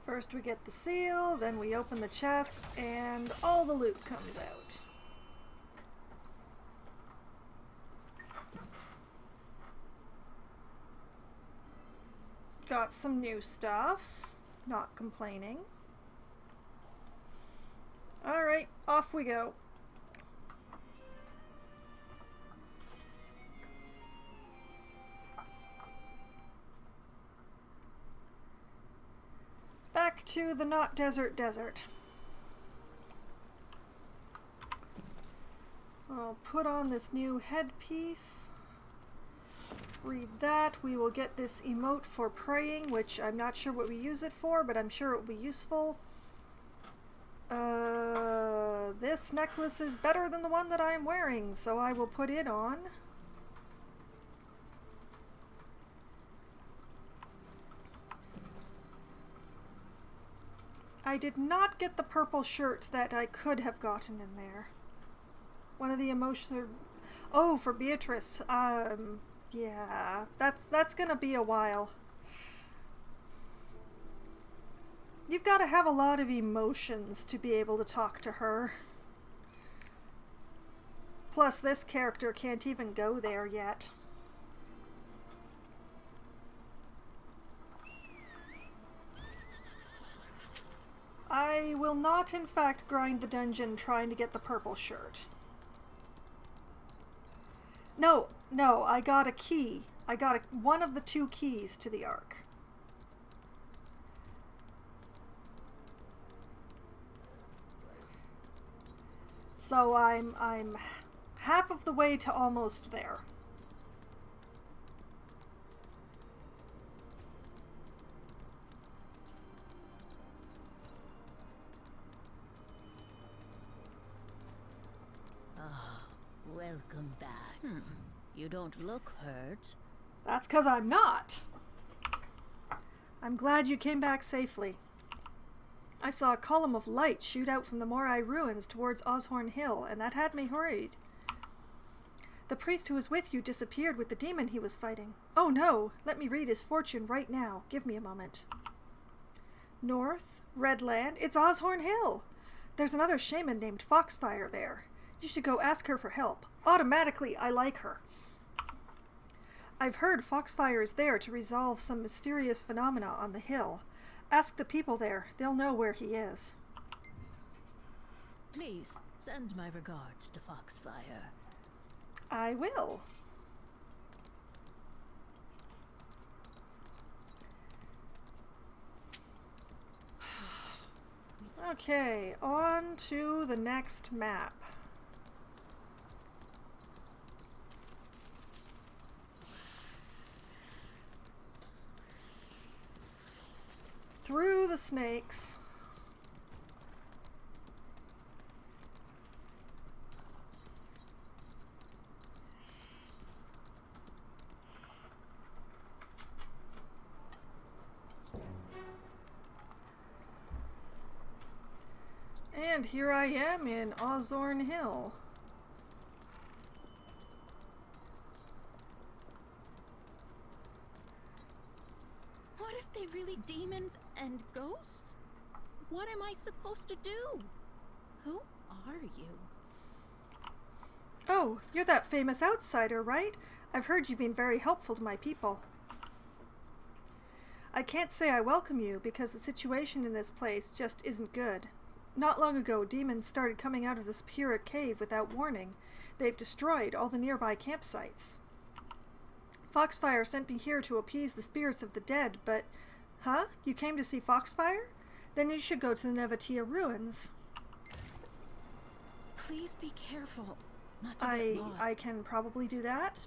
First we get the seal, then we open the chest, and all the loot comes out. Got some new stuff. Not complaining. Alright. Alright, off we go. Back to the not desert desert. I'll put on this new headpiece. Read that. We will get this emote for praying, which I'm not sure what we use it for, but I'm sure it will be useful. This necklace is better than the one that I'm wearing, so I will put it on. I did not get the purple shirt that I could have gotten in there. One of the emotions... Oh, for Beatrice. Yeah, that's gonna be a while. You've got to have a lot of emotions to be able to talk to her. Plus, this character can't even go there yet. I will not, in fact, grind the dungeon trying to get the purple shirt. No, I got a key. I got one of the 2 keys to the Ark. So I'm half of the way to almost there. Welcome back. You don't look hurt. That's 'cause I'm not. I'm glad you came back safely. I saw a column of light shoot out from the Morai ruins towards Oshorn Hill, and that had me worried. The priest who was with you disappeared with the demon he was fighting. Oh no! Let me read his fortune right now. Give me a moment. North, Redland, it's Oshorn Hill! There's another shaman named Foxfire there. You should go ask her for help. Automatically, I like her. I've heard Foxfire is there to resolve some mysterious phenomena on the hill. Ask the people there. They'll know where he is. Please, send my regards to Foxfire. I will. Okay, on to the next map. Through the snakes. And here I am in Oshorn Hill. What if they really demons and ghosts? What am I supposed to do? Who are you? Oh, you're that famous outsider, right? I've heard you've been very helpful to my people. I can't say I welcome you because the situation in this place just isn't good. Not long ago, demons started coming out of the Superior Cave without warning. They've destroyed all the nearby campsites. Foxfire sent me here to appease the spirits of the dead, but... Huh? You came to see Foxfire? Then you should go to the Nevatia ruins. Please be careful not to get lost. I can probably do that.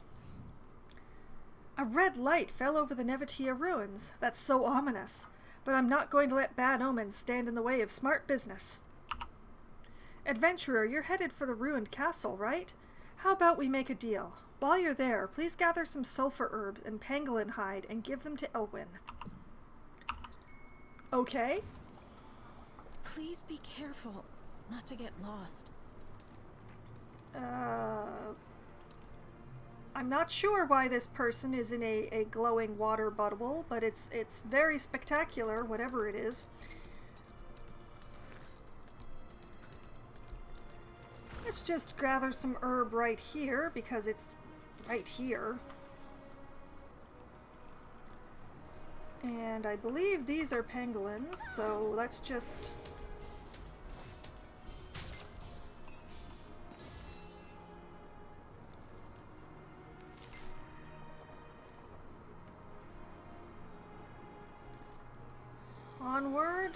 A red light fell over the Nevatia ruins. That's so ominous. But I'm not going to let bad omens stand in the way of smart business. Adventurer, you're headed for the ruined castle, right? How about we make a deal? While you're there, please gather some sulfur herbs and pangolin hide and give them to Elwyn. Okay. Please be careful not to get lost. I'm not sure why this person is in a glowing water bubble, but it's very spectacular, whatever it is. Let's just gather some herb right here, because it's right here. And I believe these are pangolins, so let's just onward.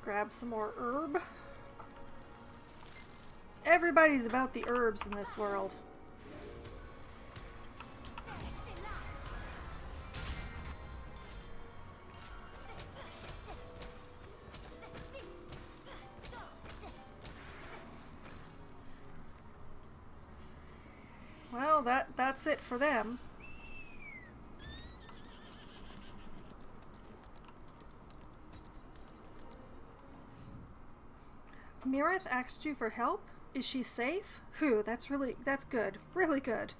Grab some more herb. Everybody's about the herbs in this world. Well, that's it for them. Mirith asked you for help? Is she safe? Whew, that's good. Really good.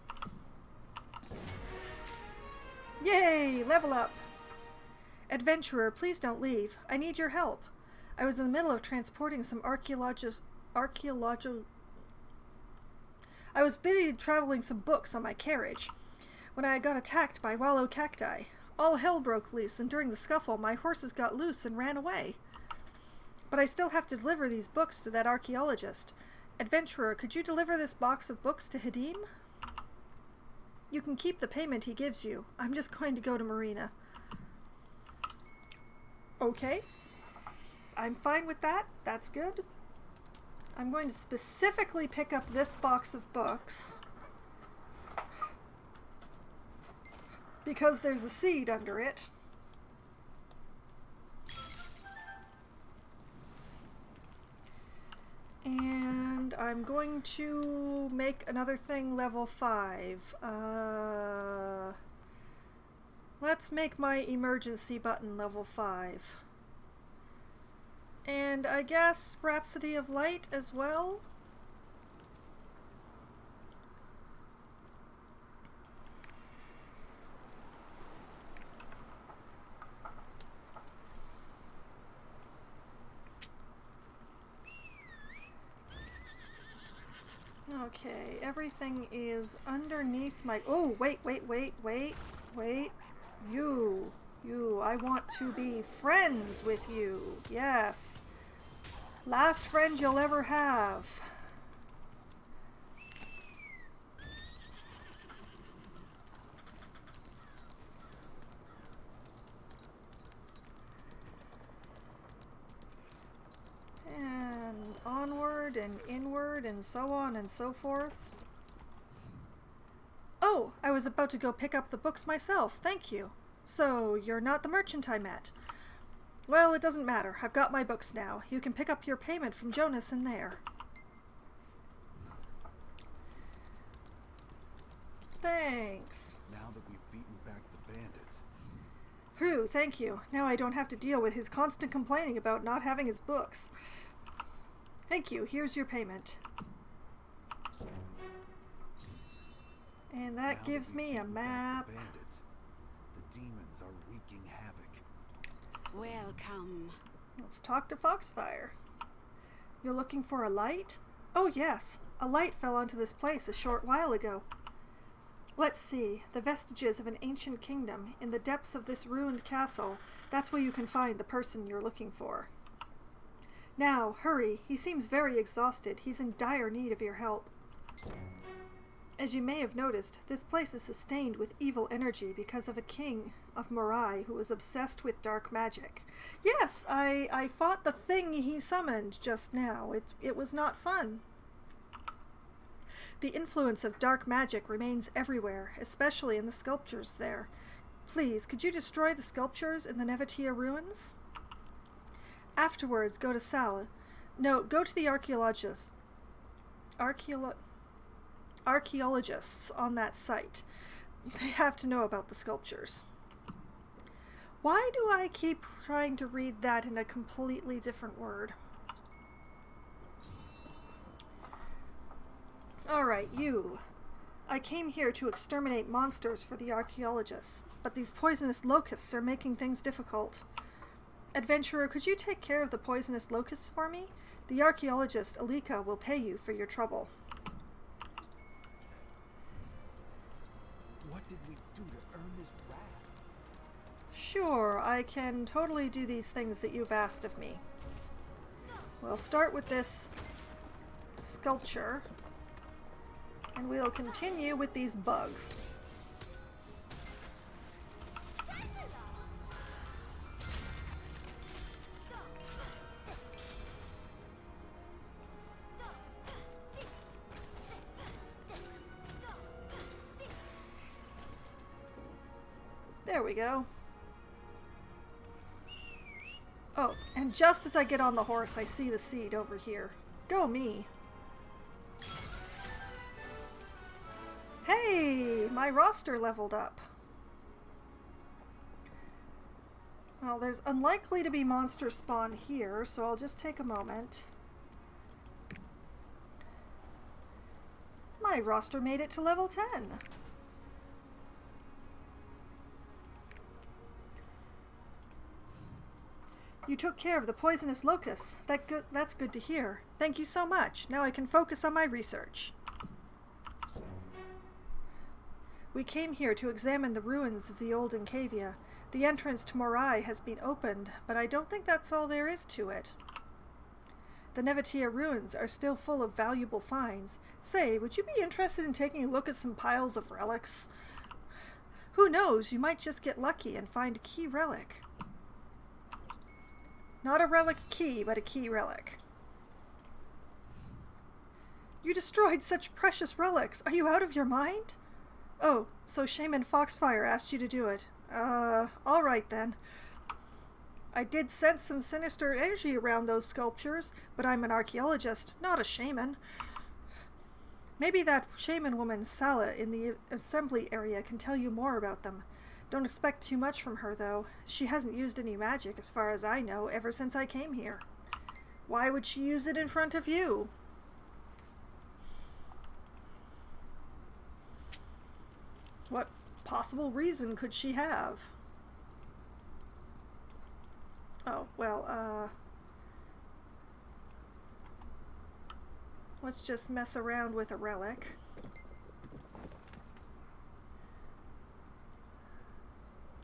Yay! Level up! Adventurer, please don't leave. I need your help. I was in the middle of transporting some I was busy traveling some books on my carriage when I got attacked by wallow cacti. All hell broke loose, and during the scuffle, my horses got loose and ran away. But I still have to deliver these books to that archaeologist. Adventurer, could you deliver this box of books to Hadim? You can keep the payment he gives you. I'm just going to go to Marina. Okay. I'm fine with that. That's good. I'm going to specifically pick up this box of books because there's a seed under it. And I'm going to make another thing level 5. Let's make my emergency button level 5. And I guess Rhapsody of Light as well. Okay, everything is underneath my... Oh, wait. You, I want to be friends with you. Yes. Last friend you'll ever have. And onward and inward and so on and so forth. Oh, I was about to go pick up the books myself. Thank you. So, you're not the merchant I met. Well, it doesn't matter. I've got my books now. You can pick up your payment from Jonas in there. Thanks. Now that we've beaten back the bandits. Whew, thank you. Now I don't have to deal with his constant complaining about not having his books. Thank you. Here's your payment. And that gives me a map. The demons are wreaking havoc. Welcome. Let's talk to Foxfire. You're looking for a light? Oh yes, a light fell onto this place a short while ago. Let's see, the vestiges of an ancient kingdom in the depths of this ruined castle. That's where you can find the person you're looking for. Now, hurry. He seems very exhausted. He's in dire need of your help. As you may have noticed, this place is sustained with evil energy because of a king of Morai who was obsessed with dark magic. Yes, I fought the thing he summoned just now. It was not fun. The influence of dark magic remains everywhere, especially in the sculptures there. Please, could you destroy the sculptures in the Nevatia ruins? Afterwards, go to Sala. No, go to the archaeologists on that site. They have to know about the sculptures. Why do I keep trying to read that in a completely different word? Alright, you. I came here to exterminate monsters for the archaeologists, but these poisonous locusts are making things difficult. Adventurer, could you take care of the poisonous locusts for me? The archaeologist, Alika, will pay you for your trouble. What did we do to earn this wrath? Sure, I can totally do these things that you've asked of me. We'll start with this sculpture, and we'll continue with these bugs. There we go. Oh, and just as I get on the horse, I see the seed over here. Go me. Hey, my roster leveled up. Well, there's unlikely to be monster spawn here, so I'll just take a moment. My roster made it to level 10. You took care of the poisonous locusts. That's good to hear. Thank you so much. Now I can focus on my research. We came here to examine the ruins of the old Encavia. The entrance to Morai has been opened, but I don't think that's all there is to it. The Nevatia ruins are still full of valuable finds. Say, would you be interested in taking a look at some piles of relics? Who knows, you might just get lucky and find a key relic. Not a relic key, but a key relic. You destroyed such precious relics. Are you out of your mind? Oh, so Shaman Foxfire asked you to do it. Alright then. I did sense some sinister energy around those sculptures, but I'm an archaeologist, not a shaman. Maybe that shaman woman, Sala, in the assembly area can tell you more about them. Don't expect too much from her, though. She hasn't used any magic, as far as I know, ever since I came here. Why would she use it in front of you? What possible reason could she have? Oh, well, let's just mess around with a relic.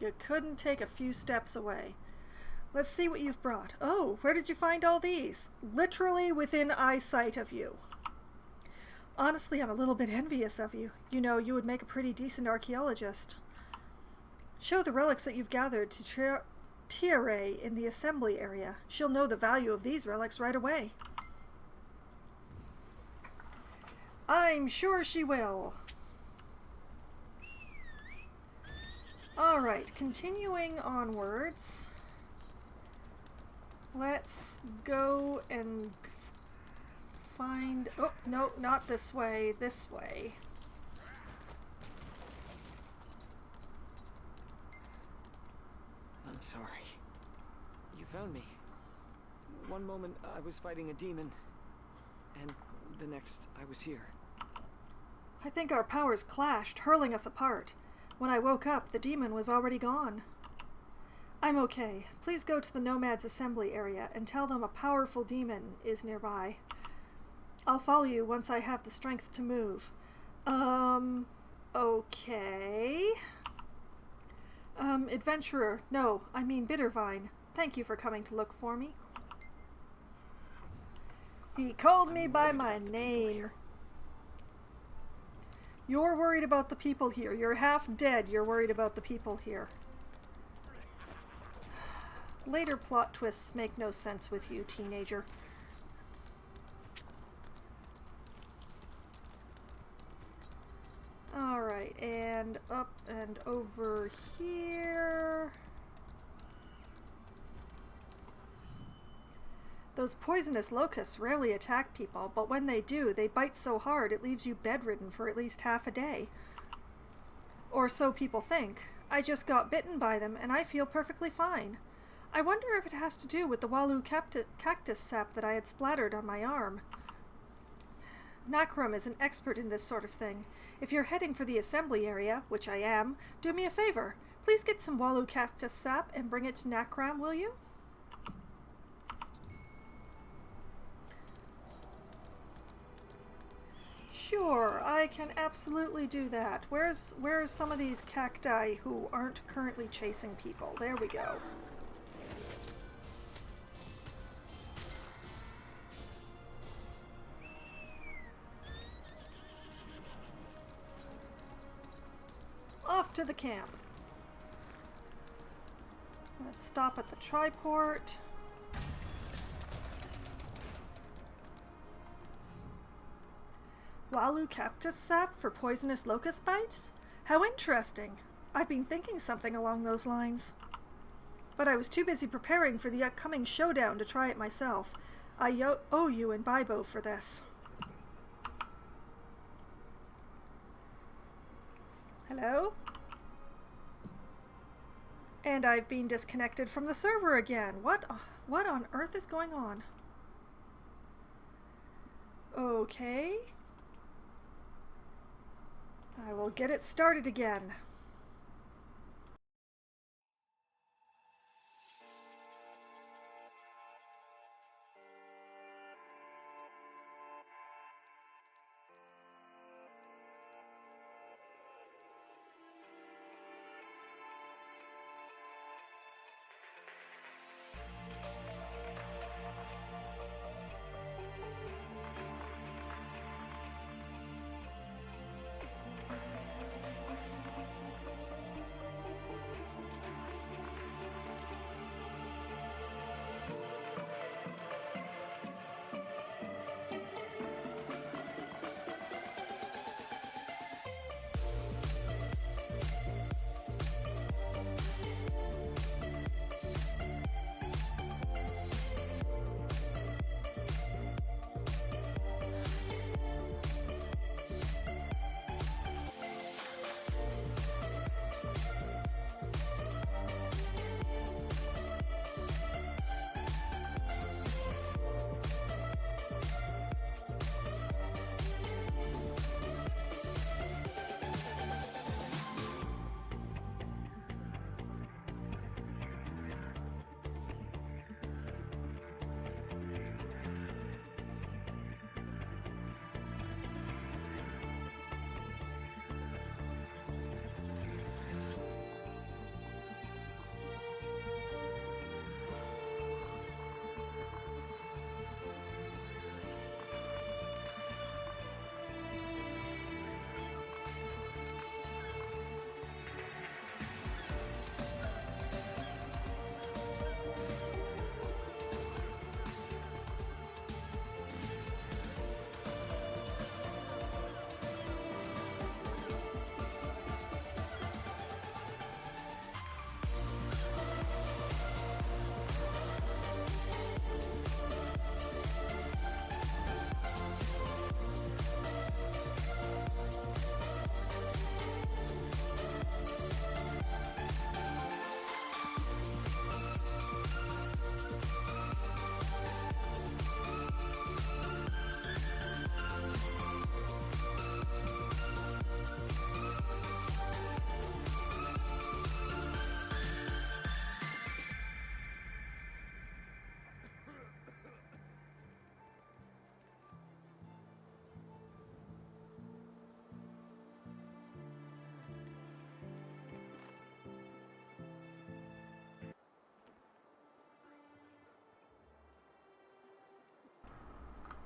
You couldn't take a few steps away. Let's see what you've brought. Oh, where did you find all these? Literally within eyesight of you. Honestly, I'm a little bit envious of you. You know, you would make a pretty decent archaeologist. Show the relics that you've gathered to Tiare in the assembly area. She'll know the value of these relics right away. I'm sure she will. Alright, continuing onwards. Let's go and find... Oh, no, not this way. This way. I'm sorry. You found me. One moment I was fighting a demon, and the next I was here. I think our powers clashed, hurling us apart. When I woke up, the demon was already gone. I'm okay. Please go to the Nomad's assembly area and tell them a powerful demon is nearby. I'll follow you once I have the strength to move. Okay. Adventurer. No, I mean Bittervine. Thank you for coming to look for me. He called me by my name. You're worried about the people here. You're half dead. You're worried about the people here. Later plot twists make no sense with you, teenager. Alright, and up and over here. Those poisonous locusts rarely attack people, but when they do, they bite so hard it leaves you bedridden for at least half a day. Or so people think. I just got bitten by them, and I feel perfectly fine. I wonder if it has to do with the Walu cactus sap that I had splattered on my arm. Nakram is an expert in this sort of thing. If you're heading for the assembly area, which I am, do me a favor. Please get some Walu cactus sap and bring it to Nakram, will you? Sure, I can absolutely do that. Where's some of these cacti who aren't currently chasing people? There we go. Off to the camp. I'm gonna stop at the triport. Walu cactus sap for poisonous locust bites? How interesting. I've been thinking something along those lines. But I was too busy preparing for the upcoming showdown to try it myself. I owe you and Bibo for this. Hello? And I've been disconnected from the server again. What on earth is going on? Okay. I will get it started again.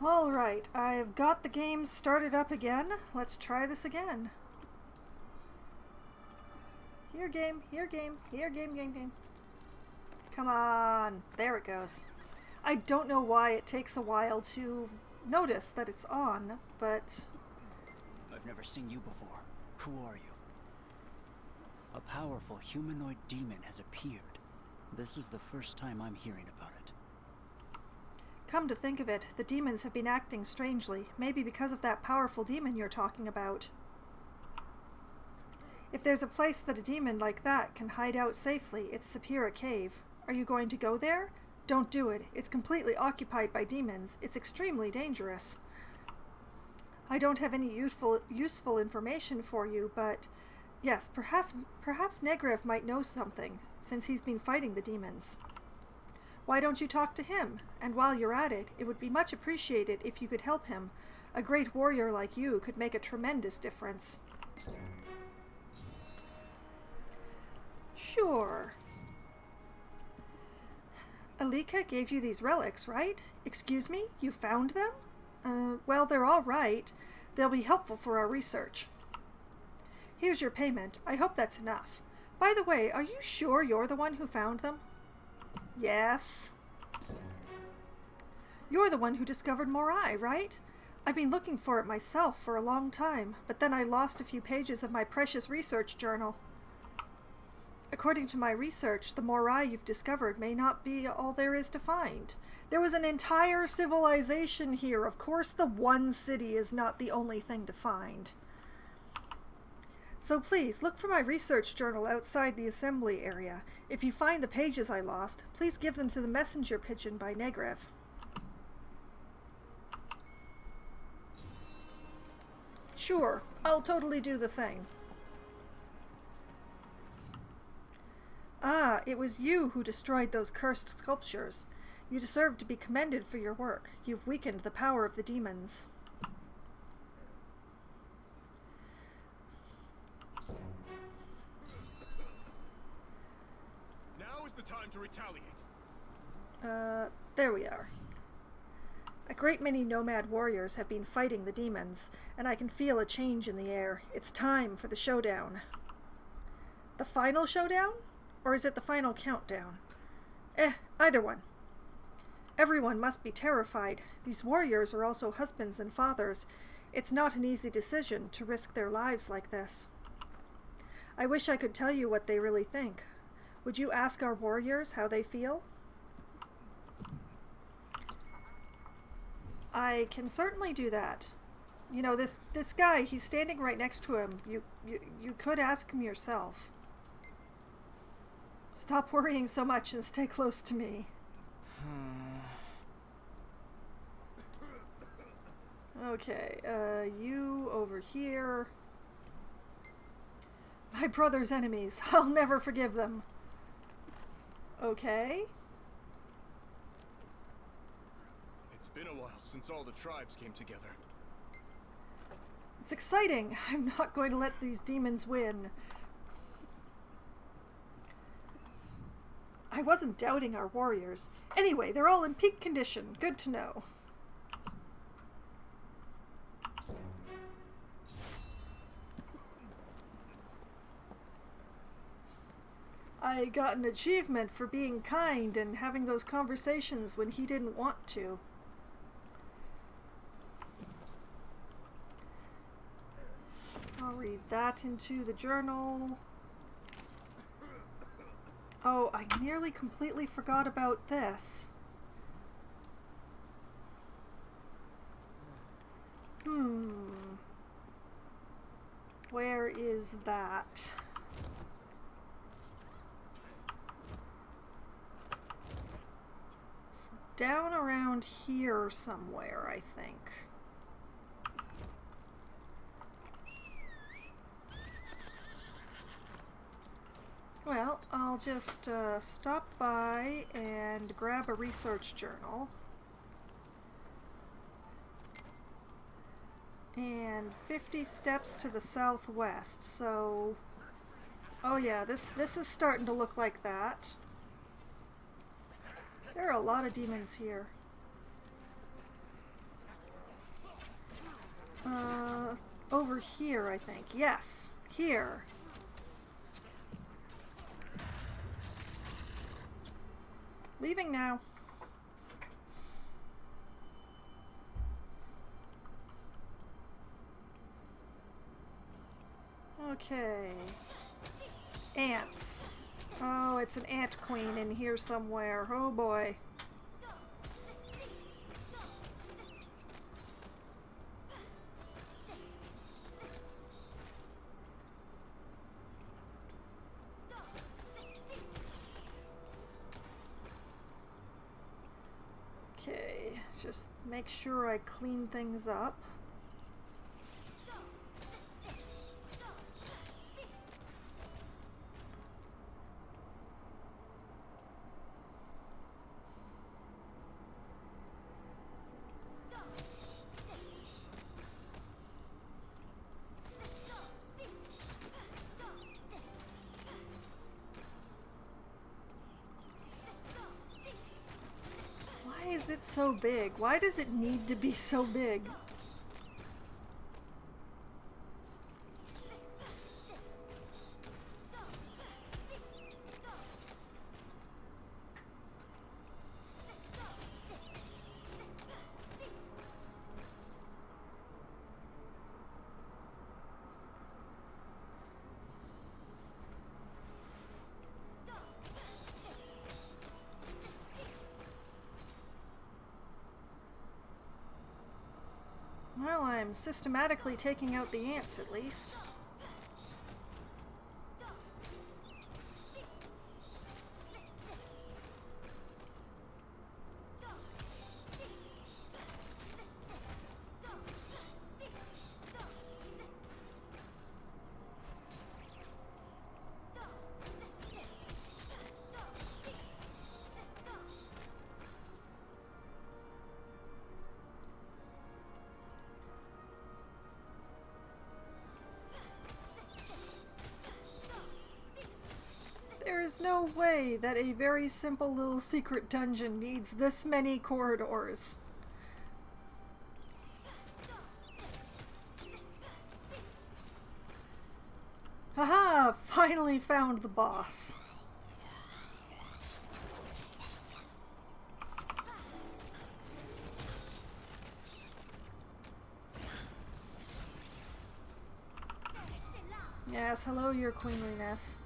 Alright, I've got the game started up again. Let's try this again. Here game, here game, here game. Come on, there it goes. I don't know why it takes a while to notice that it's on, but... I've never seen you before. Who are you? A powerful humanoid demon has appeared. This is the first time I'm hearing about it. Come to think of it, the demons have been acting strangely, maybe because of that powerful demon you're talking about. If there's a place that a demon like that can hide out safely, it's Sapira Cave. Are you going to go there? Don't do it. It's completely occupied by demons. It's extremely dangerous. I don't have any useful information for you, but yes, perhaps Negrev might know something, since he's been fighting the demons. Why don't you talk to him? And while you're at it, it would be much appreciated if you could help him. A great warrior like you could make a tremendous difference. Sure. Alika gave you these relics, right? Excuse me? You found them? Well, they're all right. They'll be helpful for our research. Here's your payment. I hope that's enough. By the way, are you sure you're the one who found them? Yes. You're the one who discovered Morai, right? I've been looking for it myself for a long time, but then I lost a few pages of my precious research journal. According to my research, the Morai you've discovered may not be all there is to find. There was an entire civilization here. Of course the one city is not the only thing to find. So please, look for my research journal outside the assembly area. If you find the pages I lost, please give them to the messenger pigeon by Negrev. Sure, I'll totally do the thing. Ah, it was you who destroyed those cursed sculptures. You deserve to be commended for your work. You've weakened the power of the demons. Now is the time to retaliate. There we are. A great many nomad warriors have been fighting the demons, and I can feel a change in the air. It's time for the showdown. The final showdown? Or is it the final countdown? Either one. Everyone must be terrified. These warriors are also husbands and fathers. It's not an easy decision to risk their lives like this. I wish I could tell you what they really think. Would you ask our warriors how they feel? I can certainly do that. You know, this guy, he's standing right next to him. You could ask him yourself. Stop worrying so much and stay close to me. Okay, you over here. My brother's enemies. I'll never forgive them. Okay. It's been a while since all the tribes came together. It's exciting. I'm not going to let these demons win. I wasn't doubting our warriors. Anyway, they're all in peak condition. Good to know. I got an achievement for being kind and having those conversations when he didn't want to. I'll read that into the journal. Oh, I nearly completely forgot about this. Where is that? It's down around here somewhere, I think. Well, I'll just stop by and grab a research journal. And 50 steps to the southwest, so... Oh yeah, this is starting to look like that. There are a lot of demons here. Over here, I think. Yes, here. Leaving now. Okay. Ants. Oh, it's an ant queen in here somewhere. Oh boy. Okay, just make sure I clean things up. Why is it so big? Why does it need to be so big? I'm systematically taking out the ants at least. There's no way that a very simple little secret dungeon needs this many corridors. Haha! Finally found the boss. Yes, hello, your queenliness.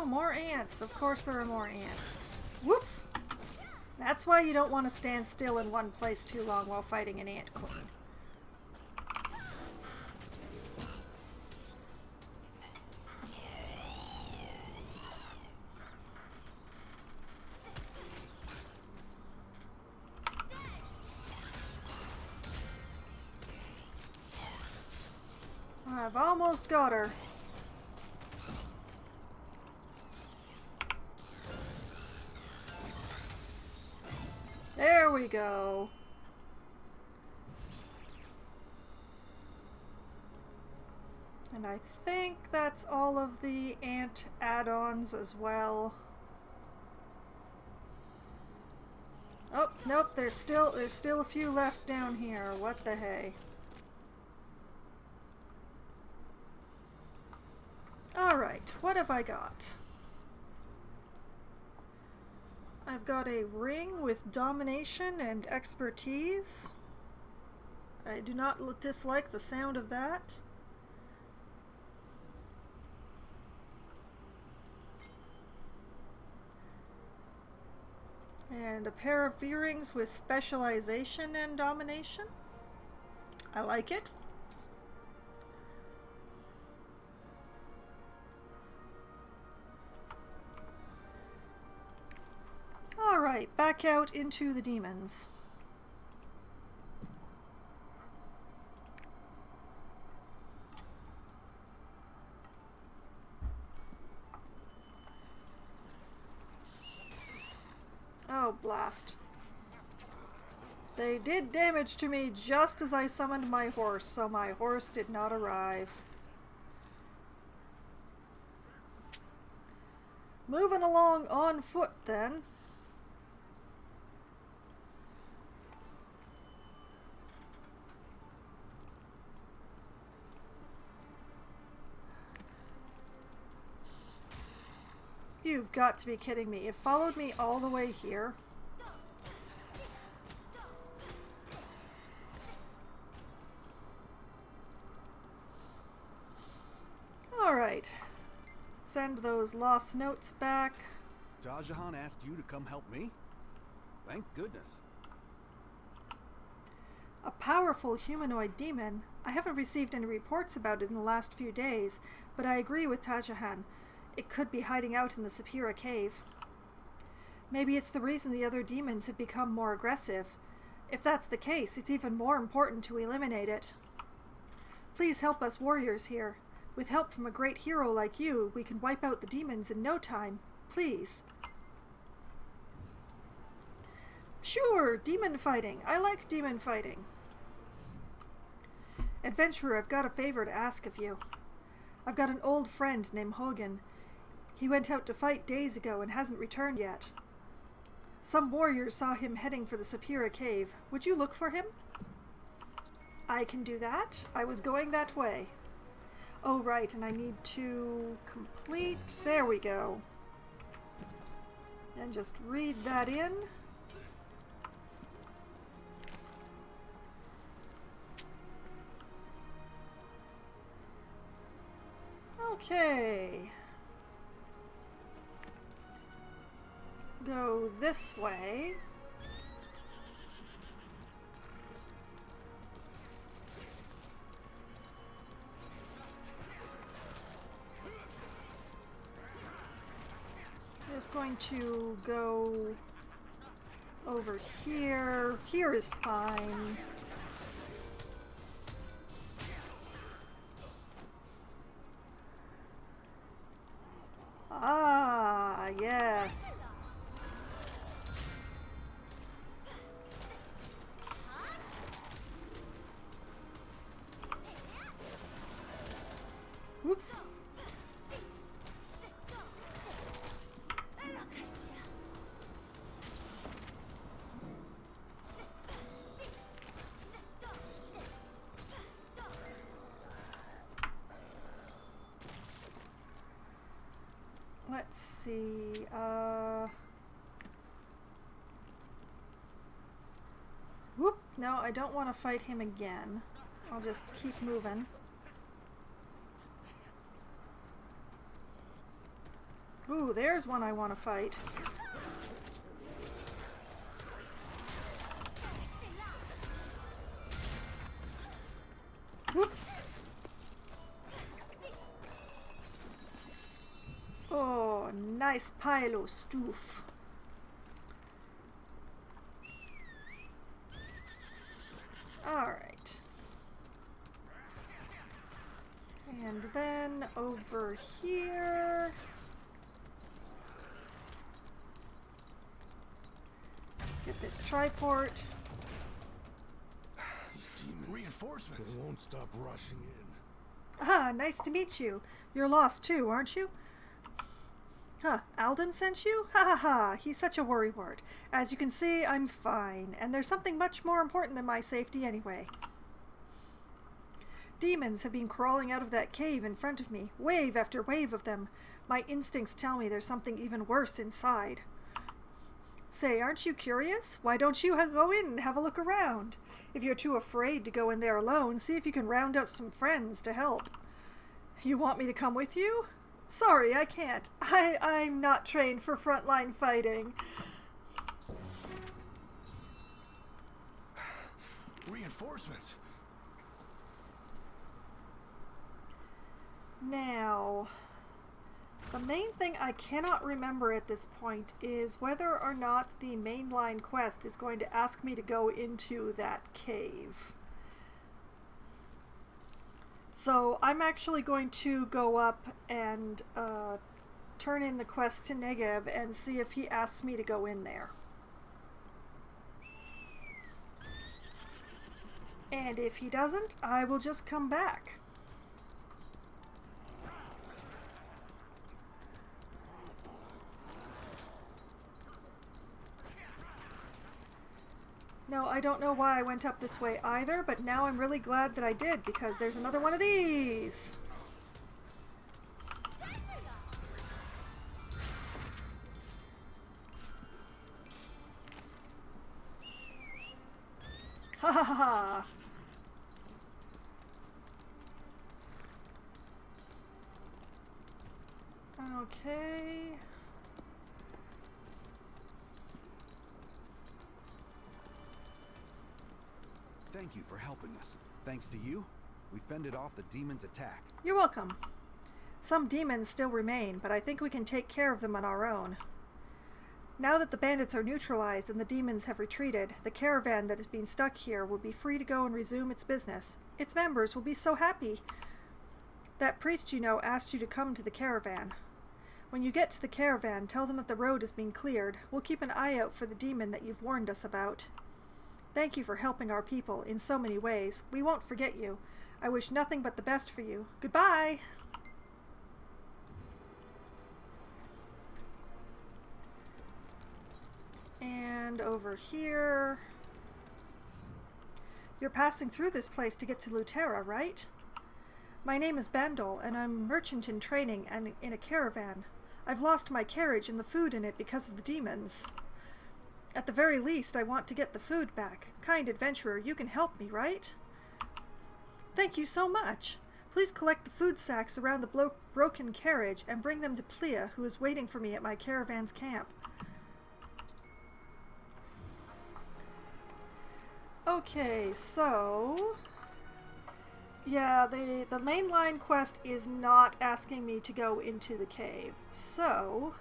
More ants. Of course there are more ants. Whoops! That's why you don't want to stand still in one place too long while fighting an ant queen. I've almost got her. There we go. And I think that's all of the ant add-ons as well. Oh, nope, there's still a few left down here. What the hey? All right, what have I got? I've got a ring with domination and expertise. I do not dislike the sound of that. And a pair of earrings with specialization and domination. I like it. Alright, back out into the demons. Oh, blast. They did damage to me just as I summoned my horse, so my horse did not arrive. Moving along on foot then. You've got to be kidding me. It followed me all the way here. Alright. Send those lost notes back. Jahan asked you to come help me? Thank goodness. A powerful humanoid demon? I haven't received any reports about it in the last few days, but I agree with Tajahan. It could be hiding out in the Sapira cave. Maybe it's the reason the other demons have become more aggressive. If that's the case, it's even more important to eliminate it. Please help us warriors here. With help from a great hero like you, we can wipe out the demons in no time. Please. Sure, demon fighting. I like demon fighting. Adventurer, I've got a favor to ask of you. I've got an old friend named Hogan. He went out to fight days ago and hasn't returned yet. Some warriors saw him heading for the Sapira cave. Would you look for him? I can do that. I was going that way. Oh, right, and I need to complete... There we go. And just read that in. Okay. Go this way. Just going to go over here. Here is fine. Ah, yes. Whoops. Let's see, whoop, no, I don't want to fight him again. I'll just keep moving. Ooh, there's one I want to fight. Whoops. Oh, nice pile of stuff. Alright. And then over here. Get this triport. Reinforcements won't stop rushing in. Ah, nice to meet you. You're lost too, aren't you? Huh, Alden sent you? Ha ha ha, he's such a worrywart. As you can see, I'm fine, and there's something much more important than my safety anyway. Demons have been crawling out of that cave in front of me, wave after wave of them. My instincts tell me there's something even worse inside. Say, aren't you curious? Why don't you go in and have a look around? If you're too afraid to go in there alone, see if you can round up some friends to help. You want me to come with you? Sorry, I can't. I'm not trained for frontline fighting. Reinforcements. Now, the main thing I cannot remember at this point is whether or not the mainline quest is going to ask me to go into that cave. So I'm actually going to go up and turn in the quest to Negev and see if he asks me to go in there. And if he doesn't, I will just come back. No, I don't know why I went up this way either, but now I'm really glad that I did, because there's another one of these! Ha ha ha ha! Okay... Thank you for helping us. Thanks to you, we fended off the demon's attack. You're welcome. Some demons still remain, but I think we can take care of them on our own. Now that the bandits are neutralized and the demons have retreated, the caravan that has been stuck here will be free to go and resume its business. Its members will be so happy. That priest you know asked you to come to the caravan. When you get to the caravan, tell them that the road has been cleared. We'll keep an eye out for the demon that you've warned us about. Thank you for helping our people in so many ways. We won't forget you. I wish nothing but the best for you. Goodbye! And over here... You're passing through this place to get to Lutera, right? My name is Bandol, and I'm a merchant in training and in a caravan. I've lost my carriage and the food in it because of the demons. At the very least, I want to get the food back. Kind adventurer, you can help me, right? Thank you so much. Please collect the food sacks around the broken carriage and bring them to Plea, who is waiting for me at my caravan's camp. Okay, so... yeah, the mainline quest is not asking me to go into the cave, so...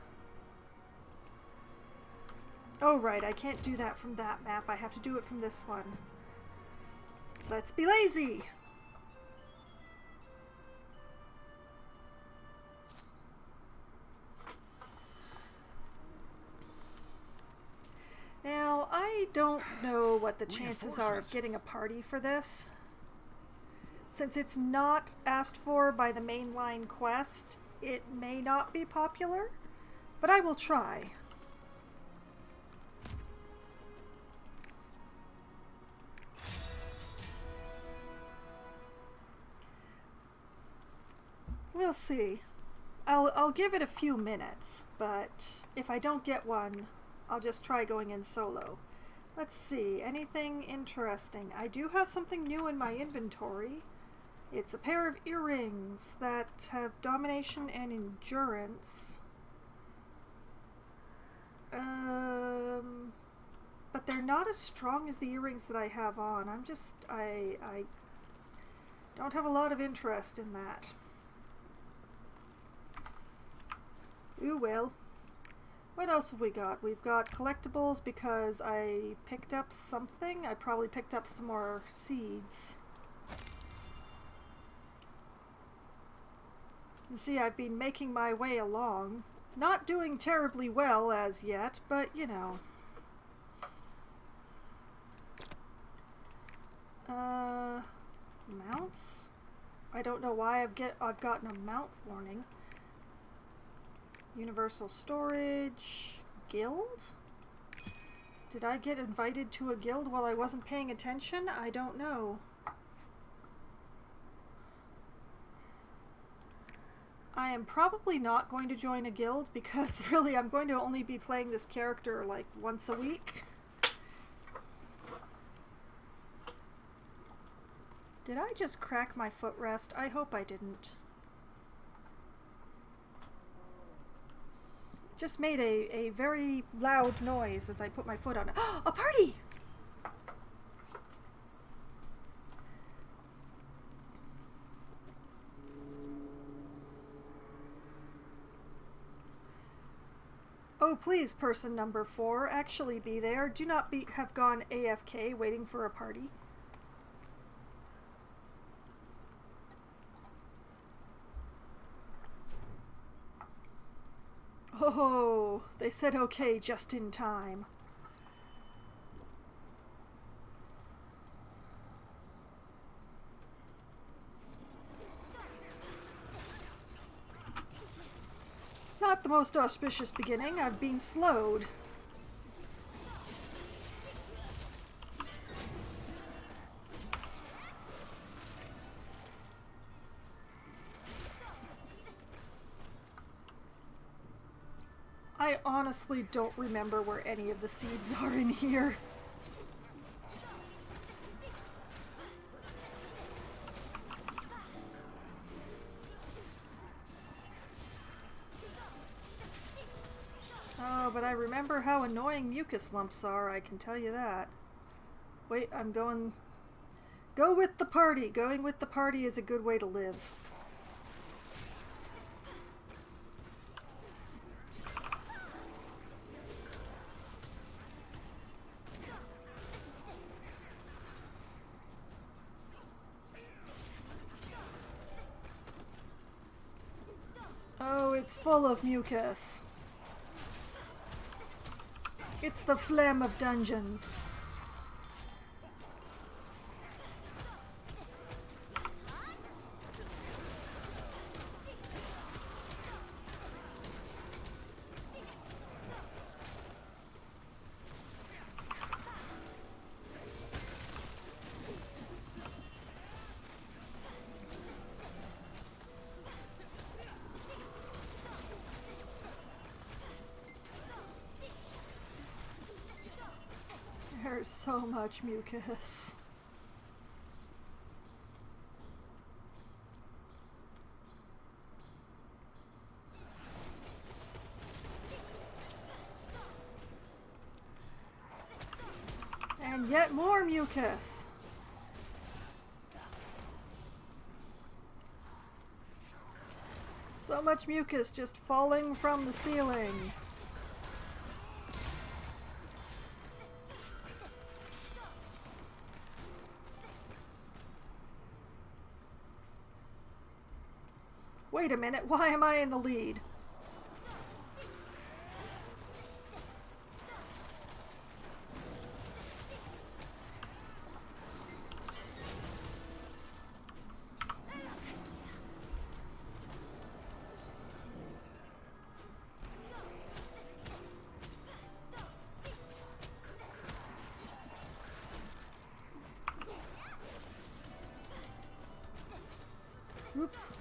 oh right, I can't do that from that map, I have to do it from this one. Let's be lazy! Now, I don't know what the chances are of getting a party for this. Since it's not asked for by the mainline quest, it may not be popular, but I will try. We'll see. I'll give it a few minutes, but if I don't get one, I'll just try going in solo. Let's see, anything interesting? I do have something new in my inventory. It's a pair of earrings that have domination and endurance. But they're not as strong as the earrings that I have on. I don't have a lot of interest in that. Ooh, well. What else have we got? We've got collectibles because I picked up something. I probably picked up some more seeds. You see, I've been making my way along. Not doing terribly well as yet, but you know. Mounts? I don't know why I've gotten a mount warning. Universal storage. Guild? Did I get invited to a guild while I wasn't paying attention? I don't know. I am probably not going to join a guild because really I'm going to only be playing this character like once a week. Did I just crack my footrest? I hope I didn't. Just made a very loud noise as I put my foot on it. A party! Oh, please, person number 4, actually be there. Do not have gone AFK waiting for a party. Oh, they said okay just in time. Not the most auspicious beginning. I've been slowed. I honestly don't remember where any of the seeds are in here. Oh, but I remember how annoying mucus lumps are, I can tell you that. Wait, I'm going... Go with the party! Going with the party is a good way to live. Oh, it's full of mucus. It's the phlegm of dungeons. There's so much mucus. And yet more mucus. So much mucus just falling from the ceiling. Wait a minute, why am I in the lead? Oops.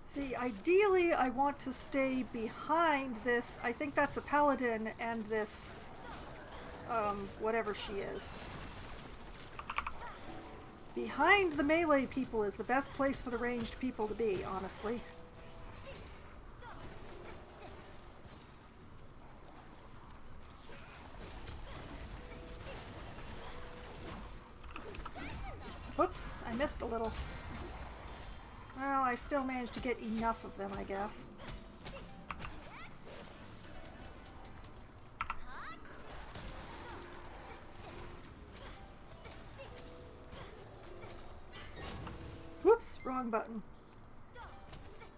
See, ideally I want to stay behind this. I think that's a paladin and this, whatever she is. Behind the melee people is the best place for the ranged people to be, honestly. Whoops, I missed a little. Well, I still managed to get enough of them, I guess. Whoops, wrong button.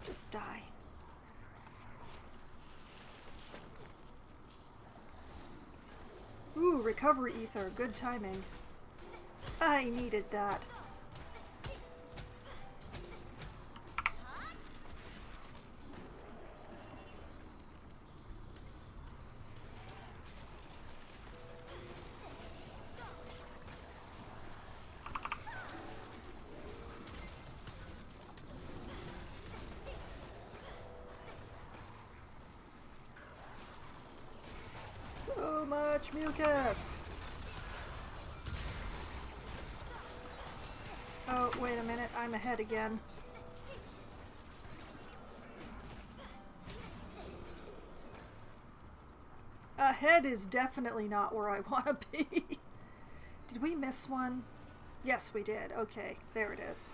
Just die. Ooh, recovery ether, good timing. I needed that. So much mucus! Oh, wait a minute, I'm ahead again. Ahead is definitely not where I want to be. Did we miss one? Yes, we did. Okay, there it is.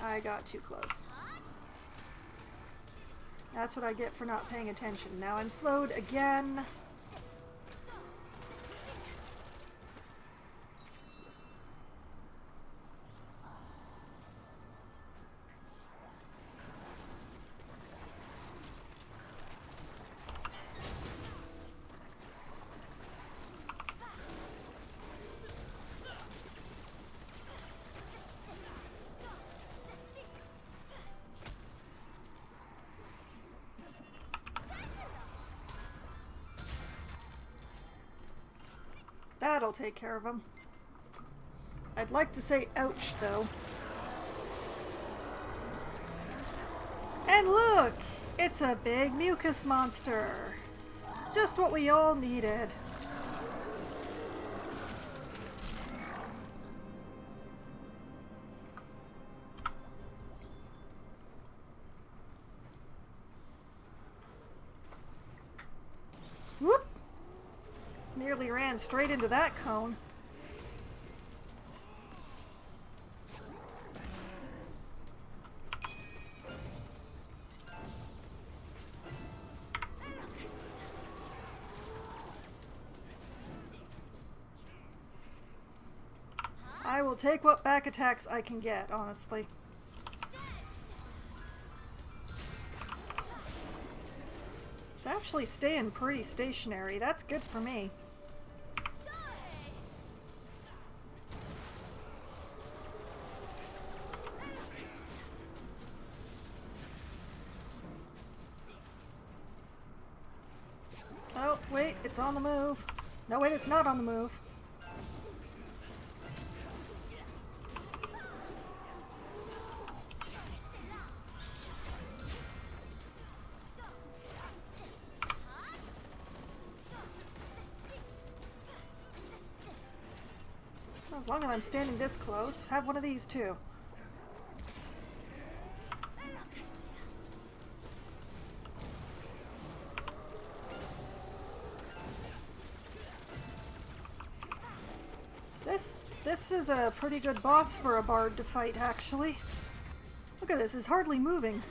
I got too close. That's what I get for not paying attention. Now I'm slowed again. That'll take care of him. I'd like to say ouch, though. And look! It's a big mucus monster! Just what we all needed. Whoop! Nearly ran straight into that cone. I will take what back attacks I can get, honestly. It's actually staying pretty stationary. That's good for me. Oh, wait, it's on the move. No, wait, it's not on the move. As long as I'm standing this close, have one of these too. This is a pretty good boss for a bard to fight, actually. Look at this, it's hardly moving.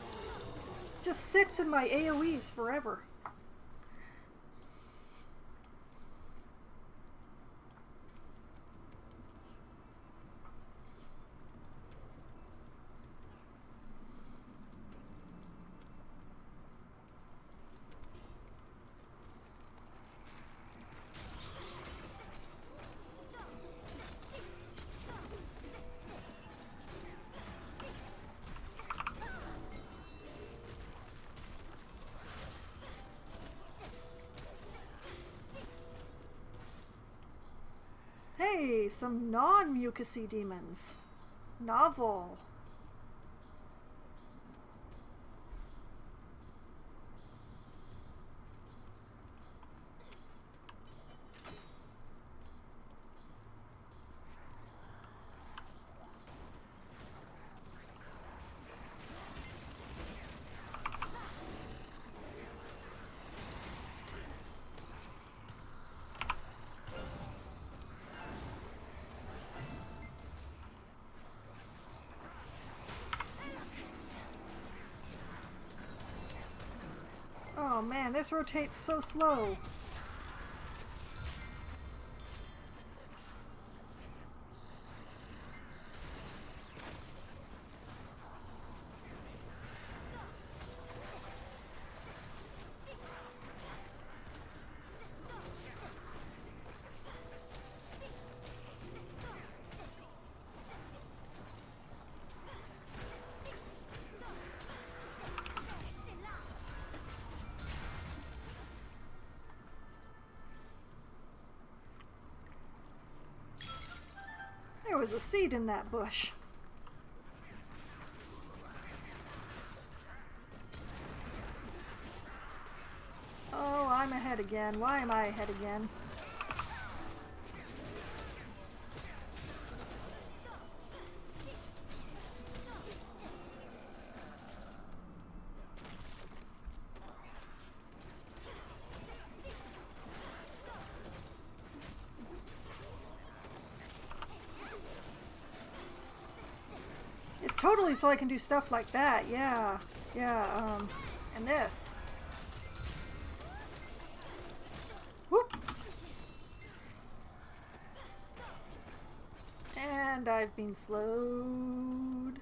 Just sits in my AoEs forever. Hey, some non-mucusy demons. Novel. Oh man, this rotates so slow. There was a seed in that bush. Oh, I'm ahead again. Why am I ahead again? Totally, so I can do stuff like that. Yeah, and this. Whoop. And I've been slowed.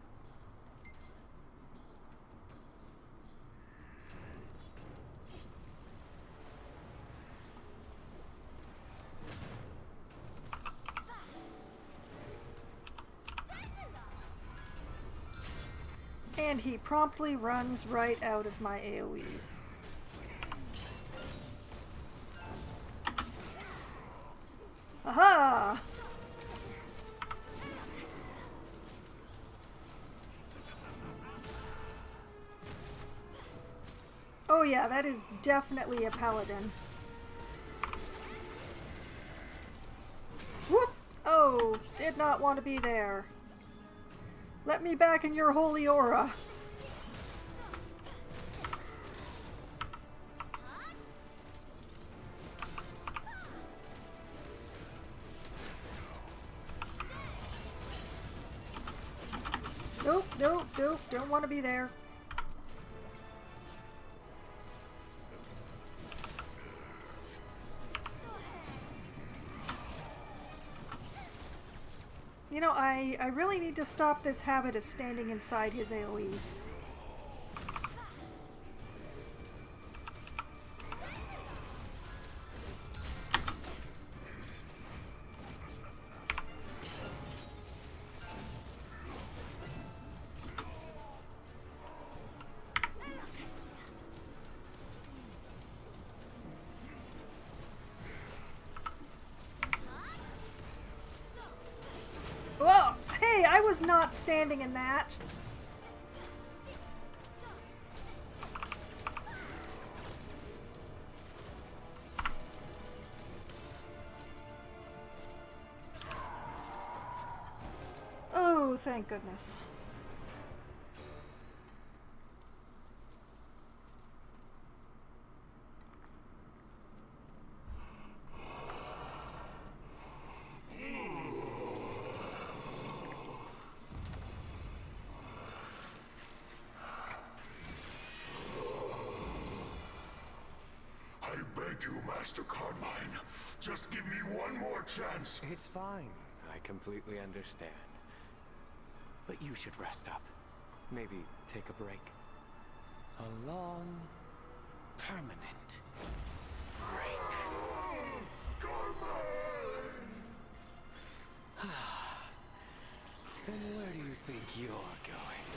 And he promptly runs right out of my AoEs. Aha! Oh yeah, that is definitely a paladin. Whoop! Oh, did not want to be there. Let me back in your holy aura. Nope, nope, nope, don't want to be there. You know, I really need to stop this habit of standing inside his AoEs. Whoa! Hey, I was not standing in that. Thank goodness. I beg you, Master Carmine, just give me one more chance. It's fine. I completely understand. But you should rest up. Maybe take a break. A long, permanent break. And where do you think you're going?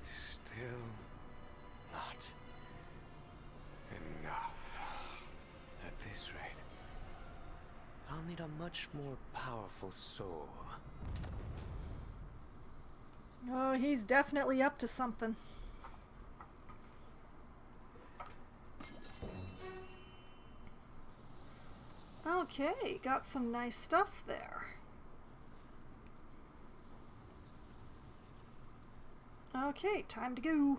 Still not enough. At this rate, I'll need a much more powerful soul. Oh, he's definitely up to something. Okay, got some nice stuff there. Okay, time to go.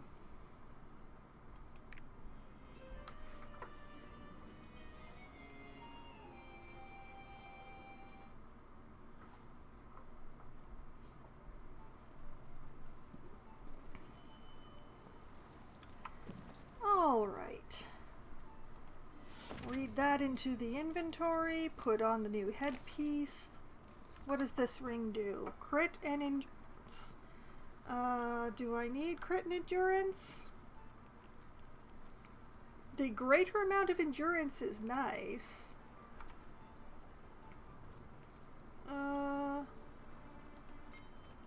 All right. Read that into the inventory, put on the new headpiece. What does this ring do? Crit and endurance. Do I need crit and endurance? The greater amount of endurance is nice.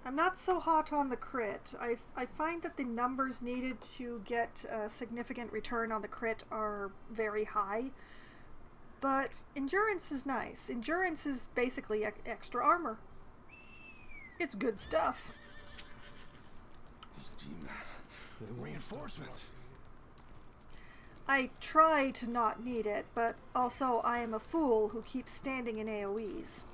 I'm not so hot on the crit. I find that the numbers needed to get a significant return on the crit are very high. But endurance is nice. Endurance is basically extra armor. It's good stuff. These demons, the reinforcements. I try to not need it, but also I am a fool who keeps standing in AoEs.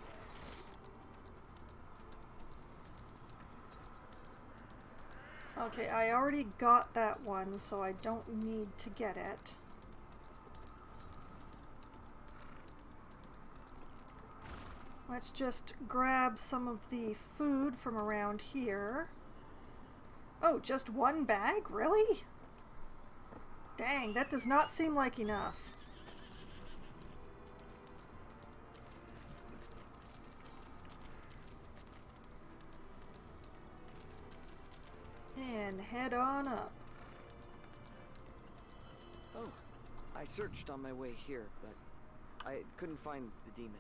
Okay, I already got that one, so I don't need to get it. Let's just grab some of the food from around here. Oh, just one bag? Really? Dang, that does not seem like enough. And head on up. Oh, I searched on my way here, but I couldn't find the demon.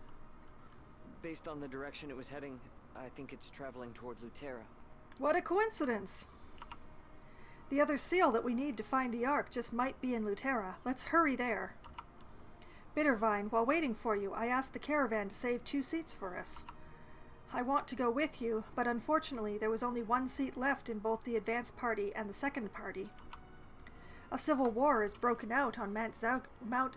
Based on the direction it was heading, I think it's traveling toward Lutera. What a coincidence! The other seal that we need to find the Ark just might be in Lutera. Let's hurry there. Bittervine, while waiting for you, I asked the caravan to save 2 seats for us. I want to go with you, but unfortunately there was only 1 seat left in both the advance party and the second party. A civil war is broken out on Mount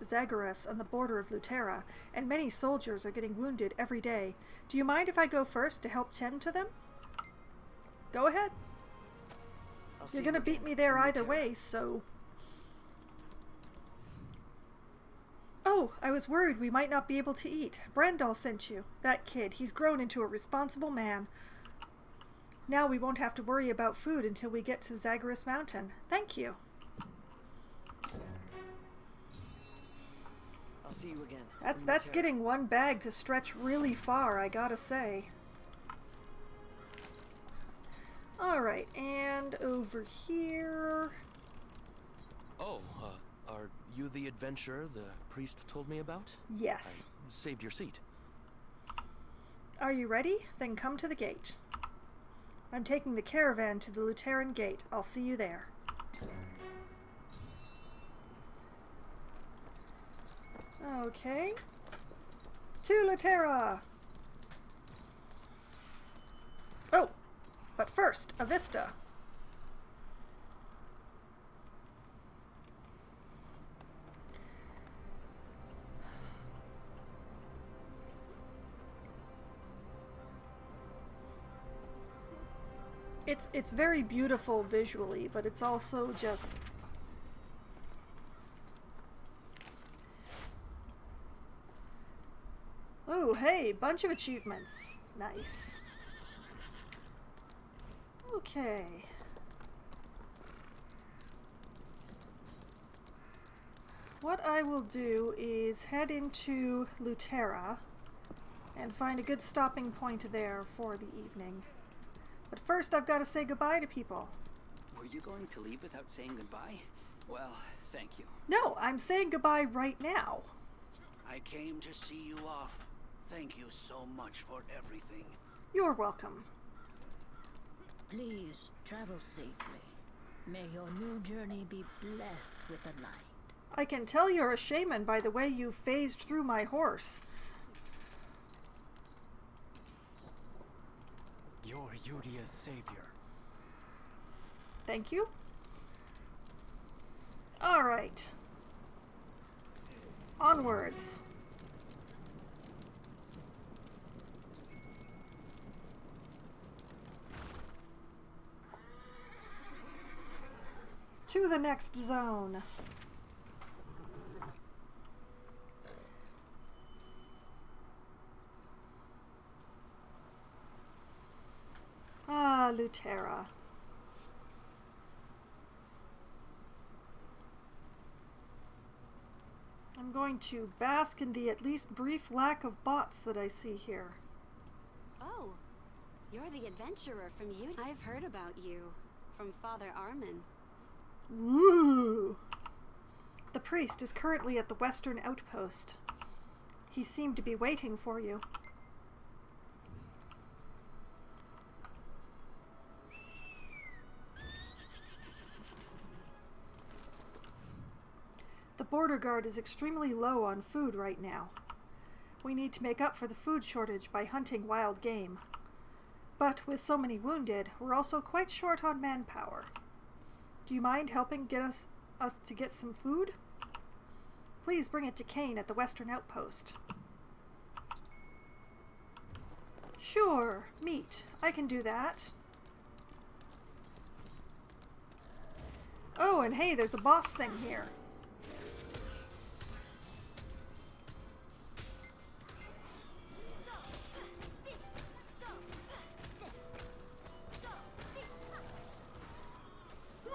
Zagreus on the border of Lutera, and many soldiers are getting wounded every day. Do you mind if I go first to help tend to them? Go ahead. You're gonna beat me there either way, so... Oh, I was worried we might not be able to eat. Brandal sent you. That kid, he's grown into a responsible man. Now we won't have to worry about food until we get to Zagreus Mountain. Thank you. I'll see you again. That's getting 1 bag to stretch really far, I gotta say. Alright, and over here... Oh, are you the adventurer the priest told me about? Yes. I saved your seat. Are you ready? Then come to the gate. I'm taking the caravan to the Luteran gate. I'll see you there. Okay. To Lutera! Oh! But first, a vista. It's very beautiful visually, but it's also just... Oh, hey, bunch of achievements. Nice. Okay. What I will do is head into Lutera and find a good stopping point there for the evening. But first I've got to say goodbye to people. Were you going to leave without saying goodbye? Well, thank you. No, I'm saying goodbye right now. I came to see you off. Thank you so much for everything. You're welcome. Please, travel safely. May your new journey be blessed with the light. I can tell you're a shaman by the way you phased through my horse. You're Yudia's savior. Thank you. Alright. Onwards. To the next zone. Ah, Lutera. I'm going to bask in the at least brief lack of bots that I see here. Oh, you're the adventurer from Udy. I've heard about you from Father Armin. Woo! The priest is currently at the western outpost. He seemed to be waiting for you. The border guard is extremely low on food right now. We need to make up for the food shortage by hunting wild game. But with so many wounded, we're also quite short on manpower. Do you mind helping get us to get some food? Please bring it to Kane at the western outpost. Sure, meat. I can do that. Oh, and hey, there's a boss thing here.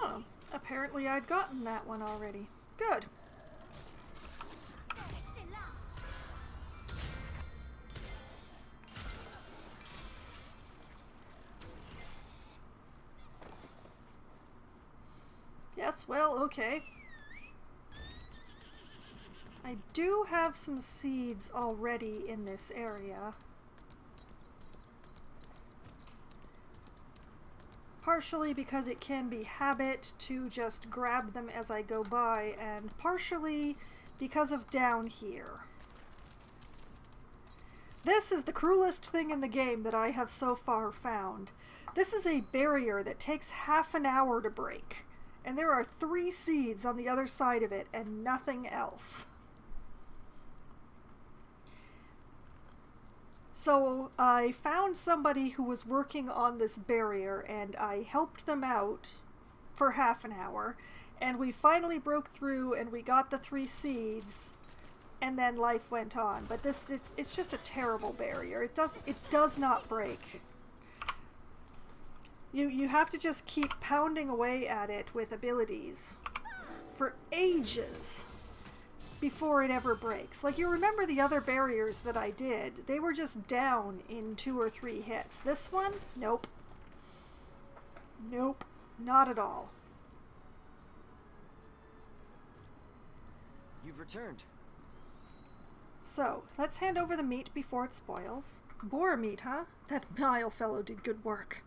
Oh, apparently I'd gotten that one already. Good. Yes, well, okay. I do have some seeds already in this area. Partially because it can be habit to just grab them as I go by, and partially because of down here. This is the cruelest thing in the game that I have so far found. This is a barrier that takes half an hour to break. And there are 3 seeds on the other side of it and nothing else. So I found somebody who was working on this barrier and I helped them out for half an hour. And we finally broke through and we got the 3 seeds. And then life went on. But it's just a terrible barrier. It does not break. You have to just keep pounding away at it with abilities for ages before it ever breaks. Like, you remember the other barriers that I did, they were just down in 2 or 3 hits. This one? Nope. Nope. Not at all. You've returned. So, let's hand over the meat before it spoils. Boar meat, huh? That Nile fellow did good work.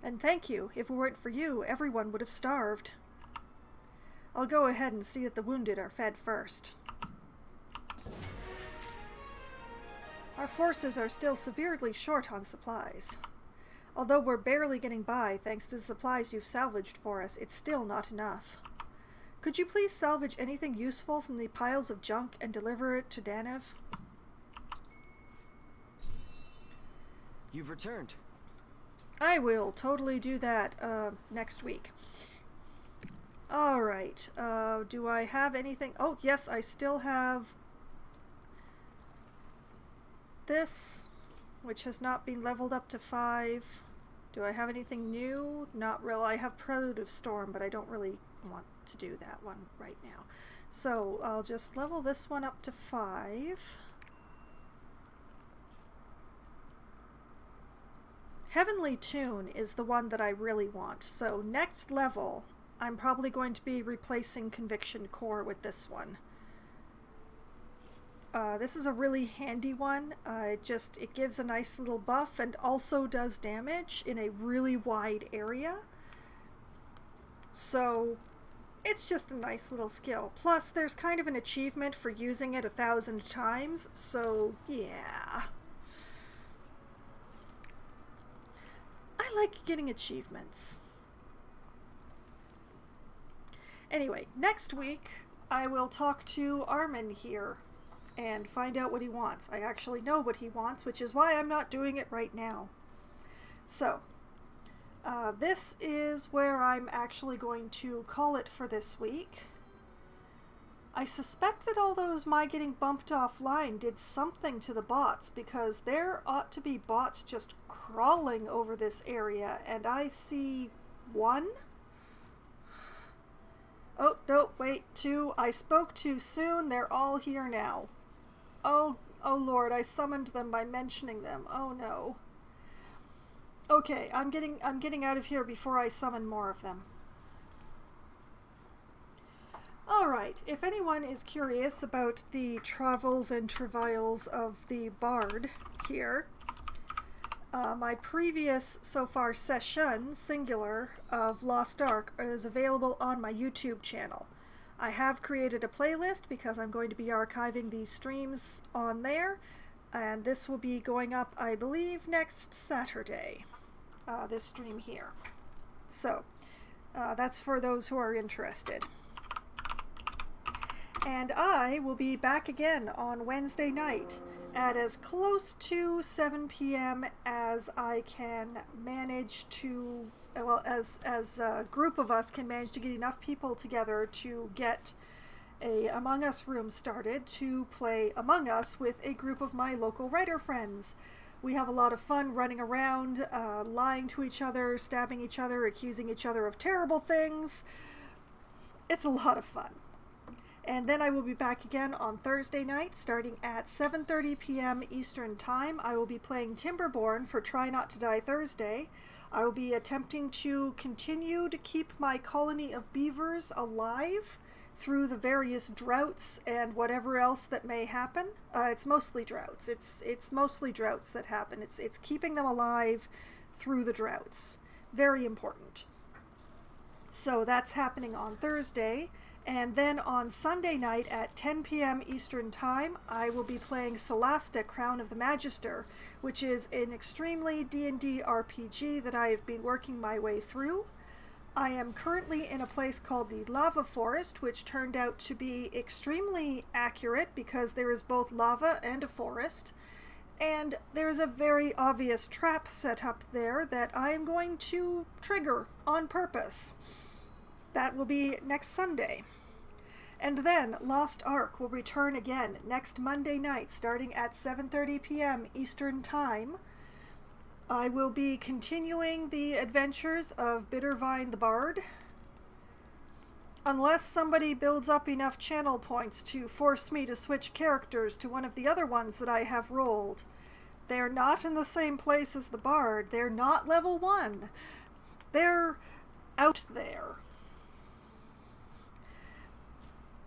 And thank you. If it weren't for you, everyone would have starved. I'll go ahead and see that the wounded are fed first. Our forces are still severely short on supplies. Although we're barely getting by thanks to the supplies you've salvaged for us, it's still not enough. Could you please salvage anything useful from the piles of junk and deliver it to Danev? You've returned. I will totally do that next week. Alright, do I have anything? Oh, yes, I still have this, which has not been leveled up to 5. Do I have anything new? Not real. I have Prelude of Storm, but I don't really want to do that one right now. So I'll just level this one up to 5. Heavenly Tune is the one that I really want. So next level, I'm probably going to be replacing Conviction Core with this one. This is a really handy one. It gives a nice little buff and also does damage in a really wide area. So it's just a nice little skill. Plus there's kind of an achievement for using it 1,000 times, so yeah. I like getting achievements. Anyway, next week I will talk to Armin here and find out what he wants. I actually know what he wants, which is why I'm not doing it right now. So, this is where I'm actually going to call it for this week. I suspect that all those my getting bumped offline did something to the bots, because there ought to be bots just crawling over this area, and I see 1. Oh, no, wait, 2. I spoke too soon. They're all here now. Oh Lord, I summoned them by mentioning them. Oh no. Okay, I'm getting out of here before I summon more of them. Alright, if anyone is curious about the travels and travails of the bard here, my previous, so far, session, singular, of Lost Ark is available on my YouTube channel. I have created a playlist because I'm going to be archiving these streams on there, and this will be going up, I believe, next Saturday, this stream here. So, that's for those who are interested. And I will be back again on Wednesday night at as close to 7 p.m. as I can manage to, well, as a group of us can manage to get enough people together to get a Among Us room started to play Among Us with a group of my local writer friends. We have a lot of fun running around, lying to each other, stabbing each other, accusing each other of terrible things. It's a lot of fun. And then I will be back again on Thursday night, starting at 7:30 p.m. Eastern Time. I will be playing Timberborn for Try Not to Die Thursday. I will be attempting to continue to keep my colony of beavers alive through the various droughts and whatever else that may happen. It's mostly droughts. It's mostly droughts that happen. It's keeping them alive through the droughts. Very important. So that's happening on Thursday. And then on Sunday night at 10 p.m. Eastern Time, I will be playing Celasta, Crown of the Magister, which is an extremely D&D RPG that I have been working my way through. I am currently in a place called the Lava Forest, which turned out to be extremely accurate because there is both lava and a forest. And there is a very obvious trap set up there that I am going to trigger on purpose. That will be next Sunday. And then Lost Ark will return again next Monday night starting at 7:30 p.m. Eastern Time. I will be continuing the adventures of Bittervine the Bard. Unless somebody builds up enough channel points to force me to switch characters to one of the other ones that I have rolled. They're not in the same place as the Bard. They're not level 1. They're out there.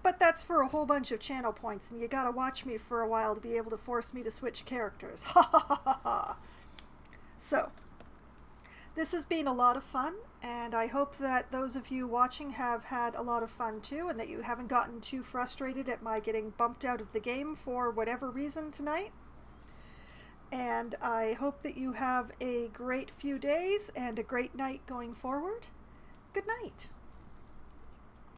But that's for a whole bunch of channel points, and you gotta watch me for a while to be able to force me to switch characters. Ha ha ha ha ha! So, this has been a lot of fun, and I hope that those of you watching have had a lot of fun too, and that you haven't gotten too frustrated at my getting bumped out of the game for whatever reason tonight. And I hope that you have a great few days and a great night going forward. Good night.